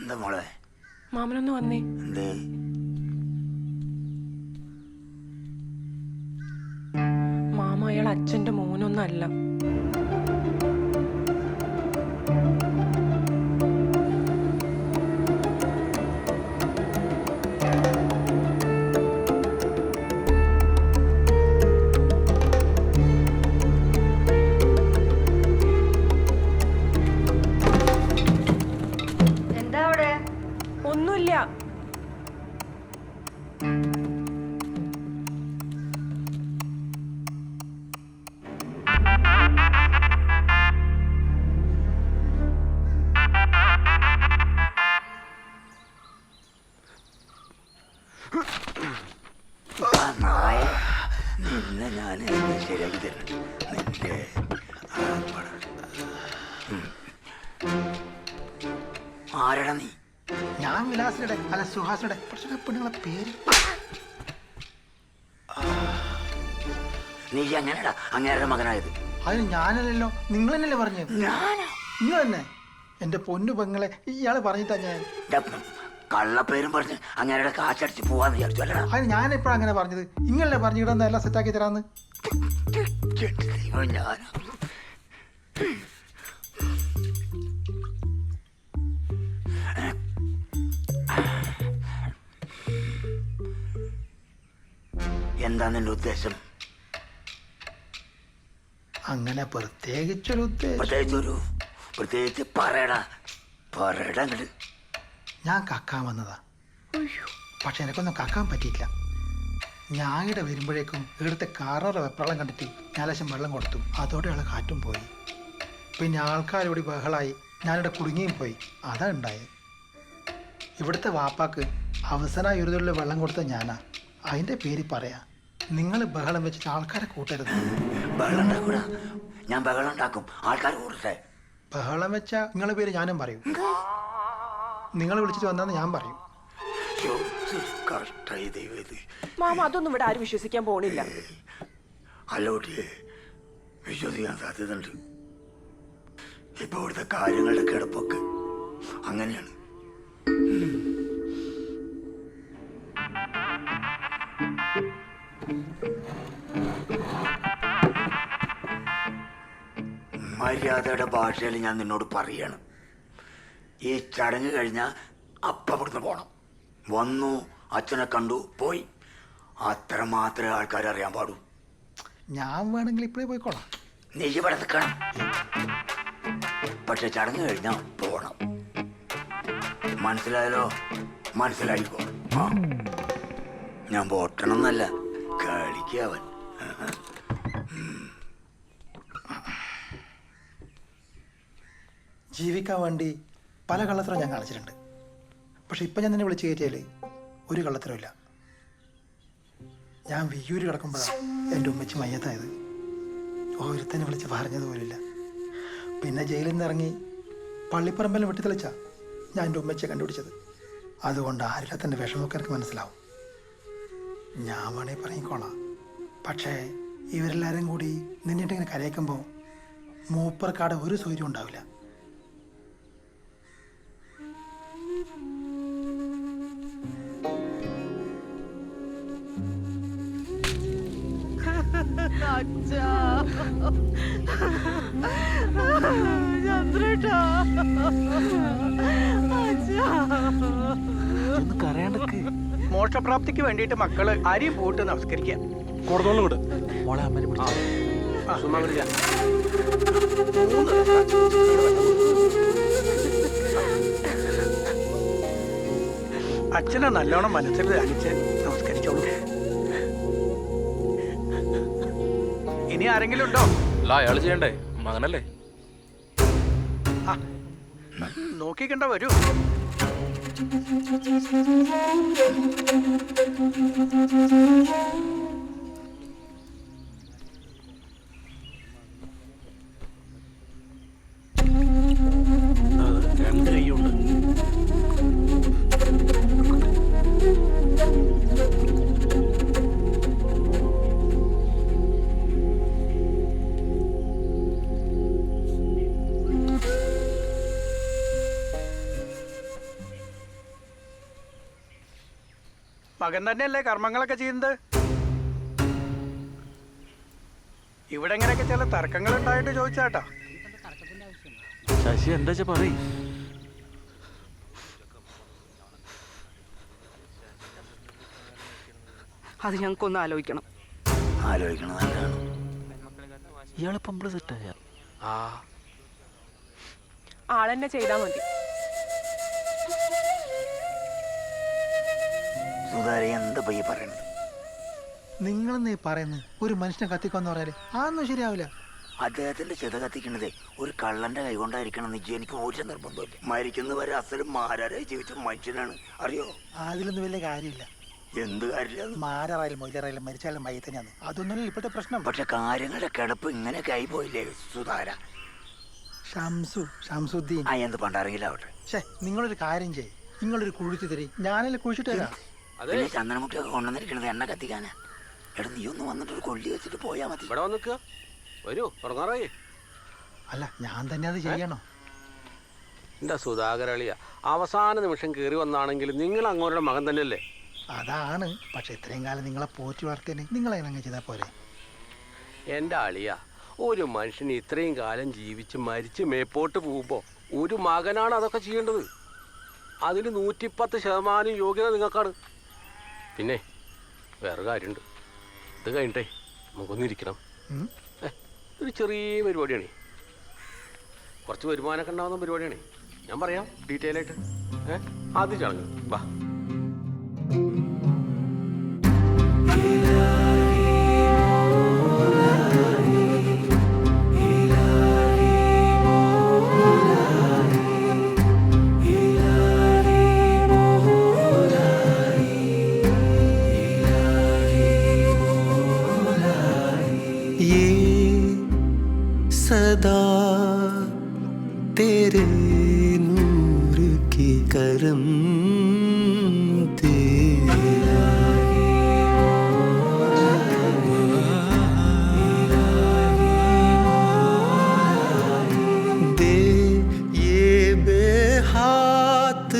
Speaker 9: എന്താ മോളെ?
Speaker 20: മാമനൊന്ന് വന്നേ.
Speaker 9: എന്തേ?
Speaker 20: മാമ അയാൾ അച്ഛന്റെ മോനൊന്നല്ല. ഒന്നുമില്ല.
Speaker 9: നിന്നെ ഞാൻ ശരിയാക്കി തരുന്നുണ്ട്. നിന്റെ ആരടാ നീ?
Speaker 1: ഞാൻ വിലാസിയുടെ അല്ല സുഹാസിയുടെ പക്ഷേ പെണ്ണുങ്ങളെ പേര്.
Speaker 9: നീ അങ്ങനെടാ അങ്ങേരുടെ മകനായത്?
Speaker 1: അതിന് ഞാനല്ലല്ലോ, നിങ്ങൾ തന്നെയല്ലേ പറഞ്ഞത്. നിങ്ങൾ തന്നെ എന്റെ പൊന്നു പെങ്ങളെ ഇയാള് പറഞ്ഞിട്ടാ ഞാൻ
Speaker 9: കള്ളപ്പേരും പറഞ്ഞ് അങ്ങേരുടെ കാശടിച്ച് പോവാന്ന് വിചാരിച്ചു അല്ലടാ?
Speaker 1: അതിന് ഞാനെപ്പോഴാ അങ്ങനെ പറഞ്ഞത്? ഇങ്ങളല്ലേ പറഞ്ഞിടന്ന് എല്ലാം സെറ്റാക്കി തരാന്ന്.
Speaker 9: ഞാൻ എന്താ നിന്റെ ഉദ്ദേശം?
Speaker 1: അങ്ങനെ പ്രത്യേകിച്ചൊരു
Speaker 9: പ്രത്യേകിച്ച് പറയടാ അങ്ങോട്ട്.
Speaker 1: ഞാൻ കക്കാൻ വന്നതാ, പക്ഷെ എനിക്കൊന്നും കക്കാൻ പറ്റിയില്ല. ഞാൻ ഇവിടെ വരുമ്പോഴേക്കും ഇവിടുത്തെ കാററ വെപ്രളം കണ്ടിട്ട് ഞാൻ ലക്ഷം വെള്ളം കൊടുത്തു. അതോടെയുള്ള കാറ്റും പോയി. പിന്നെ ആൾക്കാരിവിടെ ബഹളായി, ഞാനിവിടെ കുടുങ്ങിയും പോയി. അതാ ഉണ്ടായത്. ഇവിടുത്തെ വാപ്പാക്ക് അവസാനമായി ഒരു തുള്ളി വെള്ളം കൊടുത്ത ഞാനാ. അതിൻ്റെ പേര് പറയാ. നിങ്ങൾ ബഹളം വെച്ചിട്ട് ആൾക്കാരെ കൂട്ടരുത്.
Speaker 9: ഞാൻ ബഹളം ഉണ്ടാക്കും, ആൾക്കാർ കൂടട്ടെ.
Speaker 1: ബഹളം വെച്ചാ നിങ്ങളെ പേര് ഞാനും പറയും. നിങ്ങൾ വിളിച്ചിട്ട് വന്നാന്ന് ഞാൻ പറയും.
Speaker 20: മാമ അതൊന്നും ഇവിടെ ആരും വിശ്വസിക്കാൻ പോണില്ല.
Speaker 9: അല്ലോട്ടിയെ വിശ്വസിക്കാൻ സാധ്യതയുണ്ട്. ഇപ്പൊ ഇവിടുത്തെ കാര്യങ്ങളുടെ കിടപ്പൊക്കെ അങ്ങനെയാണ്. മര്യാദയുടെ ഭാഷയിൽ ഞാൻ നിന്നോട് പറയാണ്. ഈ ചടങ്ങ് കഴിഞ്ഞാൽ അപ്പം ഇവിടുന്ന് പോണം. വന്നു, അച്ഛനെ കണ്ടു, പോയി. അത്ര മാത്രമേ ആൾക്കാർ അറിയാൻ പാടൂ.
Speaker 1: ഞാൻ വേണമെങ്കിൽ ഇപ്പോഴേ പോയിക്കോളാം.
Speaker 9: നീ ഇവിടെ നിൽക്കണം, പക്ഷെ ചടങ്ങ് കഴിഞ്ഞാൽ പോണം. മനസ്സിലായല്ലോ? മനസ്സിലായിക്കോ. ഞാൻ പോട്ടണമെന്നല്ല, കളിക്കവൻ.
Speaker 1: ജീവിക്കാൻ വേണ്ടി പല കള്ളത്തരം ഞാൻ കാണിച്ചിട്ടുണ്ട്. പക്ഷെ ഇപ്പം ഞാൻ നിന്നെ വിളിച്ച് കയറ്റിയാൽ ഒരു കള്ളത്തരമില്ല. ഞാൻ വിയ്യൂര് കിടക്കുമ്പോഴാണ് എൻ്റെ ഉമ്മച്ചി മയ്യത്തായത്. ഓരോരുത്തന്നെ വിളിച്ച് പറഞ്ഞതുപോലില്ല. പിന്നെ ജയിലിൽ നിന്ന് ഇറങ്ങി പള്ളിപ്പറമ്പെല്ലാം വെട്ടിത്തെളിച്ചാ ഞാൻ എൻ്റെ ഉമ്മച്ചിയെ കണ്ടുപിടിച്ചത്. അതുകൊണ്ട് ആരില്ലാത്തൻ്റെ വിഷമമൊക്കെ എനിക്ക് മനസ്സിലാവും. ഞാൻ വേണേ പറഞ്ഞിക്കോളാം. പക്ഷേ ഇവരെല്ലാവരും കൂടി നിന്നിട്ടിങ്ങനെ കരയിക്കുമ്പോൾ മൂപ്പർക്കാട് ഒരു സൗകര്യം ഉണ്ടാവില്ല.
Speaker 19: മോക്ഷപ്രാപ്തിക്ക് വേണ്ടിയിട്ട് മക്കള് അരിയും പോയിട്ട് നമസ്കരിക്കുക.
Speaker 3: മോളെ അമ്മനെ
Speaker 19: അച്ഛനെ നല്ലോണം മനസ്സിൽ ധ്യാനിച്ച് നമസ്കരിച്ചോളൂ. ഇനി ആരെങ്കിലും ഉണ്ടോ?
Speaker 11: അയാൾ ചെയ്യണ്ടേ, മകനല്ലേ?
Speaker 19: നോക്കിക്കണ്ട വരൂ.
Speaker 3: രണ്ട് കൈയുണ്ട്.
Speaker 19: മകൻ തന്നെയല്ലേ കർമ്മങ്ങളൊക്കെ ചെയ്യുന്നത്? ഇവിടെ എങ്ങനെയൊക്കെ ചില തർക്കങ്ങൾ ഉണ്ടായിട്ട് ചോദിച്ചാട്ടാ.
Speaker 4: ശശി എന്താ പറയും?
Speaker 2: അത് ഞങ്ങൾക്കൊന്ന് ആലോചിക്കണം.
Speaker 9: ആലോചിക്കണം നല്ലതാണ്.
Speaker 4: ഇയാളിപ്പം നമ്മള് സെറ്റായ
Speaker 20: ആളെന്നെ ചെയ്താൽ മതി.
Speaker 9: സുധാരി എന്താ പയ്യെ പറയണത്?
Speaker 1: നിങ്ങളെന്നീ പറയുന്നത് ഒരു മനുഷ്യനെ കത്തിക്കൊന്ന് പറയാല് അതൊന്നും ശരിയാവില്ല.
Speaker 9: അദ്ദേഹത്തിന്റെ ചിത കത്തിക്കണത് ഒരു കള്ളന്റെ കൈകൊണ്ടായിരിക്കണം എന്ന് എനിക്ക് ഒരു നിർബന്ധമില്ല. മരിക്കുന്നവരെ അസലും മാരാരായി ജീവിച്ച മനുഷ്യനാണ്, അറിയോ?
Speaker 1: അതിലൊന്നും വലിയ കാര്യമില്ല.
Speaker 9: എന്ത് കാര്യമില്ല?
Speaker 1: മാരാറായാലും മൊയിലാറായാലും മരിച്ചാലും മയ്യ തന്നെയാണ്. അതൊന്നും ഇപ്പോഴത്തെ പ്രശ്നം.
Speaker 9: പക്ഷെ കാര്യങ്ങളുടെ കിടപ്പ് ഇങ്ങനെയൊക്കെ ആയി പോയില്ലേ സുധാര?
Speaker 1: ഷംസുദ്ദീൻ
Speaker 9: എന്ത് പണ്ടാരെങ്കിലാവട്ടെ.
Speaker 1: നിങ്ങളൊരു കാര്യം ചെയ്യും, നിങ്ങളൊരു കുഴിച്ചു തരി, ഞാനല്ലേ കുഴിച്ചിട്ട് തരാം.
Speaker 9: പിന്നെ ചന്ദനമുട്ടിയൊക്കെ കൊണ്ടുവന്നിരിക്കണത് എണ്ണ കത്തിക്കാനാ. എടാ നീ ഒന്ന് വന്നിട്ട് ഒരു കൊള്ളി വെച്ചിട്ട് പോയാ മതി.
Speaker 3: ഇവിടെ വന്നിക്കുക വരൂ, ഉറങ്ങാറായി.
Speaker 1: അല്ല ഞാൻ തന്നെ അത് ചെയ്യണോ?
Speaker 3: എൻ്റെ സുധാകരളിയ അവസാന നിമിഷം കയറി വന്നാണെങ്കിൽ നിങ്ങൾ അങ്ങോട്ടുള്ള മകൻ തന്നെയല്ലേ?
Speaker 1: അതാണ്. പക്ഷെ ഇത്രയും കാലം നിങ്ങളെ പോറ്റി വളർത്തേനെ നിങ്ങളെങ്ങനെ ചെയ്താൽ പോരെ?
Speaker 3: എൻ്റെ അളിയ, ഒരു മനുഷ്യന് ഇത്രയും കാലം ജീവിച്ച് മരിച്ച് മേപ്പോട്ട് പോകുമ്പോൾ ഒരു മകനാണ് അതൊക്കെ ചെയ്യേണ്ടത്. അതിന് 110% യോഗ്യത നിങ്ങൾക്കാണ്. പിന്നെ വേറെ കാര്യമുണ്ട്. ഇത് കഴിഞ്ഞിട്ടേ നമുക്കൊന്നിരിക്കണം. ഒരു ചെറിയ പരിപാടിയാണ്, കുറച്ച് വരുമാനമൊക്കെ ഉണ്ടാവുന്ന പരിപാടിയാണ്. ഞാൻ പറയാം ഡീറ്റെയിൽ ആയിട്ട്. ആദ്യം ചടങ്ങ് വാ.
Speaker 5: सदा तेरे नूर की करम दे ये बेहात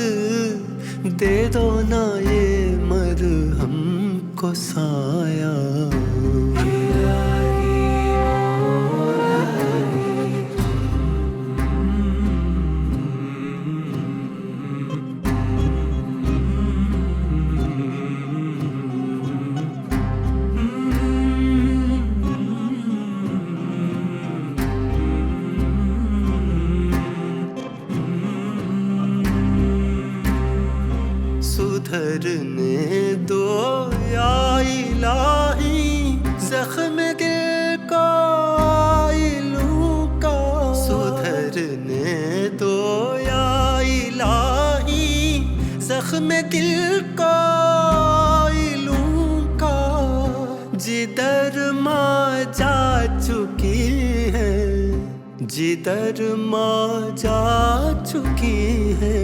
Speaker 5: दे दो ना ये मरहम को साया. सुधरने दो या इलाही जख्म दिल का आइलू का. सुधरने दो या इलाही जख्म दिल का आइलू का. जिधर माँ जा चुकी है, जिधर माँ जा चुकी है,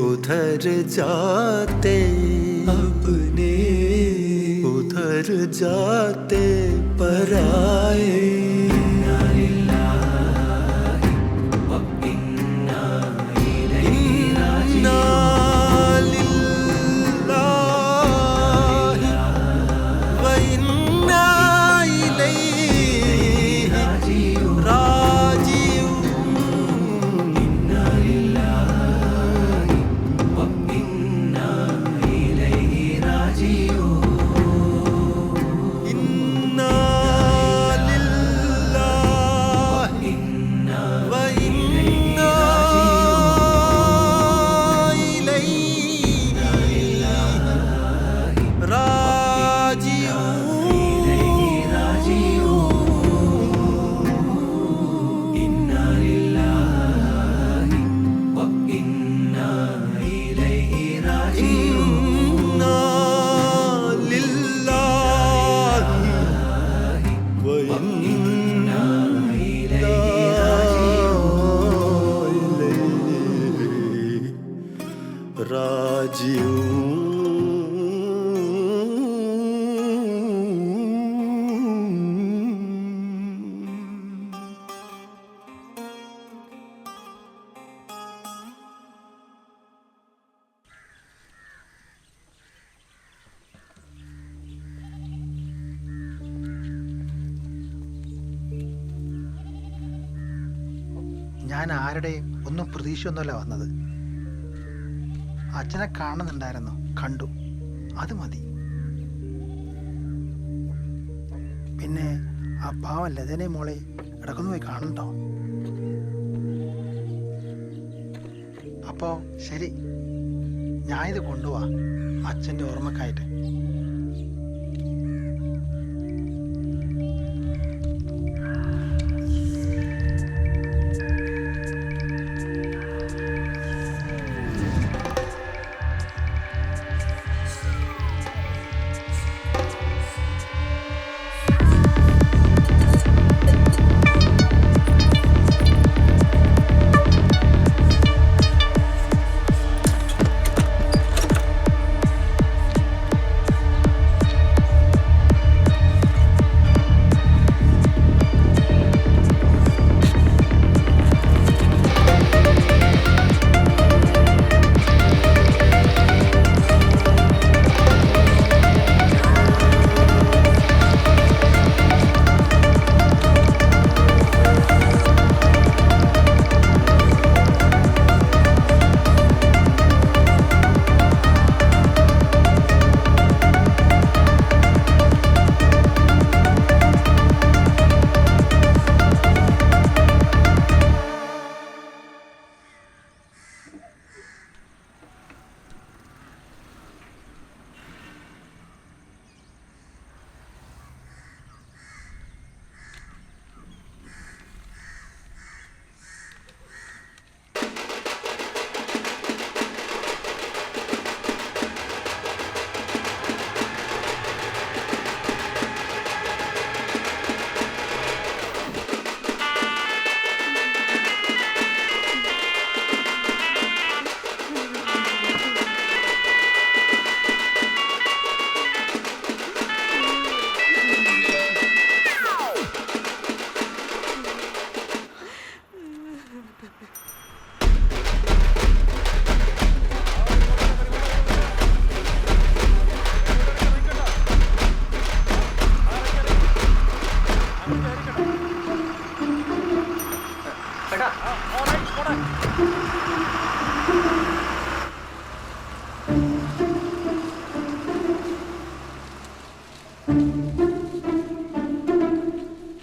Speaker 5: उधर जाते अपने, उधर जाते पराए. इन्ना
Speaker 1: ഞാൻ ആരുടെയും ഒന്നും പ്രതീക്ഷയൊന്നുമല്ല വന്നത്. അച്ഛനെ കാണുന്നുണ്ടായിരുന്നു, കണ്ടു, അത് മതി. പിന്നെ ആ പാവം ലതനെ മോളെ ഇടക്കൊന്നു പോയി കാണണ്ടോ? അപ്പോൾ ശരി, ഞാനിത് കൊണ്ടുപോവാ അച്ഛൻ്റെ ഓർമ്മക്കായിട്ട്.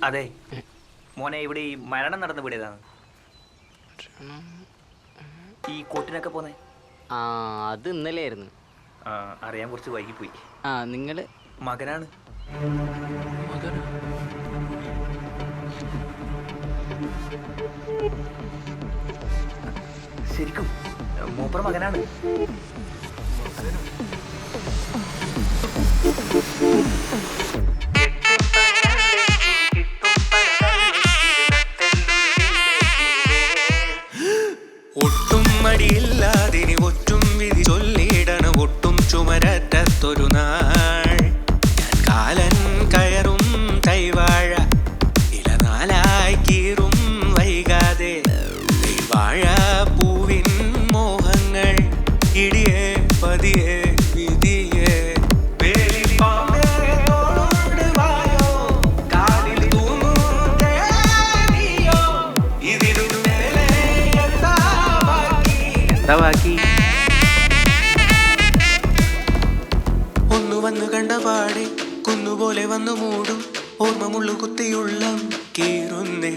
Speaker 6: അതെ മോനെ, ഇവിടെ ഈ മരണം നടന്നു വിടിയതാണ്. ഈ കോട്ടിനൊക്കെ പോന്നെ?
Speaker 12: ആ, അത് ഇന്നലെ ആയിരുന്നു.
Speaker 6: അറിയാൻ കുറച്ച് വൈകിപ്പോയി.
Speaker 12: ആ, നിങ്ങള്
Speaker 6: മകനാണ്. ശരിക്കും മൂപ്പർ മകനാണ്.
Speaker 5: ഒട്ടും മടിയില്ലാതിനി ഒറ്റും വിധി ചൊല്ലിടണം ഒട്ടും ചുമരറ്റത്തൊരു നാൾ ഞാൻ കാലൻ കയറും കൈവാഴ ഇലനാലായി കീറും വൈകാതെ വാഴ പൂവിൻ മോഹങ്ങൾ ഇടിയേ പതിയെ വിധിയേ ഒന്നു വന്നു കണ്ട പാടെ കുന്നുപോലെ വന്നു മൂടും ഓർമ്മ മുള്ളു കുത്തിയുള്ള കീറുന്നേ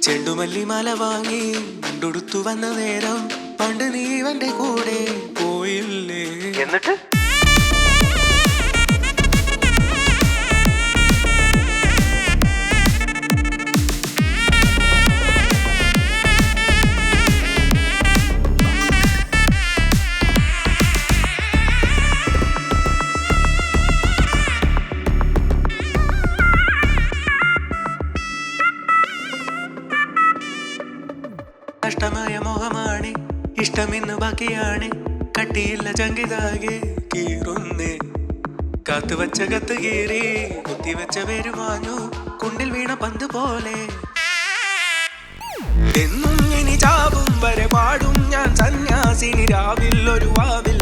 Speaker 5: ചെണ്ടുമല്ലി മല വാങ്ങി കണ്ടൊടുത്തു വന്ന നേരം പണ്ട് നീ എന്റെ കൂടെ പോയില്ലേ? എന്നിട്ട് നഷ്ടമായ മോഹമാണ് ഇഷ്ടമെന്ന് ബാക്കിയാണ് കട്ടി കിട്ടിയില്ല ചങ്കിതാകെ കീറുന്നേ കാത്തുവച്ച കത്ത് കീറി കുത്തിവെച്ച പേര് മാഞ്ഞു കുണ്ടിൽ വീണ പന്ത് പോലെ എന്നും ഇനി ചാവും വരെ പാടും ഞാൻ സന്യാസിനി രാവിൽ ഒരു വാവിൽ